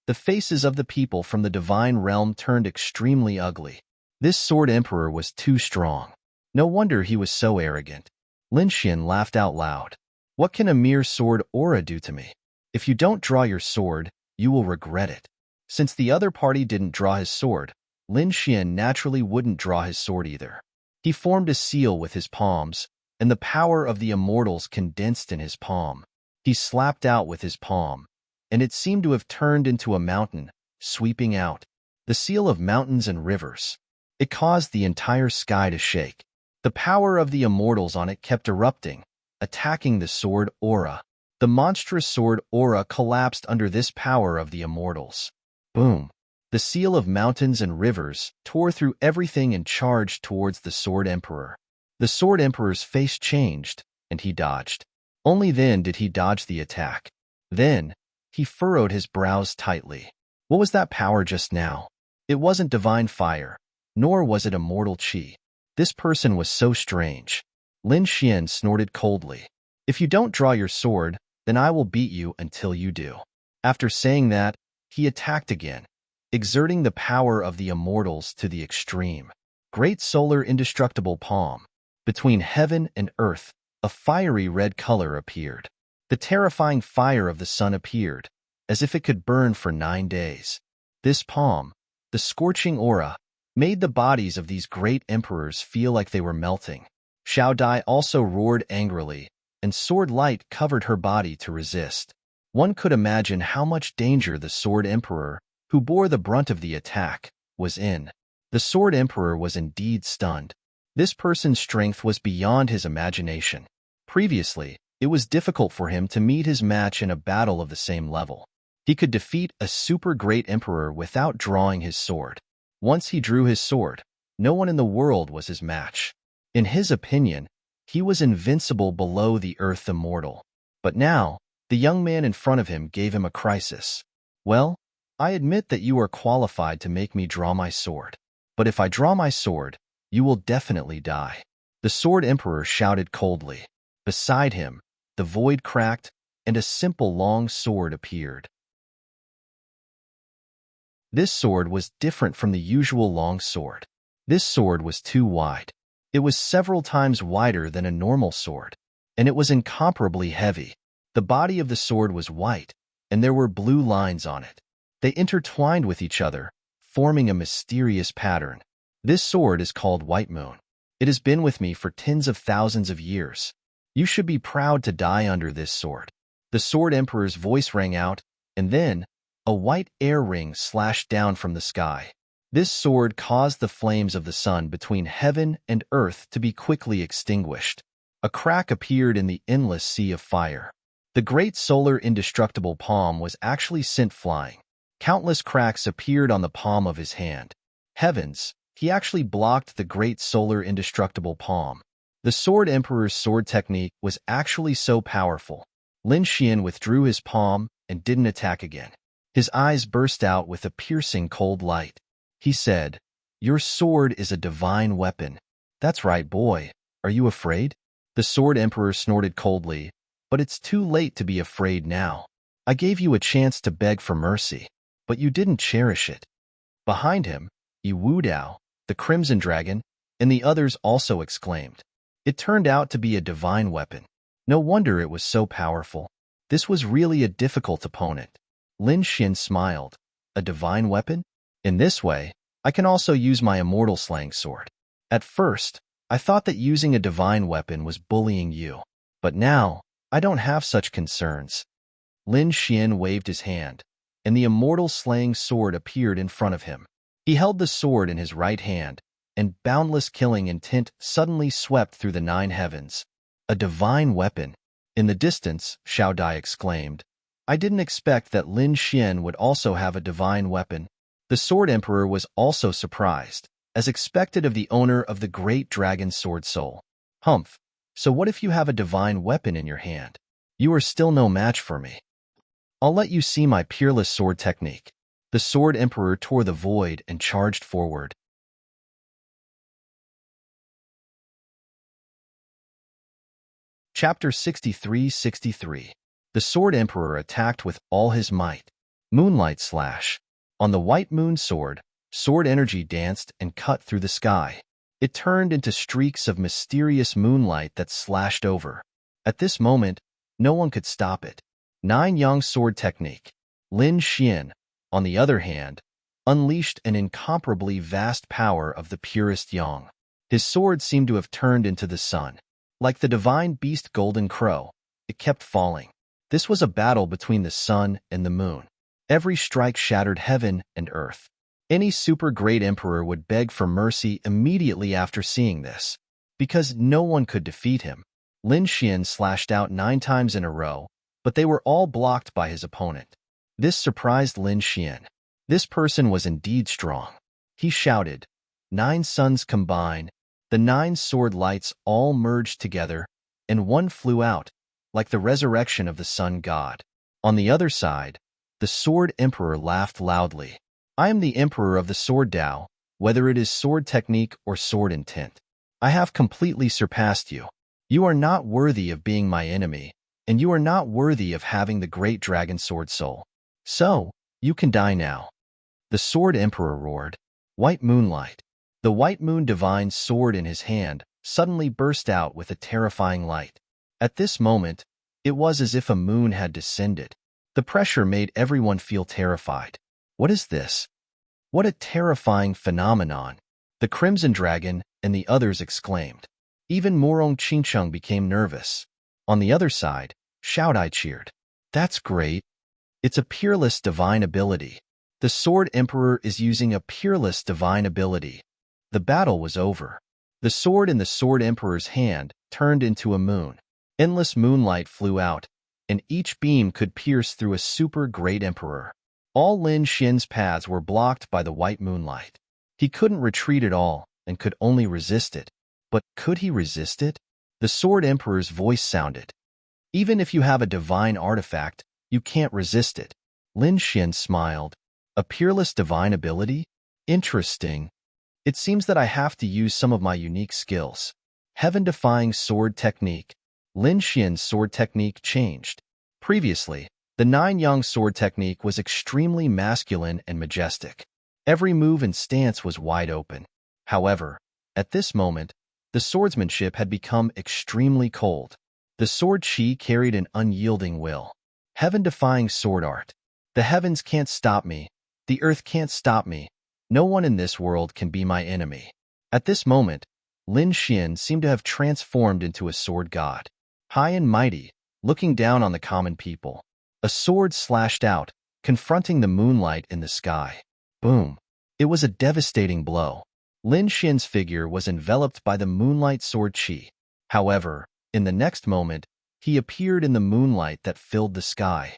S1: the faces of the people from the divine realm turned extremely ugly. This sword emperor was too strong. No wonder he was so arrogant. Lin Xian laughed out loud. What can a mere sword aura do to me? If you don't draw your sword, you will regret it. Since the other party didn't draw his sword, Lin Xian naturally wouldn't draw his sword either. He formed a seal with his palms, and the power of the immortals condensed in his palm. He slapped out with his palm, and it seemed to have turned into a mountain, sweeping out. The seal of mountains and rivers. It caused the entire sky to shake. The power of the immortals on it kept erupting, attacking the sword aura. The monstrous sword aura collapsed under this power of the immortals. Boom! The seal of mountains and rivers tore through everything and charged towards the sword emperor. The sword emperor's face changed, and he dodged. Only then did he dodge the attack. Then, he furrowed his brows tightly. What was that power just now? It wasn't divine fire, nor was it immortal qi. This person was so strange. Lin Xian snorted coldly. If you don't draw your sword, then I will beat you until you do. After saying that, he attacked again, exerting the power of the immortals to the extreme. Great solar indestructible palm. Between heaven and earth, a fiery red color appeared. The terrifying fire of the sun appeared, as if it could burn for 9 days. This palm, the scorching aura, made the bodies of these great emperors feel like they were melting. Xiao Dai also roared angrily, and sword light covered her body to resist. One could imagine how much danger the sword emperor, who bore the brunt of the attack, was in. The sword emperor was indeed stunned. This person's strength was beyond his imagination. Previously, it was difficult for him to meet his match in a battle of the same level. He could defeat a super great emperor without drawing his sword. Once he drew his sword, no one in the world was his match. In his opinion, he was invincible below the earth immortal. But now, the young man in front of him gave him a crisis. Well, I admit that you are qualified to make me draw my sword. But if I draw my sword, you will definitely die. The sword emperor shouted coldly. Beside him, the void cracked, and a simple long sword appeared. This sword was different from the usual long sword. This sword was too wide. It was several times wider than a normal sword, and it was incomparably heavy. The body of the sword was white, and there were blue lines on it. They intertwined with each other, forming a mysterious pattern. This sword is called White Moon. It has been with me for tens of thousands of years. You should be proud to die under this sword. The sword emperor's voice rang out, and then a white air ring slashed down from the sky. This sword caused the flames of the sun between heaven and earth to be quickly extinguished. A crack appeared in the endless sea of fire. The great solar indestructible palm was actually sent flying. Countless cracks appeared on the palm of his hand. Heavens, he actually blocked the great solar indestructible palm. The sword emperor's sword technique was actually so powerful. Lin Xian withdrew his palm and didn't attack again. His eyes burst out with a piercing cold light. He said, "Your sword is a divine weapon." "That's right, boy. Are you afraid?" The sword emperor snorted coldly, "But it's too late to be afraid now. I gave you a chance to beg for mercy, but you didn't cherish it." Behind him, Wu Dao, the Crimson Dragon, and the others also exclaimed. It turned out to be a divine weapon. No wonder it was so powerful. This was really a difficult opponent. Lin Xian smiled. A divine weapon? In this way, I can also use my immortal slang sword. At first, I thought that using a divine weapon was bullying you. But now, I don't have such concerns. Lin Xian waved his hand, and the immortal slaying sword appeared in front of him. He held the sword in his right hand, and boundless killing intent suddenly swept through the 9 heavens. A divine weapon. In the distance, Xiao Dai exclaimed. I didn't expect that Lin Xian would also have a divine weapon. The sword emperor was also surprised, as expected of the owner of the great dragon sword soul. Humph, so what if you have a divine weapon in your hand? You are still no match for me. I'll let you see my peerless sword technique. The sword emperor tore the void and charged forward. Chapter 63-63. The Sword Emperor attacked with all his might. Moonlight slash. On the white moon sword, sword energy danced and cut through the sky. It turned into streaks of mysterious moonlight that slashed over. At this moment, no one could stop it. Nine Yang sword technique. Lin Xian, on the other hand, unleashed an incomparably vast power of the purest Yang. His sword seemed to have turned into the sun. Like the divine beast Golden Crow, it kept falling. This was a battle between the sun and the moon. Every strike shattered heaven and earth. Any super great emperor would beg for mercy immediately after seeing this. Because no one could defeat him, Lin Xian slashed out 9 times in a row, but they were all blocked by his opponent. This surprised Lin Xian. This person was indeed strong. He shouted, 9 suns combine, the 9 sword lights all merged together, and one flew out, like the resurrection of the sun god. On the other side, the Sword Emperor laughed loudly. I am the Emperor of the Sword Tao, whether it is sword technique or sword intent. I have completely surpassed you. You are not worthy of being my enemy, and you are not worthy of having the great dragon sword soul. So, you can die now. The Sword Emperor roared. White moonlight. The white moon divine sword in his hand suddenly burst out with a terrifying light. At this moment, it was as if a moon had descended. The pressure made everyone feel terrified. What is this? What a terrifying phenomenon! The Crimson Dragon and the others exclaimed. Even Morong Qingcheng became nervous. On the other side, Xiaodai cheered. That's great. It's a peerless divine ability. The Sword Emperor is using a peerless divine ability. The battle was over. The sword in the Sword Emperor's hand turned into a moon. Endless moonlight flew out, and each beam could pierce through a super great emperor. All Lin Xian's paths were blocked by the white moonlight. He couldn't retreat at all and could only resist it. But could he resist it? The Sword Emperor's voice sounded. Even if you have a divine artifact, you can't resist it. Lin Xian smiled. A peerless divine ability? Interesting. It seems that I have to use some of my unique skills. Heaven-defying sword technique. Lin Xian's sword technique changed. Previously, the 9 Yang sword technique was extremely masculine and majestic. Every move and stance was wide open. However, at this moment, the swordsmanship had become extremely cold. The sword chi carried an unyielding will. Heaven-defying sword art. The heavens can't stop me. The earth can't stop me. No one in this world can be my enemy. At this moment, Lin Xian seemed to have transformed into a sword god. High and mighty, looking down on the common people. A sword slashed out, confronting the moonlight in the sky. Boom. It was a devastating blow. Lin Xian's figure was enveloped by the moonlight sword chi. However, in the next moment, he appeared in the moonlight that filled the sky.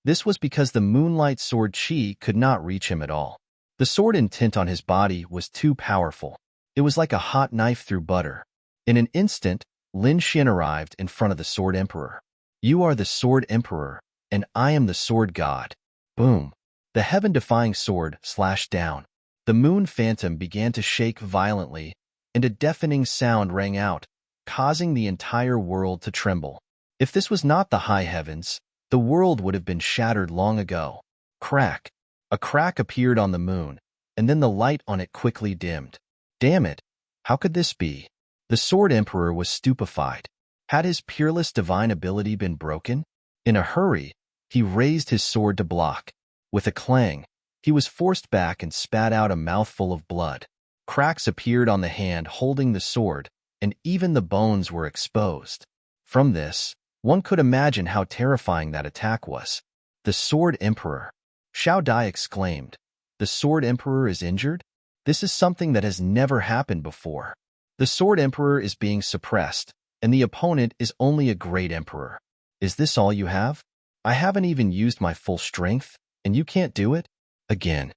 S1: This was because the moonlight sword chi could not reach him at all. The sword intent on his body was too powerful. It was like a hot knife through butter. In an instant, Lin Xian arrived in front of the Sword Emperor. You are the Sword Emperor, and I am the Sword God. Boom. The heaven-defying sword slashed down. The moon phantom began to shake violently, and a deafening sound rang out, causing the entire world to tremble. If this was not the high heavens, the world would have been shattered long ago. Crack. A crack appeared on the moon, and then the light on it quickly dimmed. Damn it! How could this be? The Sword Emperor was stupefied. Had his peerless divine ability been broken? In a hurry, he raised his sword to block. With a clang, he was forced back and spat out a mouthful of blood. Cracks appeared on the hand holding the sword, and even the bones were exposed. From this, one could imagine how terrifying that attack was. The Sword Emperor. Xiao Dai exclaimed. The Sword Emperor is injured? This is something that has never happened before. The Sword Emperor is being suppressed, and the opponent is only a great emperor. Is this all you have? I haven't even used my full strength, and you can't do it? Again.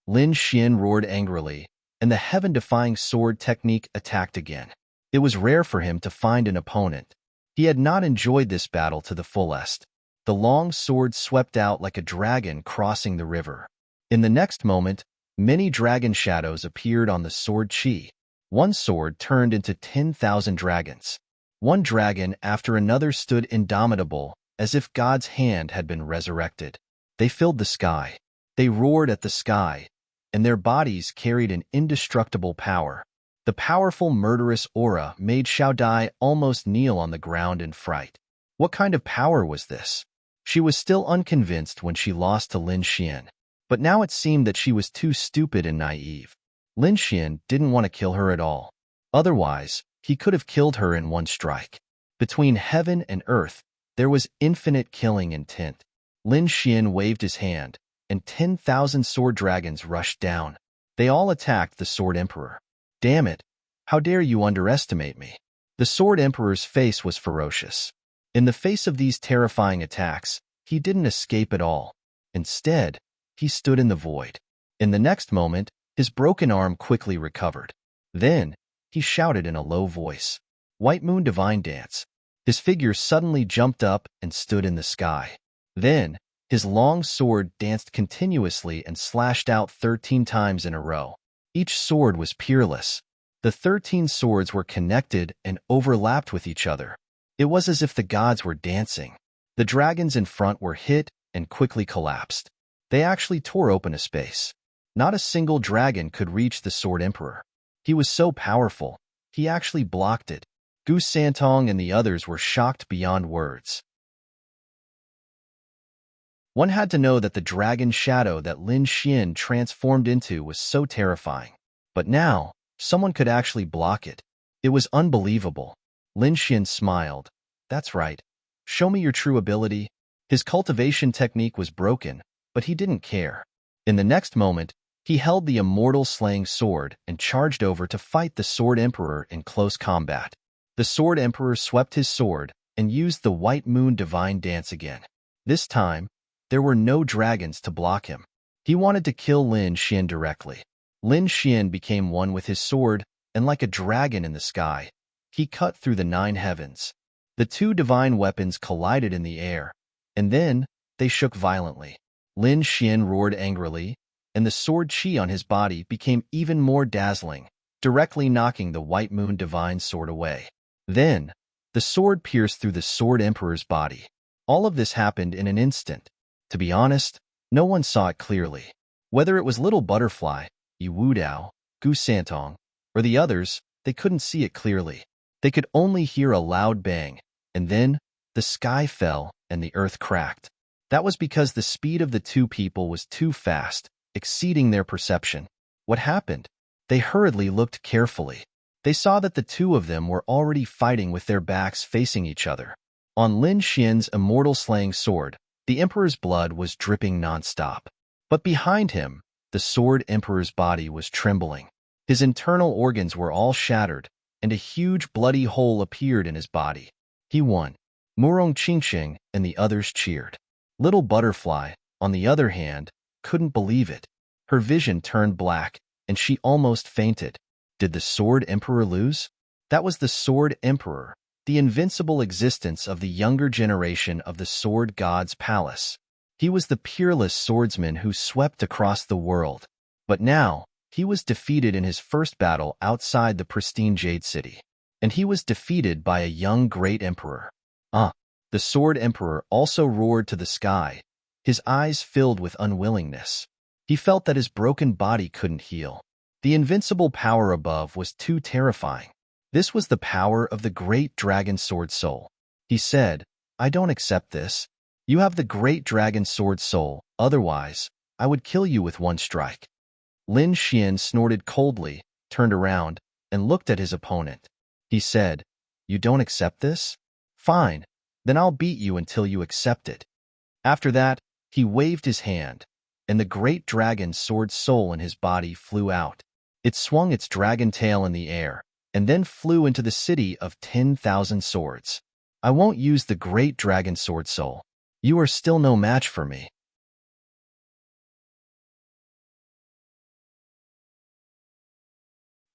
S1: Lin Xian roared angrily, and the heaven-defying sword technique attacked again. It was rare for him to find an opponent. He had not enjoyed this battle to the fullest. The long sword swept out like a dragon crossing the river. In the next moment, many dragon shadows appeared on the sword chi. One sword turned into 10,000 dragons. One dragon after another stood indomitable, as if God's hand had been resurrected. They filled the sky. They roared at the sky, and their bodies carried an indestructible power. The powerful murderous aura made Xiao Dai almost kneel on the ground in fright. What kind of power was this? She was still unconvinced when she lost to Lin Xian, but now it seemed that she was too stupid and naive. Lin Xian didn't want to kill her at all. Otherwise, he could have killed her in one strike. Between heaven and earth, there was infinite killing intent. Lin Xian waved his hand, and 10,000 sword dragons rushed down. They all attacked the Sword Emperor. Damn it! How dare you underestimate me? The Sword Emperor's face was ferocious. In the face of these terrifying attacks, he didn't escape at all. Instead, he stood in the void. In the next moment, his broken arm quickly recovered. Then, he shouted in a low voice, "White Moon Divine Dance." His figure suddenly jumped up and stood in the sky. Then, his long sword danced continuously and slashed out 13 times in a row. Each sword was peerless. The 13 swords were connected and overlapped with each other. It was as if the gods were dancing. The dragons in front were hit and quickly collapsed. They actually tore open a space. Not a single dragon could reach the Sword Emperor. He was so powerful, he actually blocked it. Gu Santong and the others were shocked beyond words. One had to know that the dragon shadow that Lin Xian transformed into was so terrifying. But now, someone could actually block it. It was unbelievable. Lin Xian smiled. That's right. Show me your true ability. His cultivation technique was broken, but he didn't care. In the next moment, he held the immortal slaying sword and charged over to fight the Sword Emperor in close combat. The Sword Emperor swept his sword and used the White Moon Divine Dance again. This time, there were no dragons to block him. He wanted to kill Lin Xian directly. Lin Xian became one with his sword, and like a dragon in the sky, he cut through the 9 heavens. The 2 divine weapons collided in the air, and then they shook violently. Lin Xian roared angrily, and the sword chi on his body became even more dazzling, directly knocking the White Moon Divine Sword away. Then, the sword pierced through the Sword Emperor's body. All of this happened in an instant. To be honest, no one saw it clearly. Whether it was Little Butterfly, Yu Wudao, Gu Santong, or the others, they couldn't see it clearly. They could only hear a loud bang, and then the sky fell and the earth cracked. That was because the speed of the 2 people was too fast, exceeding their perception. What happened? They hurriedly looked carefully. They saw that the 2 of them were already fighting with their backs facing each other. On Lin Xian's immortal slaying sword, the Emperor's blood was dripping nonstop. But behind him, the Sword Emperor's body was trembling. His internal organs were all shattered, and a huge bloody hole appeared in his body. He won. Murong Qingxing and the others cheered. Little Butterfly, on the other hand, couldn't believe it. Her vision turned black, and she almost fainted. Did the Sword Emperor lose? That was the Sword Emperor, the invincible existence of the younger generation of the Sword God's palace. He was the peerless swordsman who swept across the world. But now, he was defeated in his first battle outside the pristine Jade City. And he was defeated by a young great emperor. The Sword Emperor also roared to the sky, his eyes filled with unwillingness. He felt that his broken body couldn't heal. The invincible power above was too terrifying. This was the power of the great dragon sword soul. He said, "I don't accept this. You have the great dragon sword soul, otherwise, I would kill you with one strike." Lin Xian snorted coldly, turned around, and looked at his opponent. He said, "You don't accept this? Fine, then I'll beat you until you accept it." After that, he waved his hand, and the great dragon sword soul in his body flew out. It swung its dragon tail in the air, and then flew into the city of 10,000 swords. "I won't use the great dragon sword soul. You are still no match for me."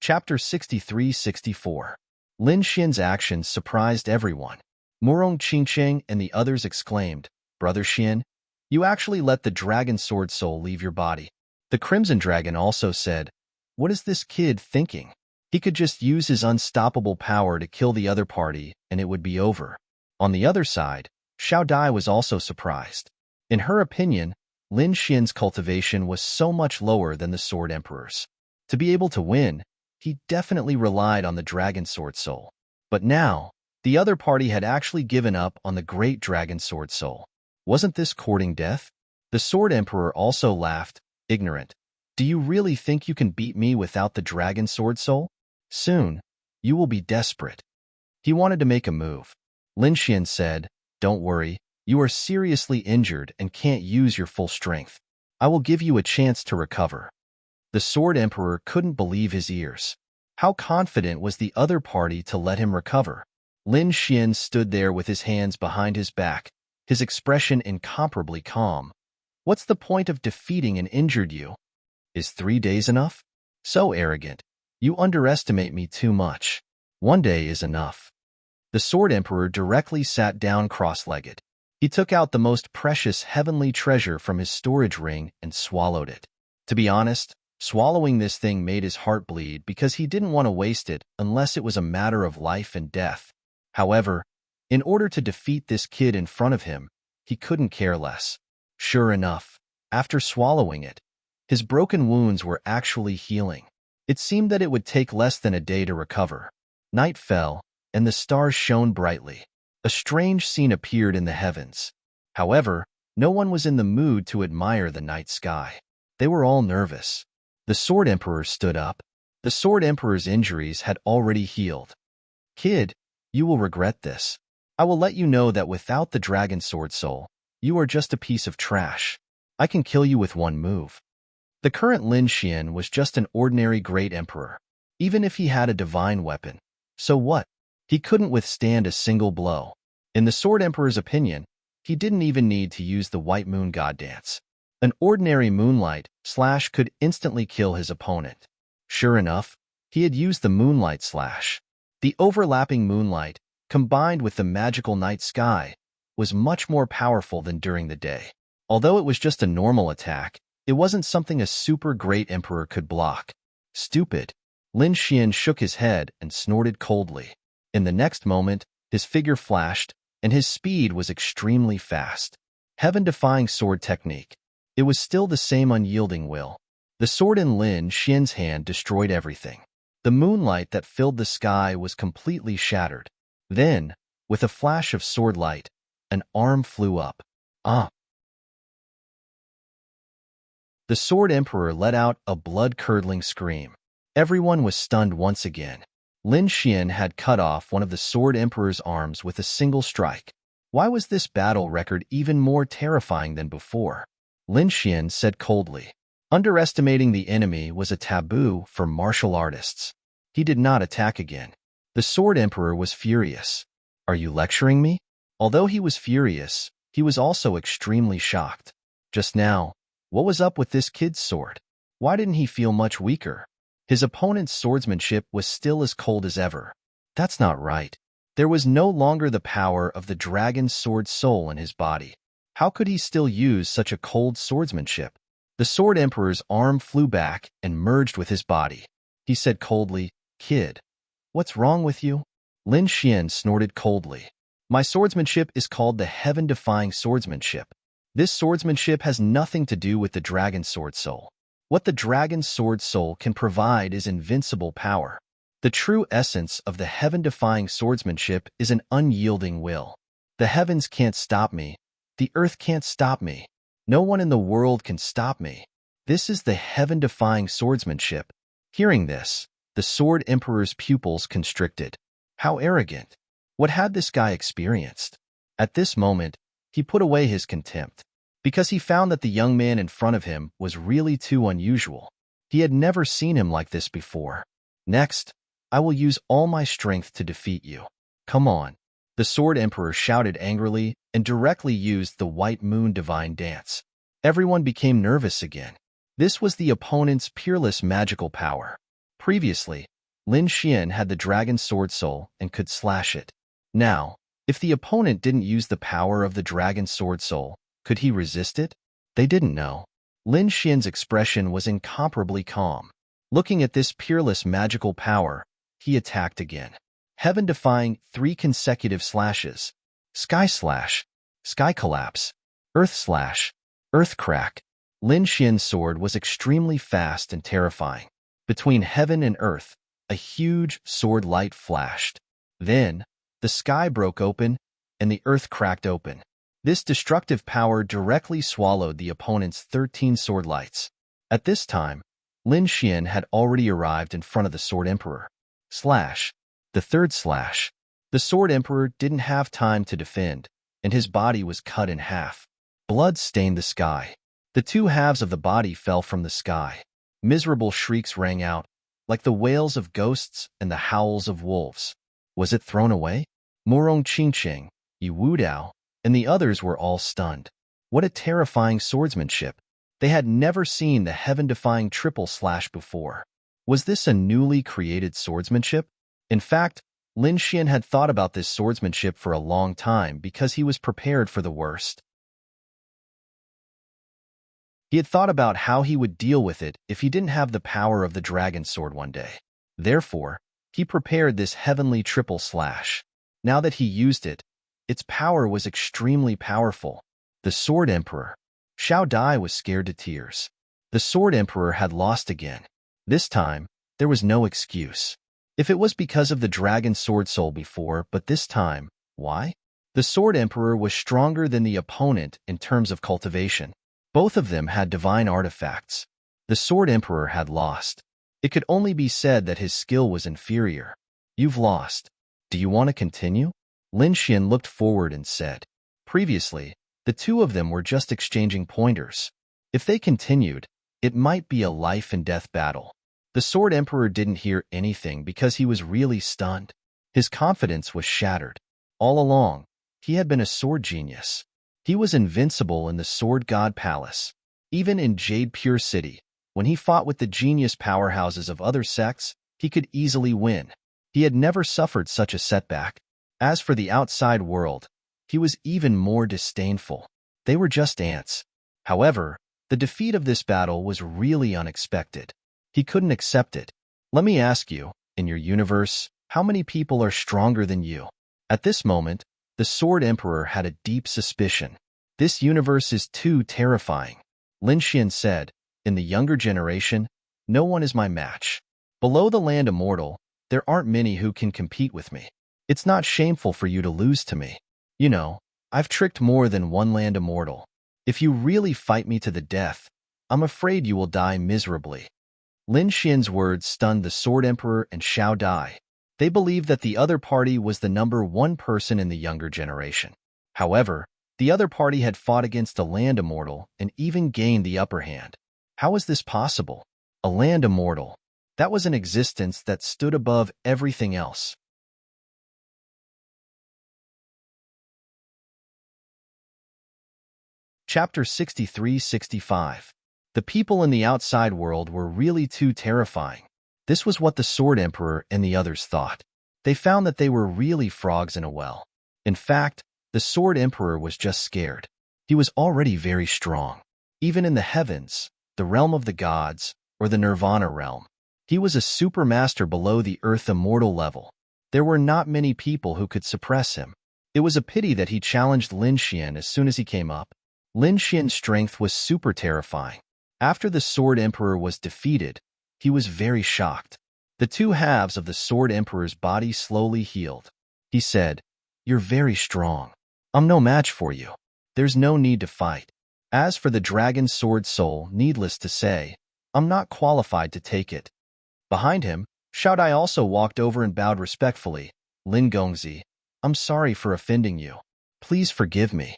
S1: Chapter 63-64. Lin Xian's actions surprised everyone. Murong Qingcheng and the others exclaimed, "Brother Xian, you actually let the dragon sword soul leave your body." The Crimson Dragon also said, "What is this kid thinking? He could just use his unstoppable power to kill the other party, and it would be over. On the other side, Xiao Dai was also surprised. In her opinion, Lin Xian's cultivation was so much lower than the Sword Emperor's. To be able to win, he definitely relied on the Dragon Sword Soul. But now, the other party had actually given up on the great Dragon Sword Soul. Wasn't this courting death? The Sword Emperor also laughed, ignorant. Do you really think you can beat me without the Dragon Sword Soul? Soon, you will be desperate. He wanted to make a move. Lin Xian said, Don't worry, you are seriously injured and can't use your full strength. I will give you a chance to recover. The Sword Emperor couldn't believe his ears. How confident was the other party to let him recover? Lin Xian stood there with his hands behind his back, his expression incomparably calm. What's the point of defeating an injured you? Is 3 days enough? So arrogant. You underestimate me too much. 1 day is enough. The Sword Emperor directly sat down cross-legged. He took out the most precious heavenly treasure from his storage ring and swallowed it. To be honest, swallowing this thing made his heart bleed because he didn't want to waste it unless it was a matter of life and death. However, in order to defeat this kid in front of him, he couldn't care less. Sure enough, after swallowing it, his broken wounds were actually healing. It seemed that it would take less than a day to recover. Night fell, and the stars shone brightly. A strange scene appeared in the heavens. However, no one was in the mood to admire the night sky. They were all nervous. The Sword Emperor stood up. The Sword Emperor's injuries had already healed. Kid, you will regret this. I will let you know that without the Dragon Sword Soul, you are just a piece of trash. I can kill you with one move. The current Lin Xian was just an ordinary great emperor. Even if he had a divine weapon, so what? He couldn't withstand a single blow. In the Sword Emperor's opinion, he didn't even need to use the White Moon God Dance. An ordinary moonlight slash could instantly kill his opponent. Sure enough, he had used the moonlight slash. The overlapping moonlight, combined with the magical night sky, was much more powerful than during the day. Although it was just a normal attack, it wasn't something a super great emperor could block. Stupid. Lin Xian shook his head and snorted coldly. In the next moment, his figure flashed, and his speed was extremely fast. Heaven-defying sword technique. It was still the same unyielding will. The sword in Lin Xian's hand destroyed everything. The moonlight that filled the sky was completely shattered. Then, with a flash of sword light, an arm flew up. Ah! The Sword Emperor let out a blood-curdling scream. Everyone was stunned once again. Lin Xian had cut off one of the Sword Emperor's arms with a single strike. Why was this battle record even more terrifying than before? Lin Xian said coldly. Underestimating the enemy was a taboo for martial artists. He did not attack again. The Sword Emperor was furious. Are you lecturing me? Although he was furious, he was also extremely shocked. Just now, what was up with this kid's sword? Why didn't he feel much weaker? His opponent's swordsmanship was still as cold as ever. That's not right. There was no longer the power of the dragon's sword soul in his body. How could he still use such a cold swordsmanship? The Sword Emperor's arm flew back and merged with his body. He said coldly, Kid, what's wrong with you? Lin Xian snorted coldly. My swordsmanship is called the heaven-defying swordsmanship. This swordsmanship has nothing to do with the Dragon Sword Soul. What the Dragon Sword Soul can provide is invincible power. The true essence of the heaven-defying swordsmanship is an unyielding will. The heavens can't stop me. The earth can't stop me. No one in the world can stop me. This is the heaven-defying swordsmanship. Hearing this, the Sword Emperor's pupils constricted. How arrogant. What had this guy experienced? At this moment, he put away his contempt, because he found that the young man in front of him was really too unusual. He had never seen him like this before. Next, I will use all my strength to defeat you. Come on. The Sword Emperor shouted angrily and directly used the White Moon Divine Dance. Everyone became nervous again. This was the opponent's peerless magical power. Previously, Lin Xian had the Dragon Sword Soul and could slash it. Now, if the opponent didn't use the power of the Dragon Sword Soul, could he resist it? They didn't know. Lin Xian's expression was incomparably calm. Looking at this peerless magical power, he attacked again. Heaven-defying 3 consecutive slashes. Sky slash, sky collapse, earth slash, earth crack. Lin Xian's sword was extremely fast and terrifying. Between heaven and earth, a huge sword light flashed. Then, the sky broke open and the earth cracked open. This destructive power directly swallowed the opponent's 13 sword lights. At this time, Lin Xian had already arrived in front of the Sword Emperor. Slash. The third slash. The Sword Emperor didn't have time to defend, and his body was cut in half. Blood stained the sky. The 2 halves of the body fell from the sky. Miserable shrieks rang out, like the wails of ghosts and the howls of wolves. Was it thrown away? Morong Qingqing, Yi Wudao, and the others were all stunned. What a terrifying swordsmanship! They had never seen the heaven-defying triple slash before. Was this a newly created swordsmanship? In fact, Lin Xian had thought about this swordsmanship for a long time because he was prepared for the worst. He had thought about how he would deal with it if he didn't have the power of the dragon sword one day. Therefore, he prepared this heavenly triple slash. Now that he used it, its power was extremely powerful. The Sword Emperor. Xiao Dai was scared to tears. The Sword Emperor had lost again. This time, there was no excuse. If it was because of the dragon sword soul before, but this time, why? The Sword Emperor was stronger than the opponent in terms of cultivation. Both of them had divine artifacts. The Sword Emperor had lost. It could only be said that his skill was inferior. You've lost. Do you want to continue? Lin Xian looked forward and said. Previously, the 2 of them were just exchanging pointers. If they continued, it might be a life-and-death battle. The Sword Emperor didn't hear anything because he was really stunned. His confidence was shattered. All along, he had been a sword genius. He was invincible in the Sword God Palace. Even in Jade Pure City, when he fought with the genius powerhouses of other sects, he could easily win. He had never suffered such a setback. As for the outside world, he was even more disdainful. They were just ants. However, the defeat of this battle was really unexpected. He couldn't accept it. Let me ask you, in your universe, how many people are stronger than you? At this moment, the Sword Emperor had a deep suspicion. This universe is too terrifying. Lin Xian said, in the younger generation, no one is my match. Below the land immortal, there aren't many who can compete with me. It's not shameful for you to lose to me. You know, I've tricked more than one land immortal. If you really fight me to the death, I'm afraid you will die miserably. Lin Xian's words stunned the Sword Emperor and Xiao Dai. They believed that the other party was the number 1 person in the younger generation. However, the other party had fought against a land immortal and even gained the upper hand. How was this possible? A land immortal. That was an existence that stood above everything else. Chapter 63-65. The people in the outside world were really too terrifying. This was what the Sword Emperor and the others thought. They found that they were really frogs in a well. In fact, the Sword Emperor was just scared. He was already very strong. Even in the heavens, the realm of the gods, or the Nirvana realm, he was a supermaster below the Earth immortal level. There were not many people who could suppress him. It was a pity that he challenged Lin Xian as soon as he came up. Lin Xian's strength was super terrifying. After the Sword Emperor was defeated, he was very shocked. The 2 halves of the Sword Emperor's body slowly healed. He said, "You're very strong. I'm no match for you. There's no need to fight. As for the dragon sword soul, needless to say, I'm not qualified to take it." Behind him, Xiao Dai also walked over and bowed respectfully. "Lin Gongzi, I'm sorry for offending you. Please forgive me."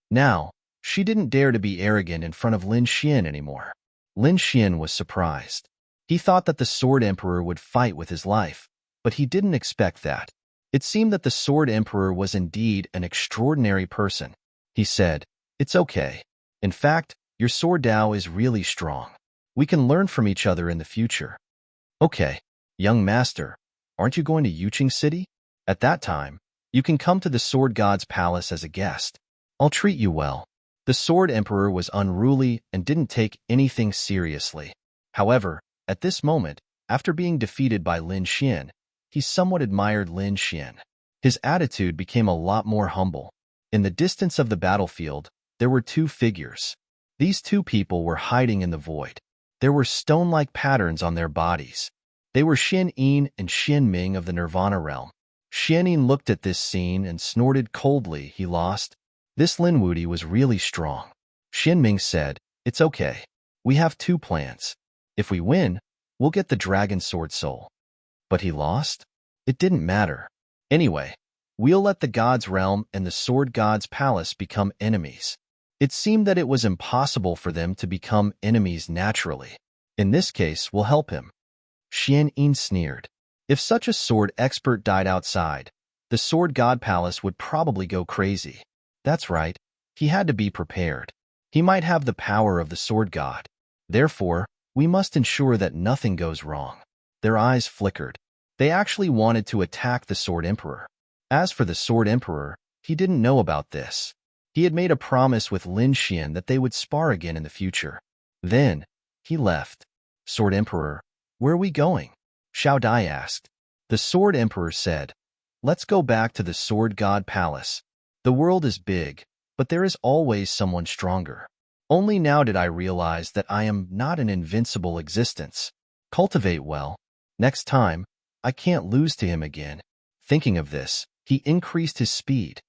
S1: Now, she didn't dare to be arrogant in front of Lin Xian anymore. Lin Xian was surprised. He thought that the Sword Emperor would fight with his life, but he didn't expect that. It seemed that the Sword Emperor was indeed an extraordinary person. He said, "It's okay. In fact, your sword Dao is really strong. We can learn from each other in the future." "Okay, young master, aren't you going to Yuqing City? At that time, you can come to the Sword God's palace as a guest. I'll treat you well." The Sword Emperor was unruly and didn't take anything seriously. However, At this moment, after being defeated by Lin Xian, he somewhat admired Lin Xian. His attitude became a lot more humble. In the distance of the battlefield, there were two figures. These two people were hiding in the void. There were stone-like patterns on their bodies. They were Xin Yin and Xin Ming of the Nirvana realm. Xin Yin looked at this scene and snorted coldly. He lost. This Lin Wuti was really strong. Xin Ming said, "It's okay. We have two plans. If we win, we'll get the Dragon Sword Soul." But he lost? It didn't matter. Anyway, we'll let the God's Realm and the Sword God's Palace become enemies. It seemed that it was impossible for them to become enemies naturally. In this case, we'll help him. Xian Yin sneered. If such a sword expert died outside, the Sword God Palace would probably go crazy. That's right. He had to be prepared. He might have the power of the Sword God. Therefore, we must ensure that nothing goes wrong. Their eyes flickered. They actually wanted to attack the Sword Emperor. As for the Sword Emperor, he didn't know about this. He had made a promise with Lin Xian that they would spar again in the future. Then, he left. Sword Emperor, where are we going? Xiao Dai asked. The Sword Emperor said, "Let's go back to the Sword God Palace. The world is big, but there is always someone stronger. Only now did I realize that I am not an invincible existence. Cultivate well. Next time, I can't lose to him again." Thinking of this, he increased his speed.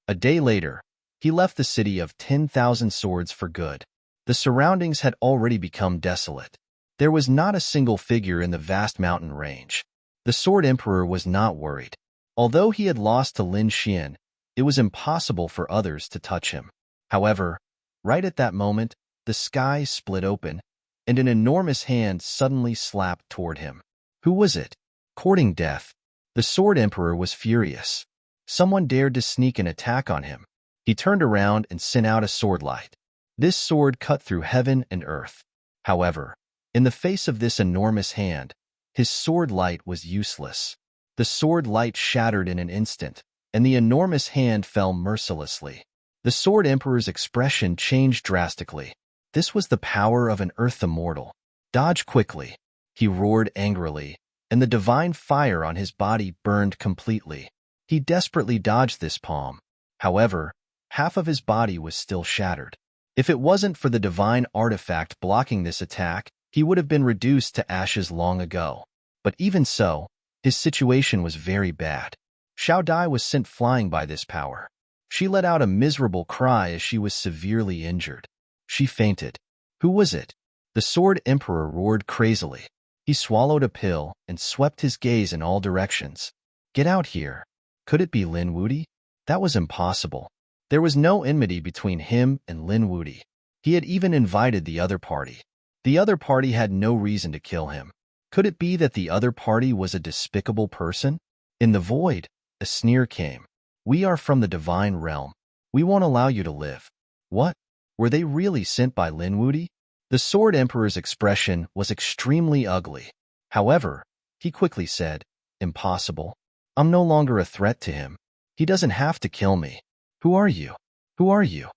S1: A day later, he left the city of 10,000 swords for good. The surroundings had already become desolate. There was not a single figure in the vast mountain range. The Sword Emperor was not worried. Although he had lost to Lin Xian, it was impossible for others to touch him. However, right at that moment, the sky split open, and an enormous hand suddenly slapped toward him. Who was it? Courting death. The Sword Emperor was furious. Someone dared to sneak an attack on him. He turned around and sent out a sword light. This sword cut through heaven and earth. However, in the face of this enormous hand, his sword light was useless. The sword light shattered in an instant, and the enormous hand fell mercilessly. The Sword Emperor's expression changed drastically. This was the power of an earth immortal. Dodge quickly. He roared angrily, and the divine fire on his body burned completely. He desperately dodged this palm. However, half of his body was still shattered. If it wasn't for the divine artifact blocking this attack, he would have been reduced to ashes long ago. But even so, his situation was very bad. Xiao Dai was sent flying by this power. She let out a miserable cry as she was severely injured. She fainted. Who was it? The Sword Emperor roared crazily. He swallowed a pill and swept his gaze in all directions. Get out here. Could it be Lin Wuti? That was impossible. There was no enmity between him and Lin Wuti. He had even invited the other party. The other party had no reason to kill him. Could it be that the other party was a despicable person? In the void, a sneer came. "We are from the divine realm. We won't allow you to live." What? Were they really sent by Lin Wuti? The Sword Emperor's expression was extremely ugly. However, he quickly said, "Impossible. I'm no longer a threat to him. He doesn't have to kill me. Who are you? Who are you?"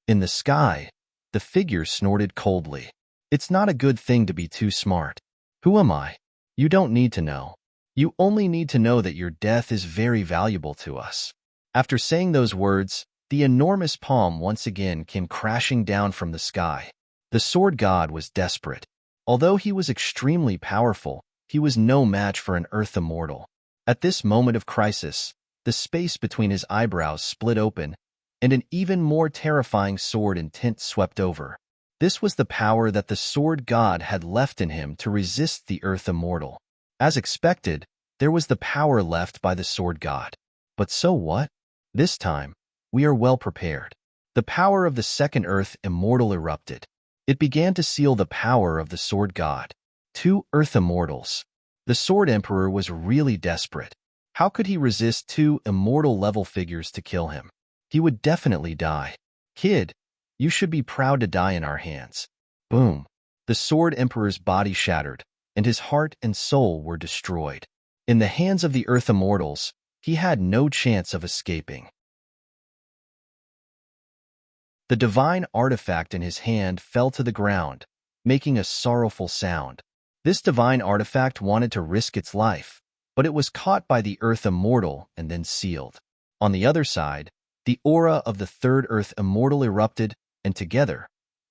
S1: In the sky, the figure snorted coldly. "It's not a good thing to be too smart. Who am I? You don't need to know. You only need to know that your death is very valuable to us." After saying those words, the enormous palm once again came crashing down from the sky. The sword god was desperate. Although he was extremely powerful, he was no match for an earth immortal. At this moment of crisis, the space between his eyebrows split open, and an even more terrifying sword intent swept over. This was the power that the sword god had left in him to resist the earth immortal. As expected, there was the power left by the sword god. But so what? This time, we are well prepared. The power of the second earth immortal erupted. It began to seal the power of the sword god. 2 earth immortals. The sword emperor was really desperate. How could he resist 2 immortal level figures to kill him? He would definitely die. "Kid, you should be proud to die in our hands." Boom. The sword emperor's body shattered, and his heart and soul were destroyed. In the hands of the earth immortals, he had no chance of escaping. The divine artifact in his hand fell to the ground, making a sorrowful sound. This divine artifact wanted to risk its life, but it was caught by the Earth Immortal and then sealed. On the other side, the aura of the third Earth Immortal erupted, and together,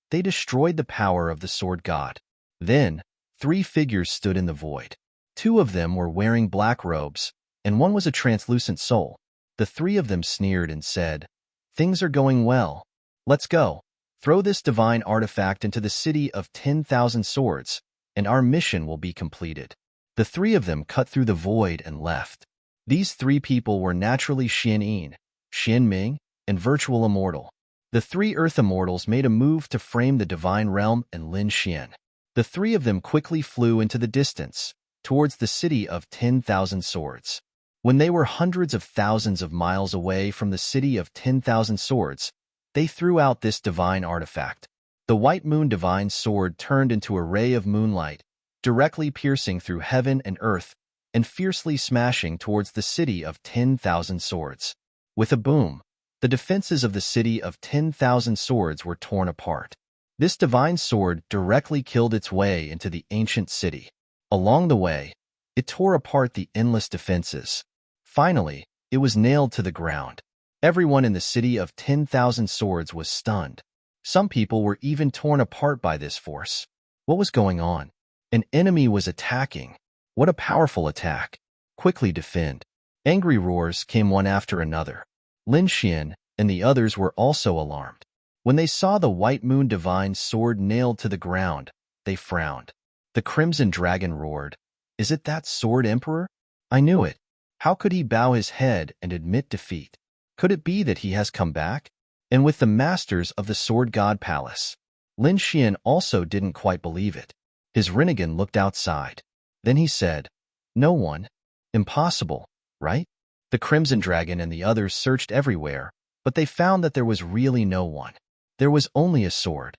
S1: they destroyed the power of the sword god. Then, three figures stood in the void. Two of them were wearing black robes, and one was a translucent soul. The three of them sneered and said, "Things are going well. Let's go. Throw this divine artifact into the city of 10,000 swords, and our mission will be completed." The three of them cut through the void and left. These three people were naturally Xian Yin, Xian Ming, and Virtual Immortal. The three Earth Immortals made a move to frame the Divine Realm and Lin Xian. The three of them quickly flew into the distance, towards the city of 10,000 swords. When they were hundreds of thousands of miles away from the city of 10,000 swords, they threw out this divine artifact. The White Moon Divine Sword turned into a ray of moonlight, directly piercing through heaven and earth, and fiercely smashing towards the city of 10,000 swords. With a boom, the defenses of the city of 10,000 swords were torn apart. This divine sword directly killed its way into the ancient city. Along the way, it tore apart the endless defenses. Finally, it was nailed to the ground. Everyone in the city of 10,000 swords was stunned. Some people were even torn apart by this force. What was going on? An enemy was attacking. What a powerful attack. Quickly defend. Angry roars came one after another. Lin Xian and the others were also alarmed. When they saw the White Moon Divine Sword nailed to the ground, they frowned. The Crimson Dragon roared, "Is it that Sword Emperor? I knew it. How could he bow his head and admit defeat? Could it be that he has come back?" And with the masters of the Sword God Palace, Lin Xian also didn't quite believe it. His Rinnegan looked outside. Then he said, "No one? Impossible, right?" The Crimson Dragon and the others searched everywhere, but they found that there was really no one. There was only a sword.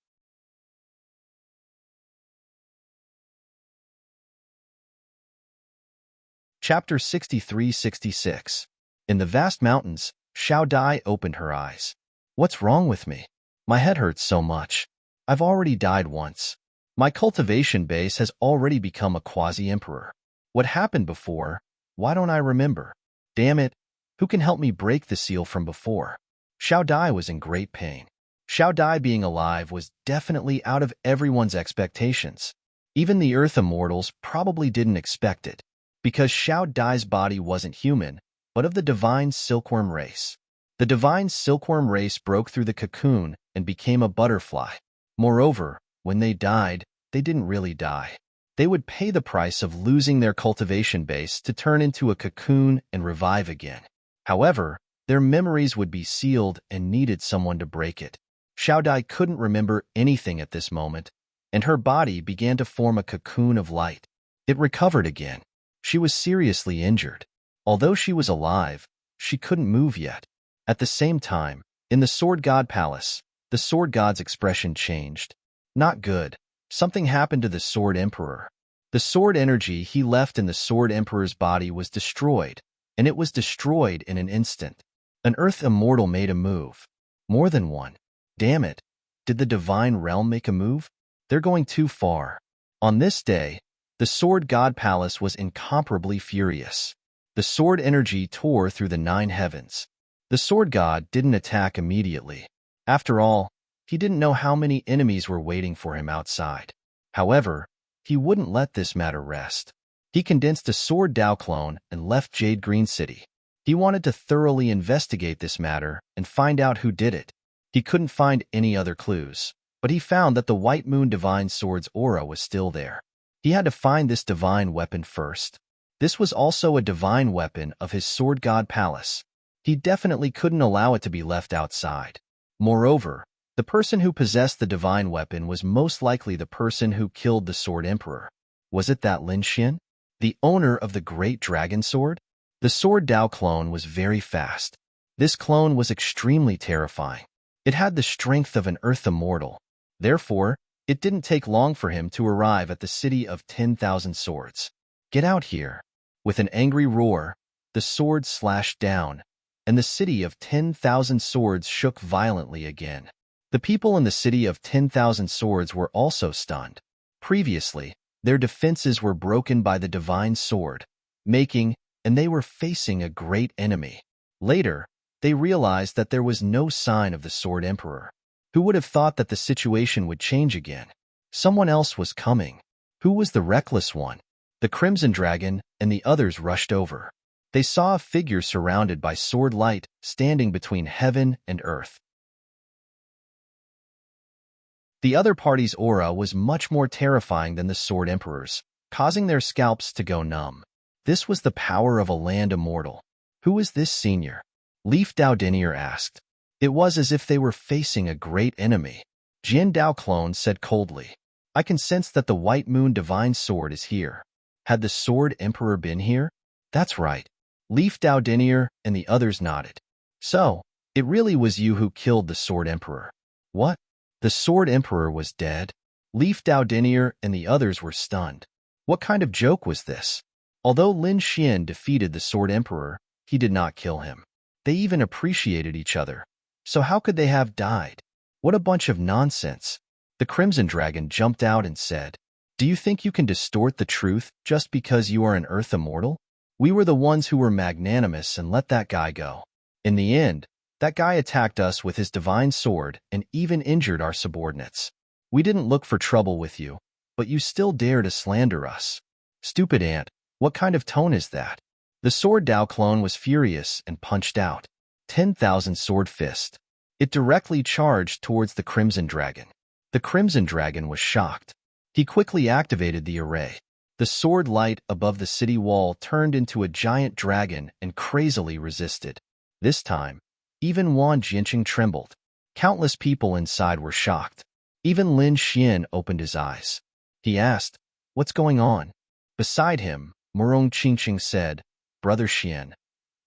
S1: Chapter 63-66. In the vast mountains, Xiao Dai opened her eyes. "What's wrong with me? My head hurts so much. I've already died once. My cultivation base has already become a quasi-emperor. What happened before? Why don't I remember? Damn it, who can help me break the seal from before?" Xiao Dai was in great pain. Xiao Dai being alive was definitely out of everyone's expectations. Even the Earth Immortals probably didn't expect it, because Xiao Dai's body wasn't human, but of the divine silkworm race. The divine silkworm race broke through the cocoon and became a butterfly. Moreover, when they died, they didn't really die. They would pay the price of losing their cultivation base to turn into a cocoon and revive again. However, their memories would be sealed and needed someone to break it. Xiao Dai couldn't remember anything at this moment, and her body began to form a cocoon of light. It recovered again. She was seriously injured. Although she was alive, she couldn't move yet. At the same time, in the Sword God Palace, the Sword God's expression changed. Not good. Something happened to the Sword Emperor. The sword energy he left in the Sword Emperor's body was destroyed, and it was destroyed in an instant. An Earth Immortal made a move. More than one. Damn it. Did the Divine Realm make a move? They're going too far. On this day, the Sword God Palace was incomparably furious. The sword energy tore through the 9 heavens. The Sword God didn't attack immediately. After all, he didn't know how many enemies were waiting for him outside. However, he wouldn't let this matter rest. He condensed a Sword Dao clone and left Jade Green City. He wanted to thoroughly investigate this matter and find out who did it. He couldn't find any other clues, but he found that the White Moon Divine Sword's aura was still there. He had to find this divine weapon first. This was also a divine weapon of his Sword God Palace. He definitely couldn't allow it to be left outside. Moreover, the person who possessed the divine weapon was most likely the person who killed the Sword Emperor. Was it that Lin Xian, the owner of the Great Dragon Sword? The Sword Dao clone was very fast. This clone was extremely terrifying. It had the strength of an Earth Immortal. Therefore, it didn't take long for him to arrive at the city of 10,000 swords. "Get out here." With an angry roar, the sword slashed down, and the city of 10,000 swords shook violently again. The people in the city of 10,000 swords were also stunned. Previously, their defenses were broken by the divine sword, and they were facing a great enemy. Later, they realized that there was no sign of the Sword Emperor. Who would have thought that the situation would change again? Someone else was coming. Who was the reckless one? The Crimson Dragon and the others rushed over. They saw a figure surrounded by sword light standing between heaven and earth. The other party's aura was much more terrifying than the Sword Emperor's, causing their scalps to go numb. This was the power of a land immortal. Who is this senior? Leaf Daudinier asked. It was as if they were facing a great enemy. Jian Dao Clone said coldly. I can sense that the White Moon Divine Sword is here. Had the Sword Emperor been here? That's right. Leaf Daudinier and the others nodded. So, it really was you who killed the Sword Emperor. What? The Sword Emperor was dead? Leaf Daudinier and the others were stunned. What kind of joke was this? Although Lin Xian defeated the Sword Emperor, he did not kill him. They even appreciated each other. So how could they have died? What a bunch of nonsense. The Crimson Dragon jumped out and said, Do you think you can distort the truth just because you are an Earth immortal? We were the ones who were magnanimous and let that guy go. In the end, that guy attacked us with his divine sword and even injured our subordinates. We didn't look for trouble with you, but you still dare to slander us. Stupid ant, what kind of tone is that? The Sword Dao clone was furious and punched out. 10,000 sword fist. It directly charged towards the Crimson Dragon. The Crimson Dragon was shocked. He quickly activated the array. The sword light above the city wall turned into a giant dragon and crazily resisted. This time, even Wan Jianqing trembled. Countless people inside were shocked. Even Lin Xian opened his eyes. He asked, What's going on? Beside him, Murong Qingqing said, Brother Xian,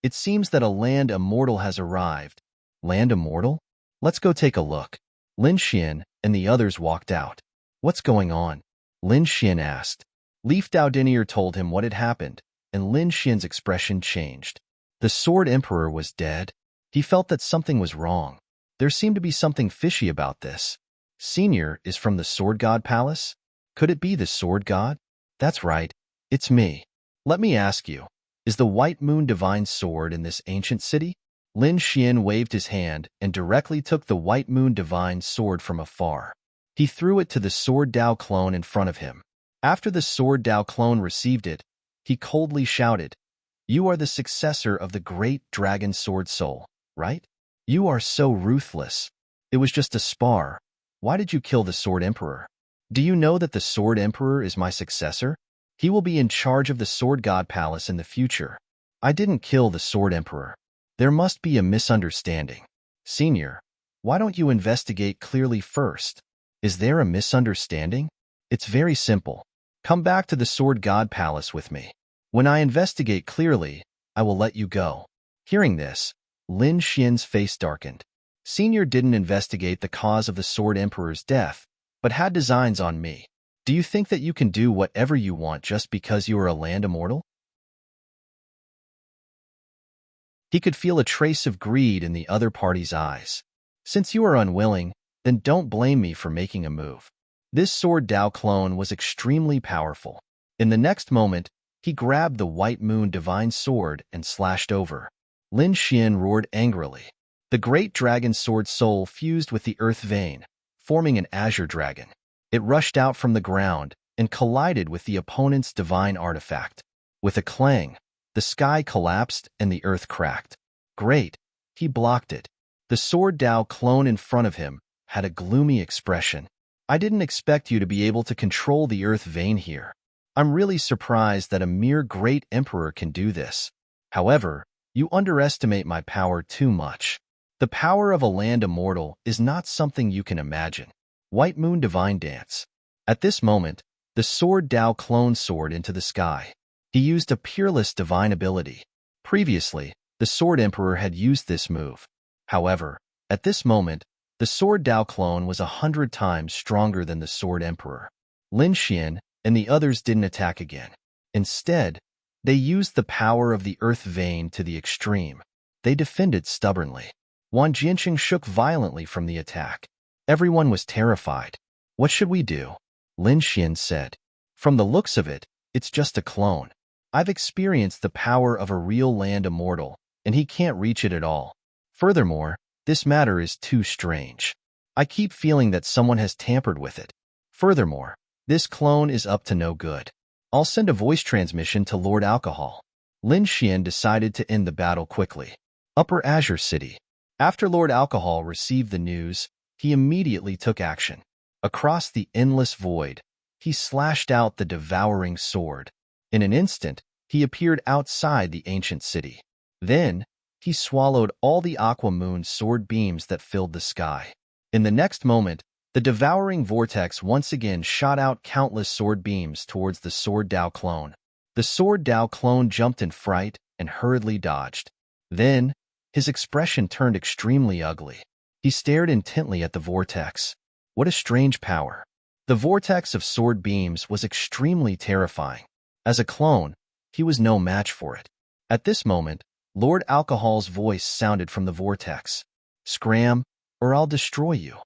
S1: it seems that a land immortal has arrived. Land immortal? Let's go take a look. Lin Xian and the others walked out. What's going on? Lin Xian asked. Leaf Daudinier told him what had happened, and Lin Xian's expression changed. The Sword Emperor was dead. He felt that something was wrong. There seemed to be something fishy about this. Senior is from the Sword God Palace? Could it be the Sword God? That's right. It's me. Let me ask you, is the White Moon Divine Sword in this ancient city? Lin Xian waved his hand and directly took the White Moon Divine Sword from afar. He threw it to the Sword Dao clone in front of him. After the Sword Dao clone received it, he coldly shouted, You are the successor of the great dragon sword soul, right? You are so ruthless. It was just a spar. Why did you kill the Sword Emperor? Do you know that the Sword Emperor is my successor? He will be in charge of the Sword God Palace in the future. I didn't kill the Sword Emperor. There must be a misunderstanding. Senior, why don't you investigate clearly first? Is there a misunderstanding? It's very simple. Come back to the Sword God Palace with me. When I investigate clearly, I will let you go. Hearing this, Lin Xian's face darkened. Senior didn't investigate the cause of the Sword Emperor's death, but had designs on me. Do you think that you can do whatever you want just because you are a land immortal? He could feel a trace of greed in the other party's eyes. Since you are unwilling, then don't blame me for making a move. This Sword Dao clone was extremely powerful. In the next moment, he grabbed the White Moon Divine Sword and slashed over. Lin Xian roared angrily. The great dragon sword soul fused with the earth vein, forming an azure dragon. It rushed out from the ground and collided with the opponent's divine artifact. With a clang, the sky collapsed and the earth cracked. Great, he blocked it. The Sword Dao clone in front of him had a gloomy expression. I didn't expect you to be able to control the earth vein here. I'm really surprised that a mere great emperor can do this. However, you underestimate my power too much. The power of a land immortal is not something you can imagine. White Moon Divine Dance. At this moment, the Sword Dao clone soared into the sky. He used a peerless divine ability. Previously, the Sword Emperor had used this move. However, at this moment, the Sword Dao clone was 100 times stronger than the Sword Emperor. Lin Xian and the others didn't attack again. Instead, they used the power of the earth vein to the extreme. They defended stubbornly. Wan Jianqing shook violently from the attack. Everyone was terrified. What should we do? Lin Xian said. From the looks of it, it's just a clone. I've experienced the power of a real land immortal, and he can't reach it at all. Furthermore, this matter is too strange. I keep feeling that someone has tampered with it. Furthermore, this clone is up to no good. I'll send a voice transmission to Lord Alcohol. Lin Xian decided to end the battle quickly. Upper Azure City. After Lord Alcohol received the news, he immediately took action. Across the endless void, he slashed out the devouring sword. In an instant, he appeared outside the ancient city. Then, he swallowed all the Aqua Moon's sword beams that filled the sky. In the next moment, the devouring vortex once again shot out countless sword beams towards the Sword Dao clone. The Sword Dao clone jumped in fright and hurriedly dodged. Then, his expression turned extremely ugly. He stared intently at the vortex. What a strange power. The vortex of sword beams was extremely terrifying. As a clone, he was no match for it. At this moment, Lord Alcohol's voice sounded from the vortex. Scram, or I'll destroy you.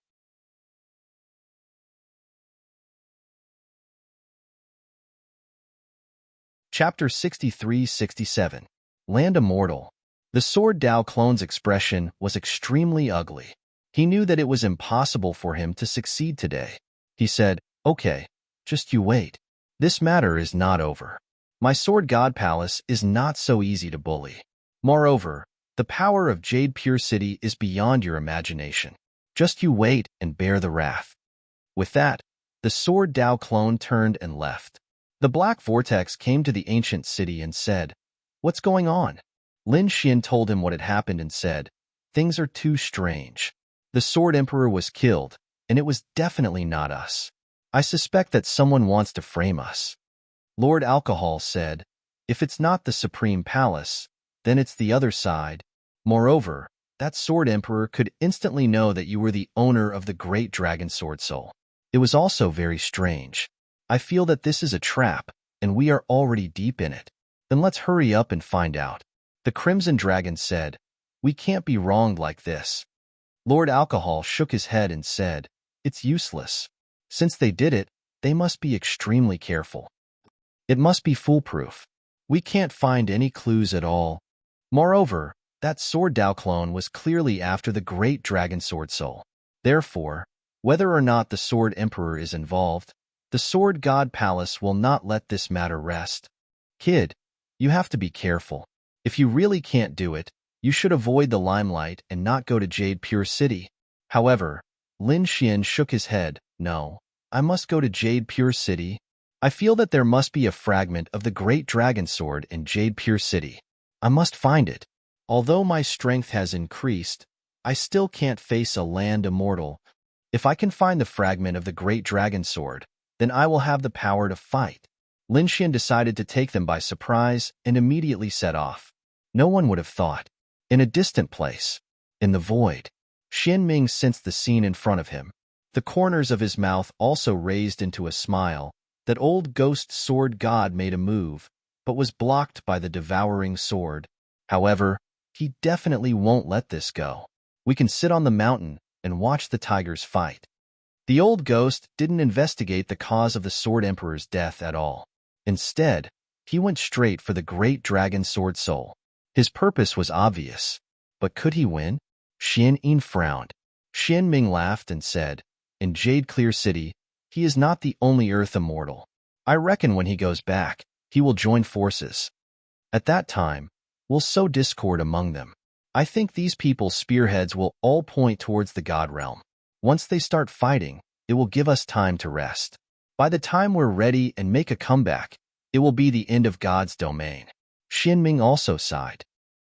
S1: Chapter 63-67. Land Immortal. The Sword Dao clone's expression was extremely ugly. He knew that it was impossible for him to succeed today. He said, "Okay, just you wait. This matter is not over. My Sword God Palace is not so easy to bully. Moreover, the power of Jade Pure City is beyond your imagination. Just you wait and bear the wrath." With that, the Sword Dao clone turned and left. The black vortex came to the ancient city and said, "What's going on?" Lin Xian told him what had happened and said, "Things are too strange. The Sword Emperor was killed, and it was definitely not us. I suspect that someone wants to frame us." Lord Alcohol said, "If it's not the Supreme Palace, then it's the other side. Moreover, that Sword Emperor could instantly know that you were the owner of the great dragon sword soul. It was also very strange. I feel that this is a trap, and we are already deep in it. Then let's hurry up and find out." The Crimson Dragon said, "We can't be wronged like this." Lord Alcohol shook his head and said, "It's useless. Since they did it, they must be extremely careful. It must be foolproof. We can't find any clues at all. Moreover, that Sword Dao clone was clearly after the great dragon sword soul. Therefore, whether or not the Sword Emperor is involved, the Sword God Palace will not let this matter rest. Kid, you have to be careful. If you really can't do it, you should avoid the limelight and not go to Jade Pure City." However, Lin Xian shook his head. "No, I must go to Jade Pure City. I feel that there must be a fragment of the great dragon sword in Jade Pure City. I must find it. Although my strength has increased, I still can't face a land immortal. If I can find the fragment of the great dragon sword, then I will have the power to fight." Lin Xian decided to take them by surprise and immediately set off. No one would have thought. In a distant place, in the void, Xian Ming sensed the scene in front of him. The corners of his mouth also raised into a smile. That old ghost sword god made a move, but was blocked by the devouring sword. However, he definitely won't let this go. We can sit on the mountain and watch the tigers fight. The old ghost didn't investigate the cause of the Sword Emperor's death at all. Instead, he went straight for the great dragon sword soul. His purpose was obvious. But could he win? Xian Yin frowned. Xian Ming laughed and said, "In Jade Clear City, he is not the only Earth immortal. I reckon when he goes back, he will join forces. At that time, we'll sow discord among them. I think these people's spearheads will all point towards the God realm. Once they start fighting, it will give us time to rest. By the time we're ready and make a comeback, it will be the end of God's domain." Xian Ming also sighed.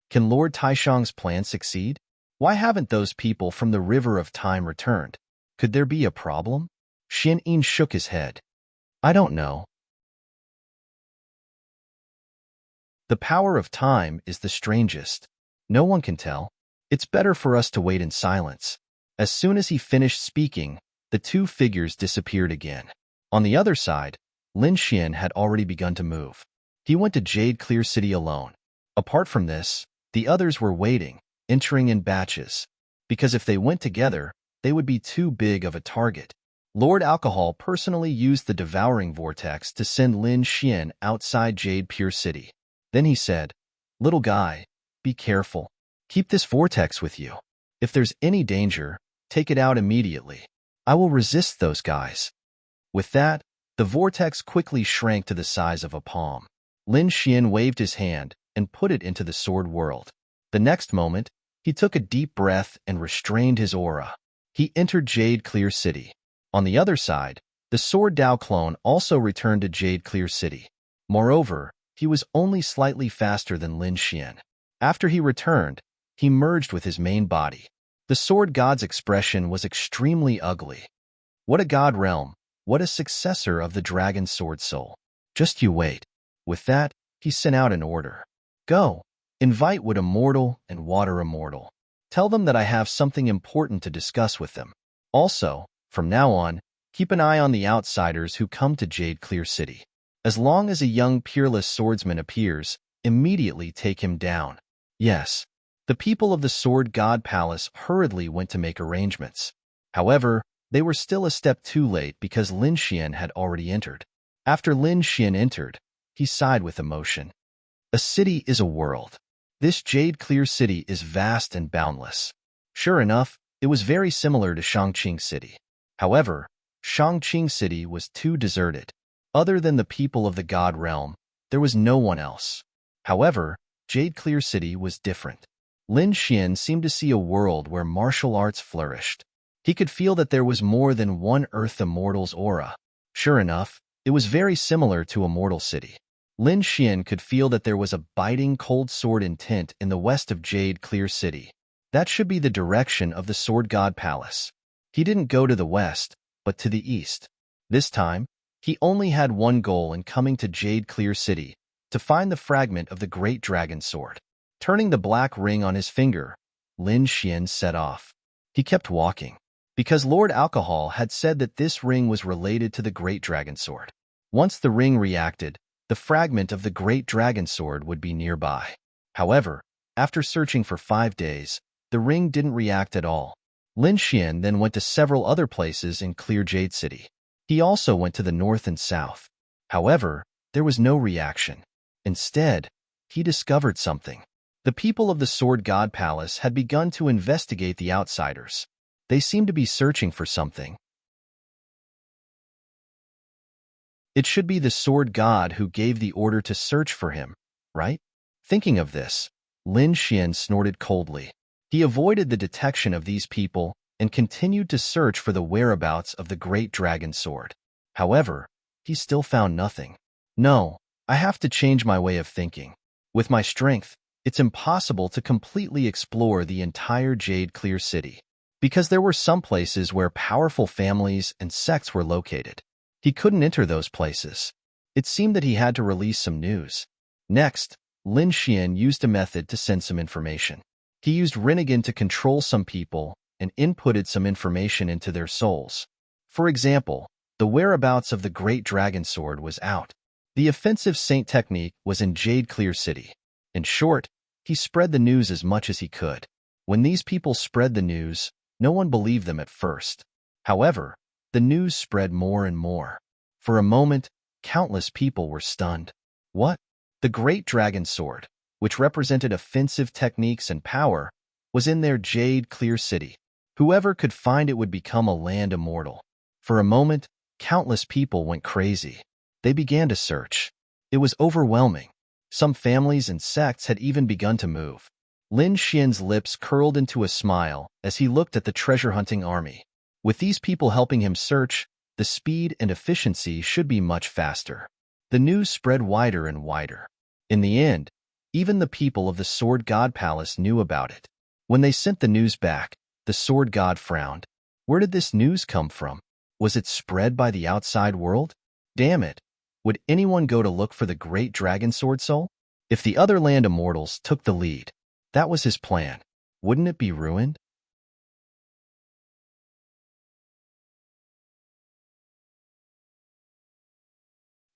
S1: Can Lord Taishang's plan succeed? Why haven't those people from the River of Time returned? Could there be a problem? Xian Yin shook his head. "I don't know. The power of time is the strangest. No one can tell. It's better for us to wait in silence." As soon as he finished speaking, the two figures disappeared again. On the other side, Lin Xian had already begun to move. He went to Jade Clear City alone. Apart from this, the others were waiting, entering in batches. Because if they went together, they would be too big of a target. Lord Alcohol personally used the devouring vortex to send Lin Xian outside Jade Pure City. Then he said, "Little guy, be careful. Keep this vortex with you. If there's any danger, take it out immediately. I will resist those guys." With that, the vortex quickly shrank to the size of a palm. Lin Xian waved his hand and put it into the sword world. The next moment, he took a deep breath and restrained his aura. He entered Jade Clear City. On the other side, the Sword Dao clone also returned to Jade Clear City. Moreover, he was only slightly faster than Lin Xian. After he returned, he merged with his main body. The Sword God's expression was extremely ugly. What a god realm! What a successor of the Dragon Sword Soul! Just you wait. With that, he sent out an order. Go, invite Wood Immortal and Water Immortal. Tell them that I have something important to discuss with them. Also, from now on, keep an eye on the outsiders who come to Jade Clear City. As long as a young peerless swordsman appears, immediately take him down. Yes, the people of the Sword God Palace hurriedly went to make arrangements. However, they were still a step too late because Lin Xian had already entered. After Lin Xian entered, he sighed with emotion. A city is a world. This Jade Clear City is vast and boundless. Sure enough, it was very similar to Shangqing City. However, Shangqing City was too deserted. Other than the people of the God Realm, there was no one else. However, Jade Clear City was different. Lin Xian seemed to see a world where martial arts flourished. He could feel that there was more than one Earth Immortal's aura. Sure enough, it was very similar to Immortal City. Lin Xian could feel that there was a biting cold sword intent in the west of Jade Clear City. That should be the direction of the Sword God Palace. He didn't go to the west, but to the east. This time, he only had one goal in coming to Jade Clear City, to find the fragment of the Great Dragon Sword. Turning the black ring on his finger, Lin Xian set off. He kept walking, because Lord Alcohol had said that this ring was related to the Great Dragon Sword. Once the ring reacted, the fragment of the Great Dragon Sword would be nearby. However, after searching for 5 days, the ring didn't react at all. Lin Xian then went to several other places in Clear Jade City. He also went to the north and south. However, there was no reaction. Instead, he discovered something. The people of the Sword God Palace had begun to investigate the outsiders. They seemed to be searching for something. It should be the Sword God who gave the order to search for him, right? Thinking of this, Lin Xian snorted coldly. He avoided the detection of these people and continued to search for the whereabouts of the Great Dragon Sword. However, he still found nothing. No, I have to change my way of thinking. With my strength, it's impossible to completely explore the entire Jade Clear City, because there were some places where powerful families and sects were located. He couldn't enter those places. It seemed that he had to release some news. Next, Lin Xian used a method to send some information. He used Rinnegan to control some people and inputted some information into their souls. For example, the whereabouts of the Great Dragon Sword was out. The offensive saint technique was in Jade Clear City. In short, he spread the news as much as he could. When these people spread the news, no one believed them at first. However, the news spread more and more. For a moment, countless people were stunned. What? The Great Dragon Sword, which represented offensive techniques and power, was in their Jade Clear City. Whoever could find it would become a land immortal. For a moment, countless people went crazy. They began to search. It was overwhelming. Some families and sects had even begun to move. Lin Xian's lips curled into a smile as he looked at the treasure-hunting army. With these people helping him search, the speed and efficiency should be much faster. The news spread wider and wider. In the end, even the people of the Sword God Palace knew about it. When they sent the news back, the Sword God frowned. Where did this news come from? Was it spread by the outside world? Damn it! Would anyone go to look for the Great Dragon Sword Soul? If the other land immortals took the lead, that was his plan. Wouldn't it be ruined?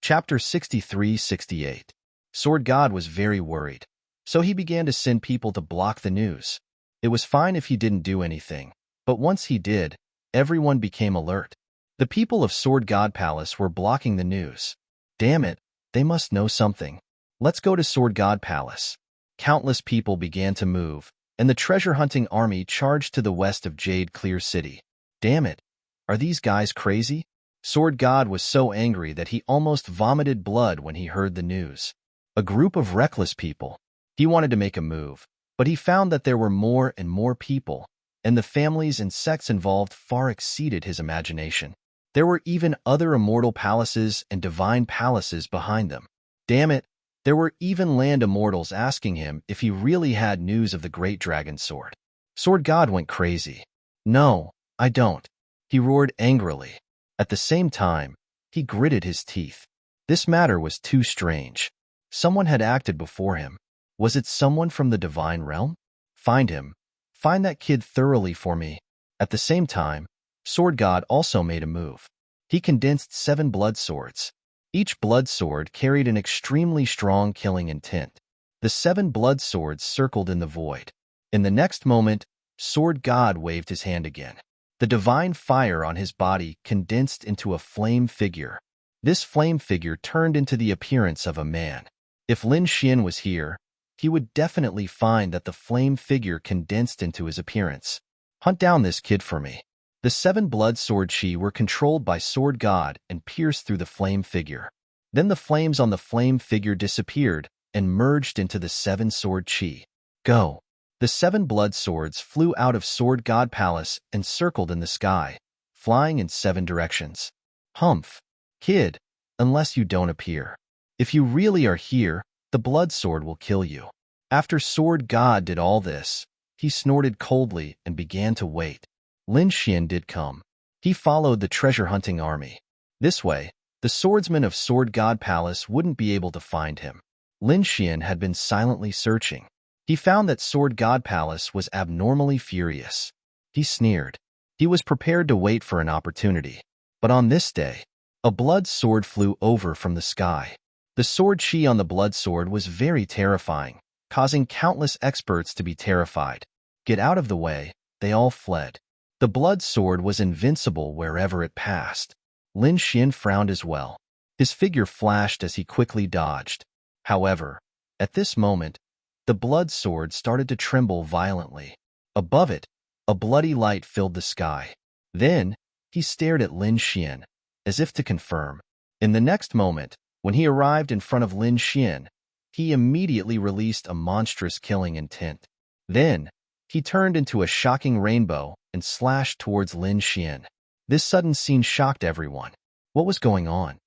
S1: Chapter 63-68. Sword God was very worried, so he began to send people to block the news. It was fine if he didn't do anything, But once he did, everyone became alert. The people of Sword God Palace were blocking the news. Damn it, they must know something. Let's go to Sword God Palace. Countless people began to move, and the treasure-hunting army charged to the west of Jade Clear City. Damn it, are these guys crazy? Sword God was so angry that he almost vomited blood when he heard the news. A group of reckless people. He wanted to make a move, but he found that there were more and more people, and the families and sects involved far exceeded his imagination. There were even other immortal palaces and divine palaces behind them. Damn it, there were even land immortals asking him if he really had news of the great dragon sword. Sword God went crazy. No, I don't. He roared angrily. At the same time, he gritted his teeth. This matter was too strange. Someone had acted before him. Was it someone from the divine realm? Find him. Find that kid thoroughly for me. At the same time, Sword God also made a move. He condensed 7 blood swords. Each blood sword carried an extremely strong killing intent. The 7 blood swords circled in the void. In the next moment, Sword God waved his hand again. The divine fire on his body condensed into a flame figure. This flame figure turned into the appearance of a man. If Lin Xian was here, he would definitely find that the flame figure condensed into his appearance. Hunt down this kid for me. The 7 blood sword chi were controlled by Sword God and pierced through the flame figure. Then the flames on the flame figure disappeared and merged into the 7 sword chi. Go! The 7 blood swords flew out of Sword God Palace and circled in the sky, flying in 7 directions. Humph! Kid, unless you don't appear. If you really are here, the blood sword will kill you. After Sword God did all this, he snorted coldly and began to wait. Lin Xian did come. He followed the treasure-hunting army. This way, the swordsmen of Sword God Palace wouldn't be able to find him. Lin Xian had been silently searching. He found that Sword God Palace was abnormally furious. He sneered. He was prepared to wait for an opportunity. But on this day, a blood sword flew over from the sky. The sword chi on the blood sword was very terrifying, causing countless experts to be terrified. Get out of the way, they all fled. The blood sword was invincible wherever it passed. Lin Xian frowned as well. His figure flashed as he quickly dodged. However, at this moment, the blood sword started to tremble violently. Above it, a bloody light filled the sky. Then, he stared at Lin Xian, as if to confirm. In the next moment, when he arrived in front of Lin Xian, he immediately released a monstrous killing intent. Then, he turned into a shocking rainbow and slashed towards Lin Xian. This sudden scene shocked everyone. What was going on?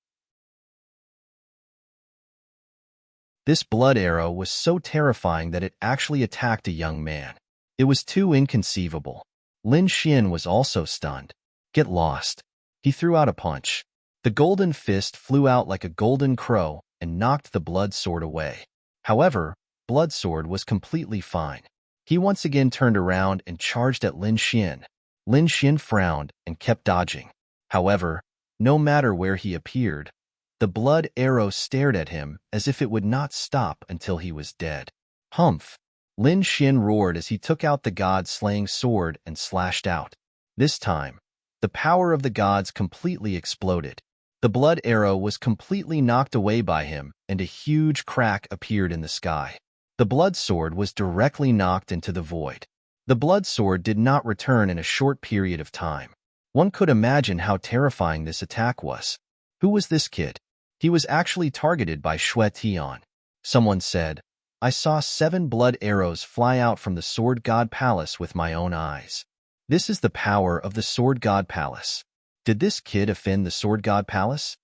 S1: This blood arrow was so terrifying that it actually attacked a young man. It was too inconceivable. Lin Xian was also stunned. Get lost. He threw out a punch. The golden fist flew out like a golden crow and knocked the blood sword away. However, blood sword was completely fine. He once again turned around and charged at Lin Xian. Lin Xian frowned and kept dodging. However, no matter where he appeared, the blood arrow stared at him as if it would not stop until he was dead. Humph! Lin Xian roared as he took out the god-slaying sword and slashed out. This time, the power of the gods completely exploded. The blood arrow was completely knocked away by him, and a huge crack appeared in the sky. The blood sword was directly knocked into the void. The blood sword did not return in a short period of time. One could imagine how terrifying this attack was. Who was this kid? He was actually targeted by Xue Tian. Someone said, I saw 7 blood arrows fly out from the Sword God Palace with my own eyes. This is the power of the Sword God Palace. Did this kid offend the Sword God Palace?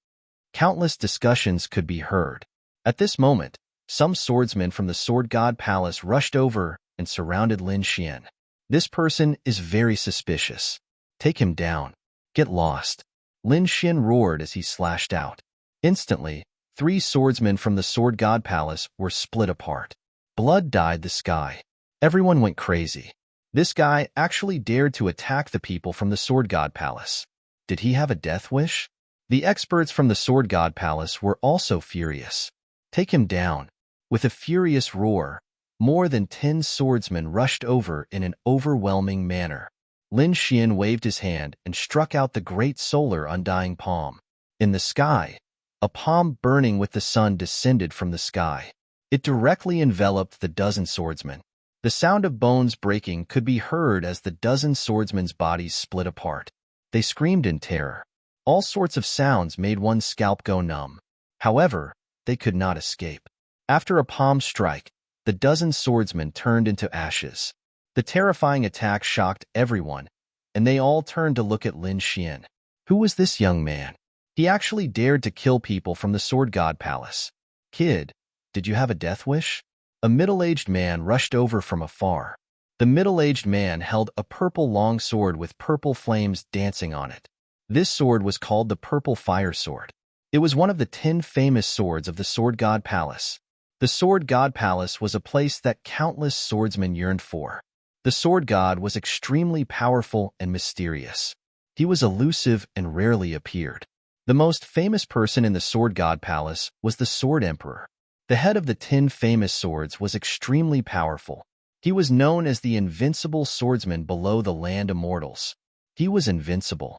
S1: Countless discussions could be heard. At this moment, some swordsmen from the Sword God Palace rushed over and surrounded Lin Xian. This person is very suspicious. Take him down. Get lost. Lin Xian roared as he slashed out. Instantly, 3 swordsmen from the Sword God Palace were split apart. Blood dyed the sky. Everyone went crazy. This guy actually dared to attack the people from the Sword God Palace. Did he have a death wish? The experts from the Sword God Palace were also furious. Take him down. With a furious roar, more than 10 swordsmen rushed over in an overwhelming manner. Lin Xian waved his hand and struck out the great solar undying palm. In the sky, a palm burning with the sun descended from the sky. It directly enveloped the dozen swordsmen. The sound of bones breaking could be heard as the dozen swordsmen's bodies split apart. They screamed in terror. All sorts of sounds made one's scalp go numb. However, they could not escape. After a palm strike, the dozen swordsmen turned into ashes. The terrifying attack shocked everyone, and they all turned to look at Lin Xian. Who was this young man? He actually dared to kill people from the Sword God Palace. Kid, did you have a death wish? A middle-aged man rushed over from afar. The middle-aged man held a purple long sword with purple flames dancing on it. This sword was called the Purple Fire Sword. It was one of the 10 famous swords of the Sword God Palace. The Sword God Palace was a place that countless swordsmen yearned for. The Sword God was extremely powerful and mysterious. He was elusive and rarely appeared. The most famous person in the Sword God Palace was the Sword Emperor. The head of the 10 famous swords was extremely powerful. He was known as the invincible swordsman below the land immortals. He was invincible.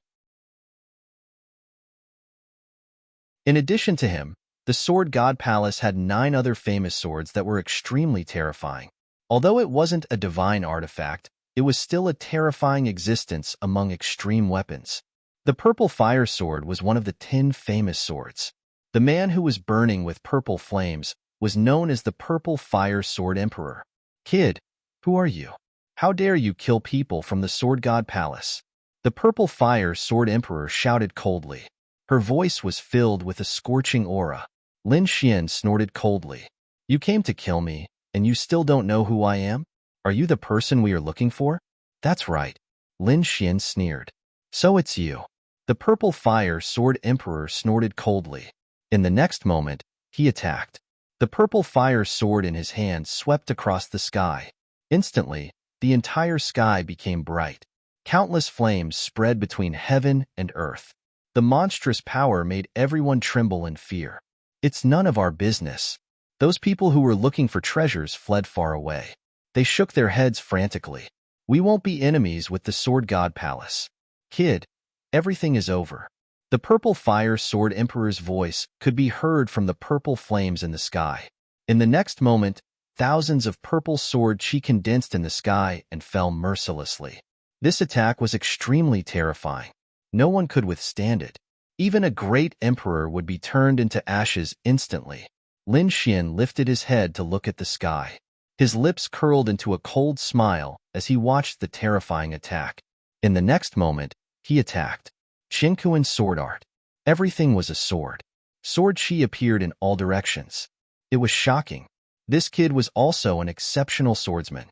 S1: In addition to him, the Sword God Palace had 9 other famous swords that were extremely terrifying. Although it wasn't a divine artifact, it was still a terrifying existence among extreme weapons. The Purple Fire Sword was one of the 10 famous swords. The man who was burning with purple flames was known as the Purple Fire Sword Emperor. Kid, who are you? How dare you kill people from the Sword God Palace? The Purple Fire Sword Emperor shouted coldly. Her voice was filled with a scorching aura. Lin Xian snorted coldly. You came to kill me, and you still don't know who I am? Are you the person we are looking for? That's right. Lin Xian sneered. So it's you. The Purple Fire Sword Emperor snorted coldly. In the next moment, he attacked. The purple fire sword in his hand swept across the sky. Instantly, the entire sky became bright. Countless flames spread between heaven and earth. The monstrous power made everyone tremble in fear. It's none of our business. Those people who were looking for treasures fled far away. They shook their heads frantically. We won't be enemies with the Sword God Palace. Kid, everything is over. The Purple Fire Sword Emperor's voice could be heard from the purple flames in the sky. In the next moment, thousands of purple sword chi condensed in the sky and fell mercilessly. This attack was extremely terrifying. No one could withstand it. Even a great emperor would be turned into ashes instantly. Lin Xian lifted his head to look at the sky. His lips curled into a cold smile as he watched the terrifying attack. In the next moment, he attacked. Qingquan sword art. Everything was a sword. Sword chi appeared in all directions. It was shocking. This kid was also an exceptional swordsman.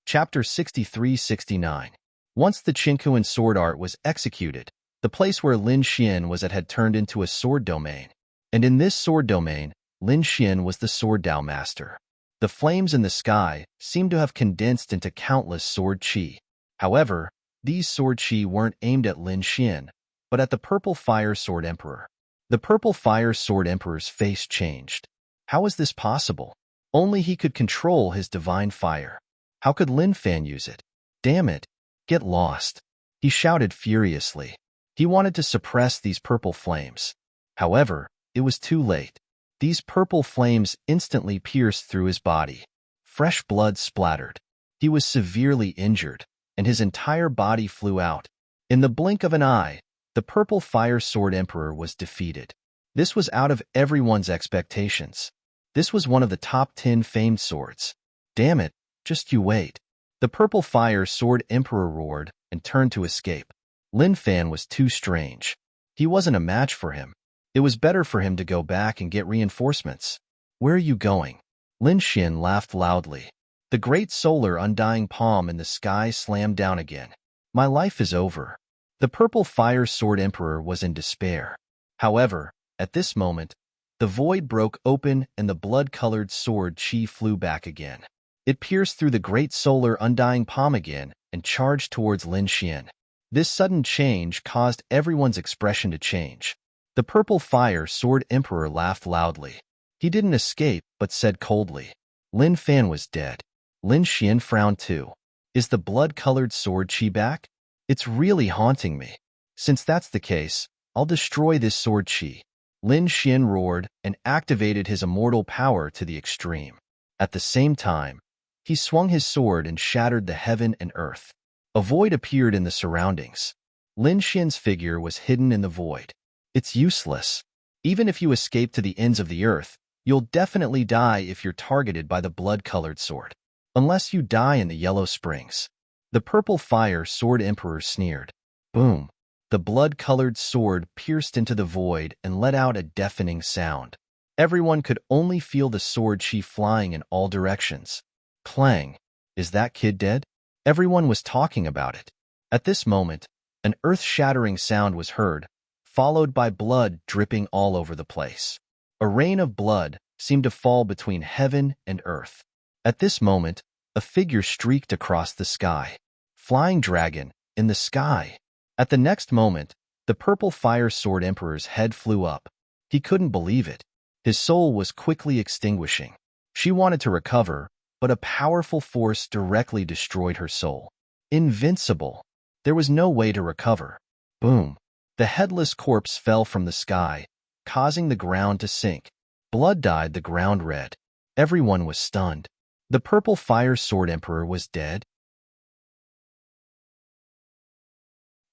S1: Chapter 63-69. Once the Qingquan sword art was executed, the place where Lin Xian was at had turned into a sword domain. And in this sword domain, Lin Xian was the sword Dao master. The flames in the sky seemed to have condensed into countless sword chi. However, these sword chi weren't aimed at Lin Xian, but at the Purple Fire Sword Emperor. The Purple Fire Sword Emperor's face changed. How was this possible? Only he could control his divine fire. How could Lin Fan use it? Damn it! Get lost! He shouted furiously. He wanted to suppress these purple flames. However, it was too late. These purple flames instantly pierced through his body. Fresh blood splattered. He was severely injured, and his entire body flew out. In the blink of an eye, the Purple Fire Sword Emperor was defeated. This was out of everyone's expectations. This was one of the top 10 famed swords. Damn it, just you wait. The Purple Fire Sword Emperor roared and turned to escape. Lin Fan was too strange. He wasn't a match for him. It was better for him to go back and get reinforcements. Where are you going? Lin Xian laughed loudly. The great solar undying palm in the sky slammed down again. My life is over. The Purple Fire Sword Emperor was in despair. However, at this moment, the void broke open and the blood-colored sword chi flew back again. It pierced through the great solar undying palm again and charged towards Lin Xian. This sudden change caused everyone's expression to change. The Purple Fire Sword Emperor laughed loudly. He didn't escape, but said coldly, Lin Fan was dead. Lin Xian frowned too. Is the blood-colored sword Qi back? It's really haunting me. Since that's the case, I'll destroy this sword Qi. Lin Xian roared and activated his immortal power to the extreme. At the same time, he swung his sword and shattered the heaven and earth. A void appeared in the surroundings. Lin Xian's figure was hidden in the void. It's useless. Even if you escape to the ends of the earth, you'll definitely die if you're targeted by the blood-colored sword. Unless you die in the Yellow Springs. The purple fire sword emperor sneered. Boom. The blood-colored sword pierced into the void and let out a deafening sound. Everyone could only feel the sword Qi flying in all directions. Clang. Is that kid dead? Everyone was talking about it. At this moment, an earth-shattering sound was heard, followed by blood dripping all over the place. A rain of blood seemed to fall between heaven and earth. At this moment, a figure streaked across the sky. Flying dragon, in the sky. At the next moment, the purple fire sword emperor's head flew up. He couldn't believe it. His soul was quickly extinguishing. She wanted to recover, but a powerful force directly destroyed her soul. Invincible. There was no way to recover. Boom. The headless corpse fell from the sky, causing the ground to sink. Blood dyed the ground red. Everyone was stunned. The purple fire sword emperor was dead.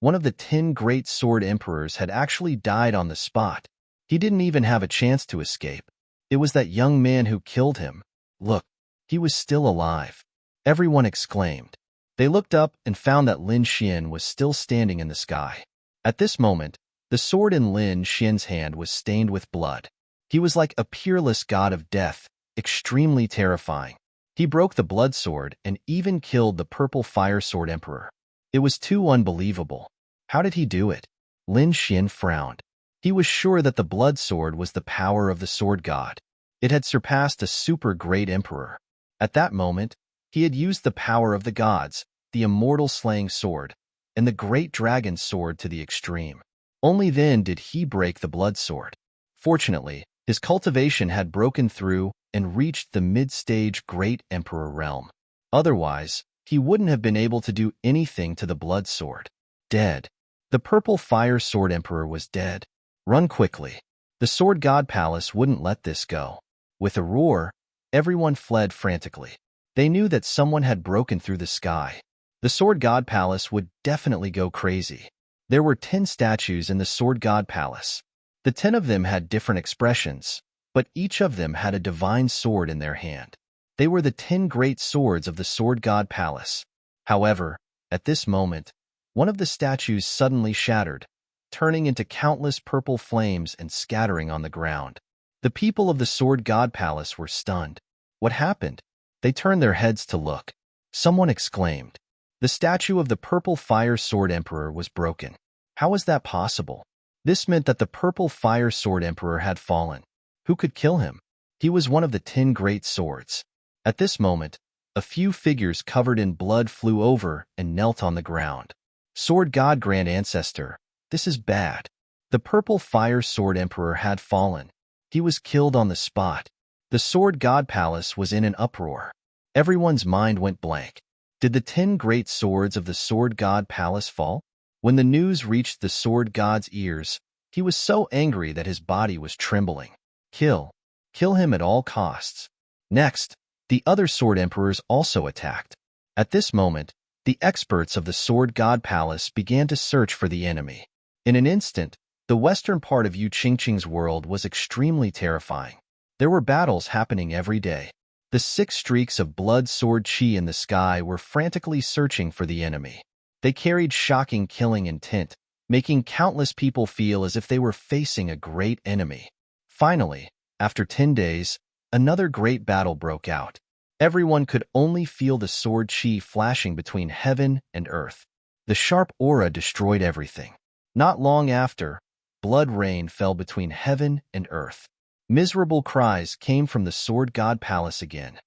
S1: One of the 10 great sword emperors had actually died on the spot. He didn't even have a chance to escape. It was that young man who killed him. Look, he was still alive. Everyone exclaimed. They looked up and found that Lin Xian was still standing in the sky. At this moment, the sword in Lin Xian's hand was stained with blood. He was like a peerless god of death, extremely terrifying. He broke the blood sword and even killed the purple fire sword emperor. It was too unbelievable. How did he do it? Lin Xian frowned. He was sure that the blood sword was the power of the sword god. It had surpassed a super great emperor. At that moment, he had used the power of the gods, the immortal slaying sword, and the great dragon sword to the extreme. Only then did he break the blood sword. Fortunately, his cultivation had broken through and reached the mid-stage great emperor realm. Otherwise, he wouldn't have been able to do anything to the blood sword. Dead. The purple fire sword emperor was dead. Run quickly. The sword god palace wouldn't let this go. With a roar, everyone fled frantically. They knew that someone had broken through the sky. The sword god palace would definitely go crazy. There were 10 statues in the sword god palace. The 10 of them had different expressions, but each of them had a divine sword in their hand. They were the 10 great swords of the sword god palace. However, at this moment, one of the statues suddenly shattered, turning into countless purple flames and scattering on the ground. The people of the sword god palace were stunned. What happened? They turned their heads to look. Someone exclaimed. The statue of the purple fire sword emperor was broken. How was that possible? This meant that the purple fire sword emperor had fallen. Who could kill him? He was one of the 10 great swords. At this moment, a few figures covered in blood flew over and knelt on the ground. Sword god grand ancestor, this is bad. The purple fire sword emperor had fallen. He was killed on the spot. The sword god palace was in an uproar. Everyone's mind went blank. Did the 10 great swords of the sword god palace fall? When the news reached the sword god's ears, he was so angry that his body was trembling. Kill. Kill him at all costs. Next, the other sword emperors also attacked. At this moment, the experts of the sword god palace began to search for the enemy. In an instant, the western part of Yu Qingqing's world was extremely terrifying. There were battles happening every day. The 6 streaks of blood sword Qi in the sky were frantically searching for the enemy. They carried shocking killing intent, making countless people feel as if they were facing a great enemy. Finally, after 10 days, another great battle broke out. Everyone could only feel the sword Qi flashing between heaven and earth. The sharp aura destroyed everything. Not long after, blood rain fell between heaven and earth. Miserable cries came from the sword god palace again.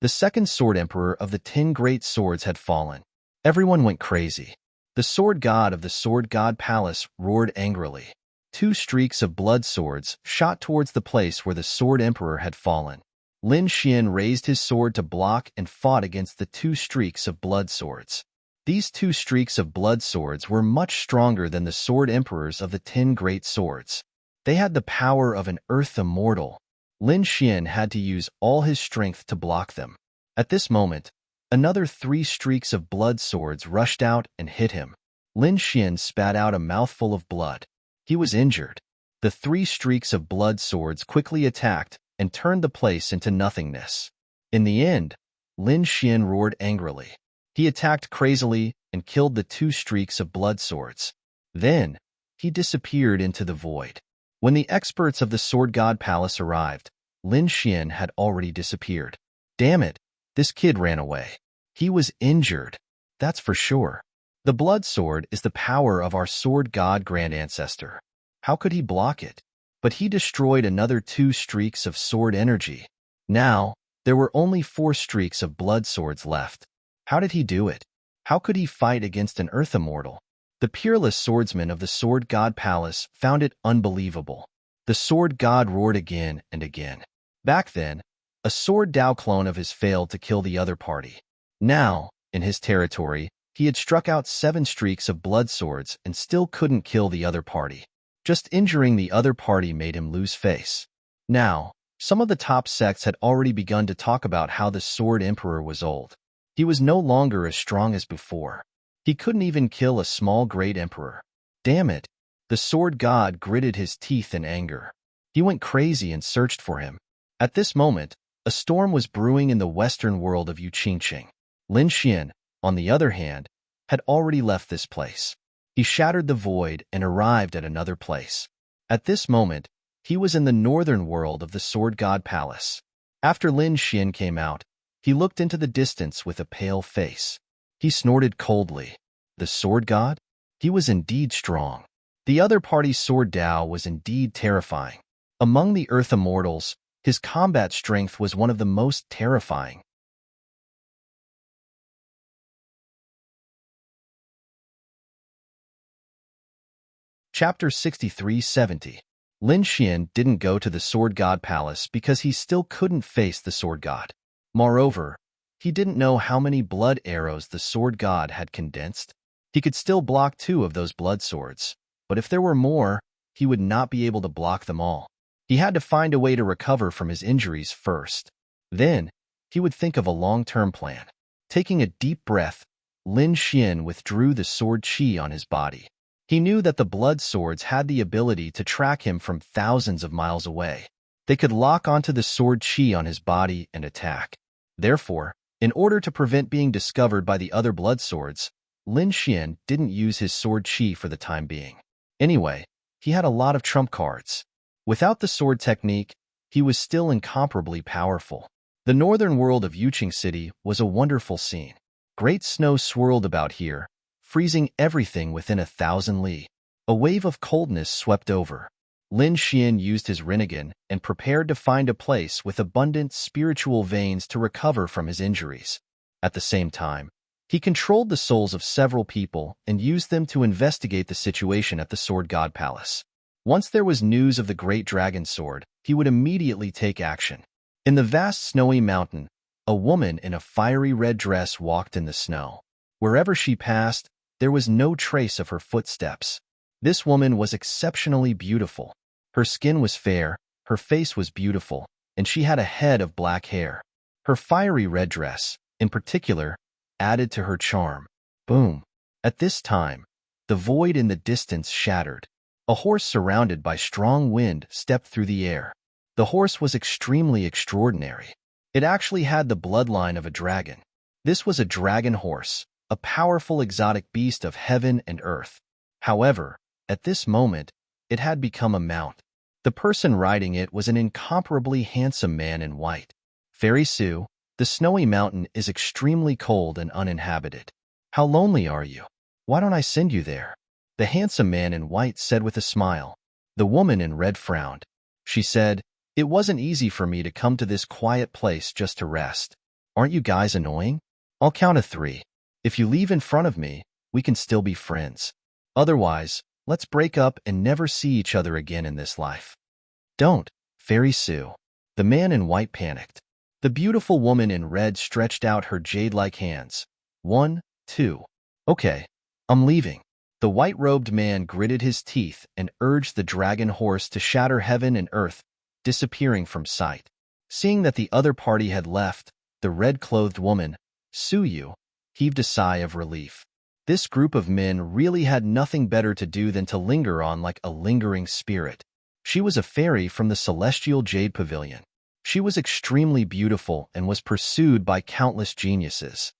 S1: The second sword emperor of the 10 great swords had fallen. Everyone went crazy. The sword god of the sword god palace roared angrily. 2 streaks of blood swords shot towards the place where the Sword Emperor had fallen. Lin Xian raised his sword to block and fought against the 2 streaks of blood swords. These 2 streaks of blood swords were much stronger than the Sword Emperors of the 10 Great Swords. They had the power of an earth immortal. Lin Xian had to use all his strength to block them. At this moment, another 3 streaks of blood swords rushed out and hit him. Lin Xian spat out a mouthful of blood. He was injured. The 3 streaks of blood swords quickly attacked and turned the place into nothingness. In the end, Lin Xian roared angrily. He attacked crazily and killed the 2 streaks of blood swords. Then, he disappeared into the void. When the experts of the Sword God Palace arrived, Lin Xian had already disappeared. Damn it, this kid ran away. He was injured. That's for sure. The blood sword is the power of our sword god grand ancestor. How could he block it? But he destroyed another 2 streaks of sword energy. Now, there were only 4 streaks of blood swords left. How did he do it? How could he fight against an earth immortal? The peerless swordsman of the Sword God Palace found it unbelievable. The sword god roared again and again. Back then, a sword Dao clone of his failed to kill the other party. Now, in his territory, he had struck out 7 streaks of blood swords and still couldn't kill the other party. Just injuring the other party made him lose face. Now, some of the top sects had already begun to talk about how the Sword Emperor was old. He was no longer as strong as before. He couldn't even kill a small great emperor. Damn it! The sword god gritted his teeth in anger. He went crazy and searched for him. At this moment, a storm was brewing in the western world of Yuqingqing. Lin Xian, on the other hand, had already left this place. He shattered the void and arrived at another place. At this moment, he was in the northern world of the Sword God Palace. After Lin Xian came out, he looked into the distance with a pale face. He snorted coldly. The sword god? He was indeed strong. The other party's sword Dao was indeed terrifying. Among the Earth Immortals, his combat strength was one of the most terrifying. Chapter 63-70. Lin Xian didn't go to the Sword God Palace because he still couldn't face the sword god. Moreover, he didn't know how many blood arrows the sword god had condensed. He could still block 2 of those blood swords, but if there were more, he would not be able to block them all. He had to find a way to recover from his injuries first. Then, he would think of a long-term plan. Taking a deep breath, Lin Xian withdrew the sword qi on his body. He knew that the blood swords had the ability to track him from thousands of miles away. They could lock onto the sword qi on his body and attack. Therefore, in order to prevent being discovered by the other blood swords, Lin Xian didn't use his sword qi for the time being. Anyway, he had a lot of trump cards. Without the sword technique, he was still incomparably powerful. The northern world of Yuqing City was a wonderful scene. Great snow swirled about here, freezing everything within 1,000 li. A wave of coldness swept over. Lin Xian used his Rinnegan and prepared to find a place with abundant spiritual veins to recover from his injuries. At the same time, he controlled the souls of several people and used them to investigate the situation at the Sword God Palace. Once there was news of the Great Dragon Sword, he would immediately take action. In the vast snowy mountain, a woman in a fiery red dress walked in the snow. Wherever she passed, there was no trace of her footsteps. This woman was exceptionally beautiful. Her skin was fair, her face was beautiful, and she had a head of black hair. Her fiery red dress, in particular, added to her charm. Boom! At this time, the void in the distance shattered. A horse surrounded by strong wind stepped through the air. The horse was extremely extraordinary. It actually had the bloodline of a dragon. This was a dragon horse, a powerful exotic beast of heaven and earth. However, at this moment, it had become a mount. The person riding it was an incomparably handsome man in white. Fairy Sue, the snowy mountain is extremely cold and uninhabited. How lonely are you? Why don't I send you there? The handsome man in white said with a smile. The woman in red frowned. She said, "It wasn't easy for me to come to this quiet place just to rest. Aren't you guys annoying? I'll count to 3. If you leave in front of me, we can still be friends. Otherwise, Let's break up and never see each other again in this life. Don't, Fairy Sue. The man in white panicked. The beautiful woman in red stretched out her jade-like hands. 1, 2. Okay, I'm leaving. The white-robed man gritted his teeth and urged the dragon horse to shatter heaven and earth, disappearing from sight. Seeing that the other party had left, the red-clothed woman, Suyu, heaved a sigh of relief. This group of men really had nothing better to do than to linger on like a lingering spirit. She was a fairy from the celestial jade pavilion. She was extremely beautiful and was pursued by countless geniuses.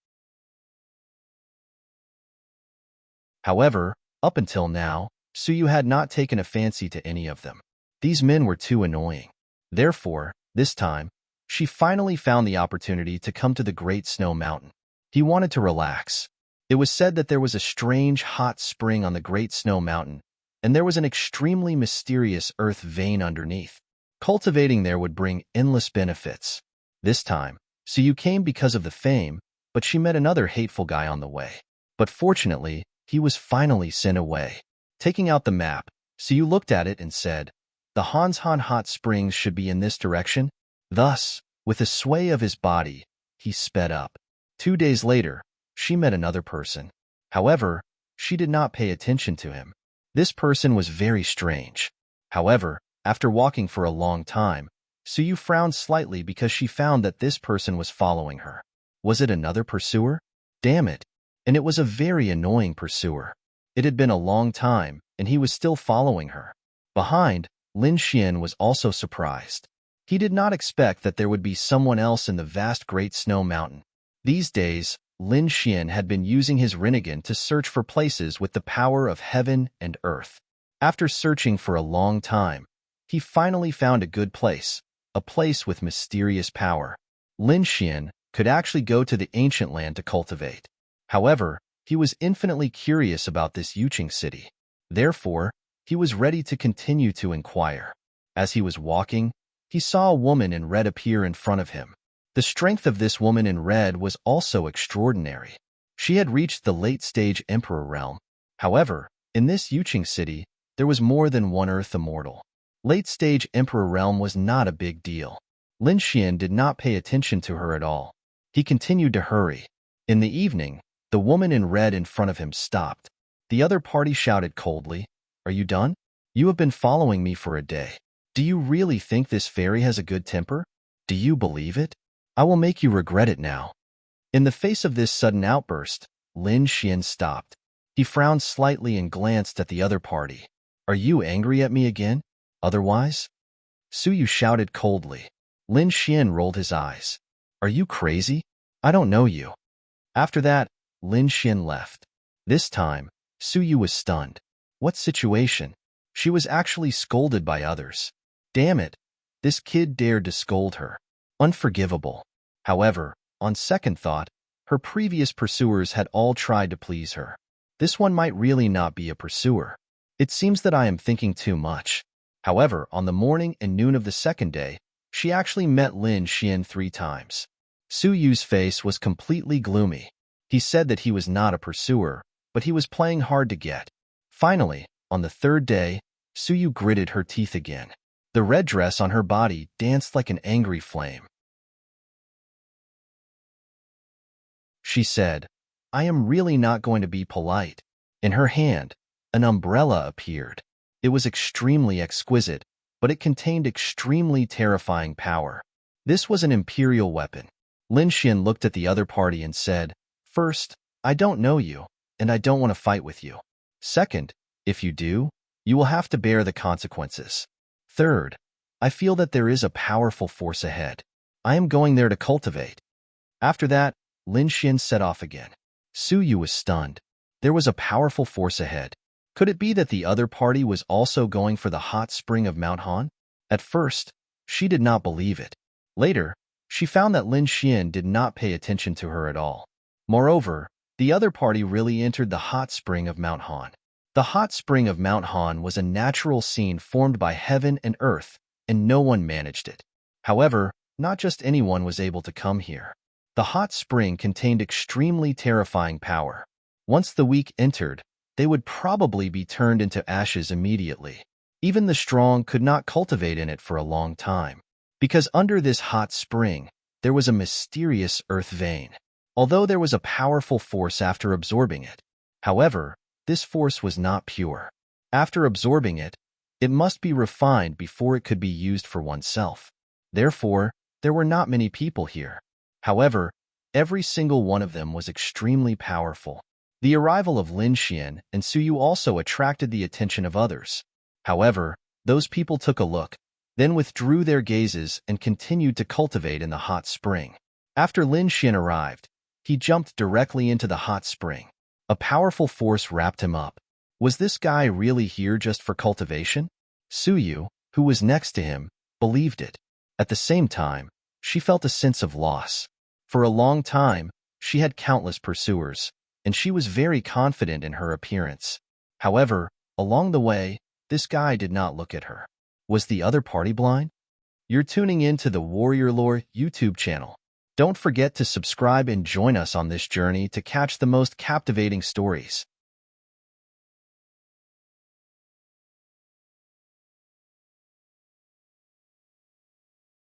S1: However, up until now, Suyu had not taken a fancy to any of them. These men were too annoying. Therefore, this time, she finally found the opportunity to come to the Great Snow Mountain. He wanted to relax. It was said that there was a strange hot spring on the Great Snow Mountain, and there was an extremely mysterious earth vein underneath. Cultivating there would bring endless benefits. This time, Suyu came because of the fame, but she met another hateful guy on the way. But fortunately, he was finally sent away. Taking out the map, Suyu looked at it and said, "The Hanshan Hot Springs should be in this direction." Thus, with a sway of his body, he sped up. 2 days later, she met another person. However, she did not pay attention to him. This person was very strange. However, after walking for a long time, Suyu frowned slightly because she found that this person was following her. Was it another pursuer? Damn it. And it was a very annoying pursuer. It had been a long time, and he was still following her. Behind, Lin Xian was also surprised. He did not expect that there would be someone else in the vast Great Snow Mountain. These days, Lin Xian had been using his Rinnegan to search for places with the power of heaven and earth. After searching for a long time, he finally found a good place, a place with mysterious power. Lin Xian could actually go to the ancient land to cultivate. However, he was infinitely curious about this Yuqing city. Therefore, he was ready to continue to inquire. As he was walking, he saw a woman in red appear in front of him. The strength of this woman in red was also extraordinary. She had reached the late-stage Emperor realm. However, in this Yuqing city, there was more than one Earth immortal. Late-stage Emperor realm was not a big deal. Lin Xian did not pay attention to her at all. He continued to hurry. In the evening, the woman in red in front of him stopped. The other party shouted coldly, "Are you done? You have been following me for a day. Do you really think this fairy has a good temper? Do you believe it? I will make you regret it now." In the face of this sudden outburst, Lin Xian stopped. He frowned slightly and glanced at the other party. "Are you angry at me again? Otherwise?" Suyu shouted coldly. Lin Xian rolled his eyes. "Are you crazy? I don't know you." After that, Lin Xian left. This time, Suyu was stunned. What situation? She was actually scolded by others. Damn it, this kid dared to scold her. Unforgivable. However, on second thought, her previous pursuers had all tried to please her. This one might really not be a pursuer. It seems that I am thinking too much. However, on the morning and noon of the second day, she actually met Lin Xian 3 times. Suyu's face was completely gloomy. He said that he was not a pursuer, but he was playing hard to get. Finally, on the 3rd day, Suyu gritted her teeth again. The red dress on her body danced like an angry flame. She said, "I am really not going to be polite." In her hand, an umbrella appeared. It was extremely exquisite, but it contained extremely terrifying power. This was an imperial weapon. Lin Xian looked at the other party and said, "First, I don't know you, and I don't want to fight with you. Second, if you do, you will have to bear the consequences. Third, I feel that there is a powerful force ahead. I am going there to cultivate." After that, Lin Xian set off again. Suyu was stunned. There was a powerful force ahead. Could it be that the other party was also going for the hot spring of Mount Han? At first, she did not believe it. Later, she found that Lin Xian did not pay attention to her at all. Moreover, the other party really entered the hot spring of Mount Han. The hot spring of Mount Han was a natural scene formed by heaven and earth, and no one managed it. However, not just anyone was able to come here. The hot spring contained extremely terrifying power. Once the weak entered, they would probably be turned into ashes immediately. Even the strong could not cultivate in it for a long time, because under this hot spring, there was a mysterious earth vein. Although there was a powerful force after absorbing it, however, this force was not pure. After absorbing it, it must be refined before it could be used for oneself. Therefore, there were not many people here. However, every single one of them was extremely powerful. The arrival of Lin Xian and Su Yu also attracted the attention of others. However, those people took a look, then withdrew their gazes and continued to cultivate in the hot spring. After Lin Xian arrived, he jumped directly into the hot spring. A powerful force wrapped him up. Was this guy really here just for cultivation? Su Yu, who was next to him, believed it. At the same time, she felt a sense of loss. For a long time, she had countless pursuers, and she was very confident in her appearance. However, along the way, this guy did not look at her. Was the other party blind? You're tuning in to the Warrior Lore YouTube channel. Don't forget to subscribe and join us on this journey to catch the most captivating stories.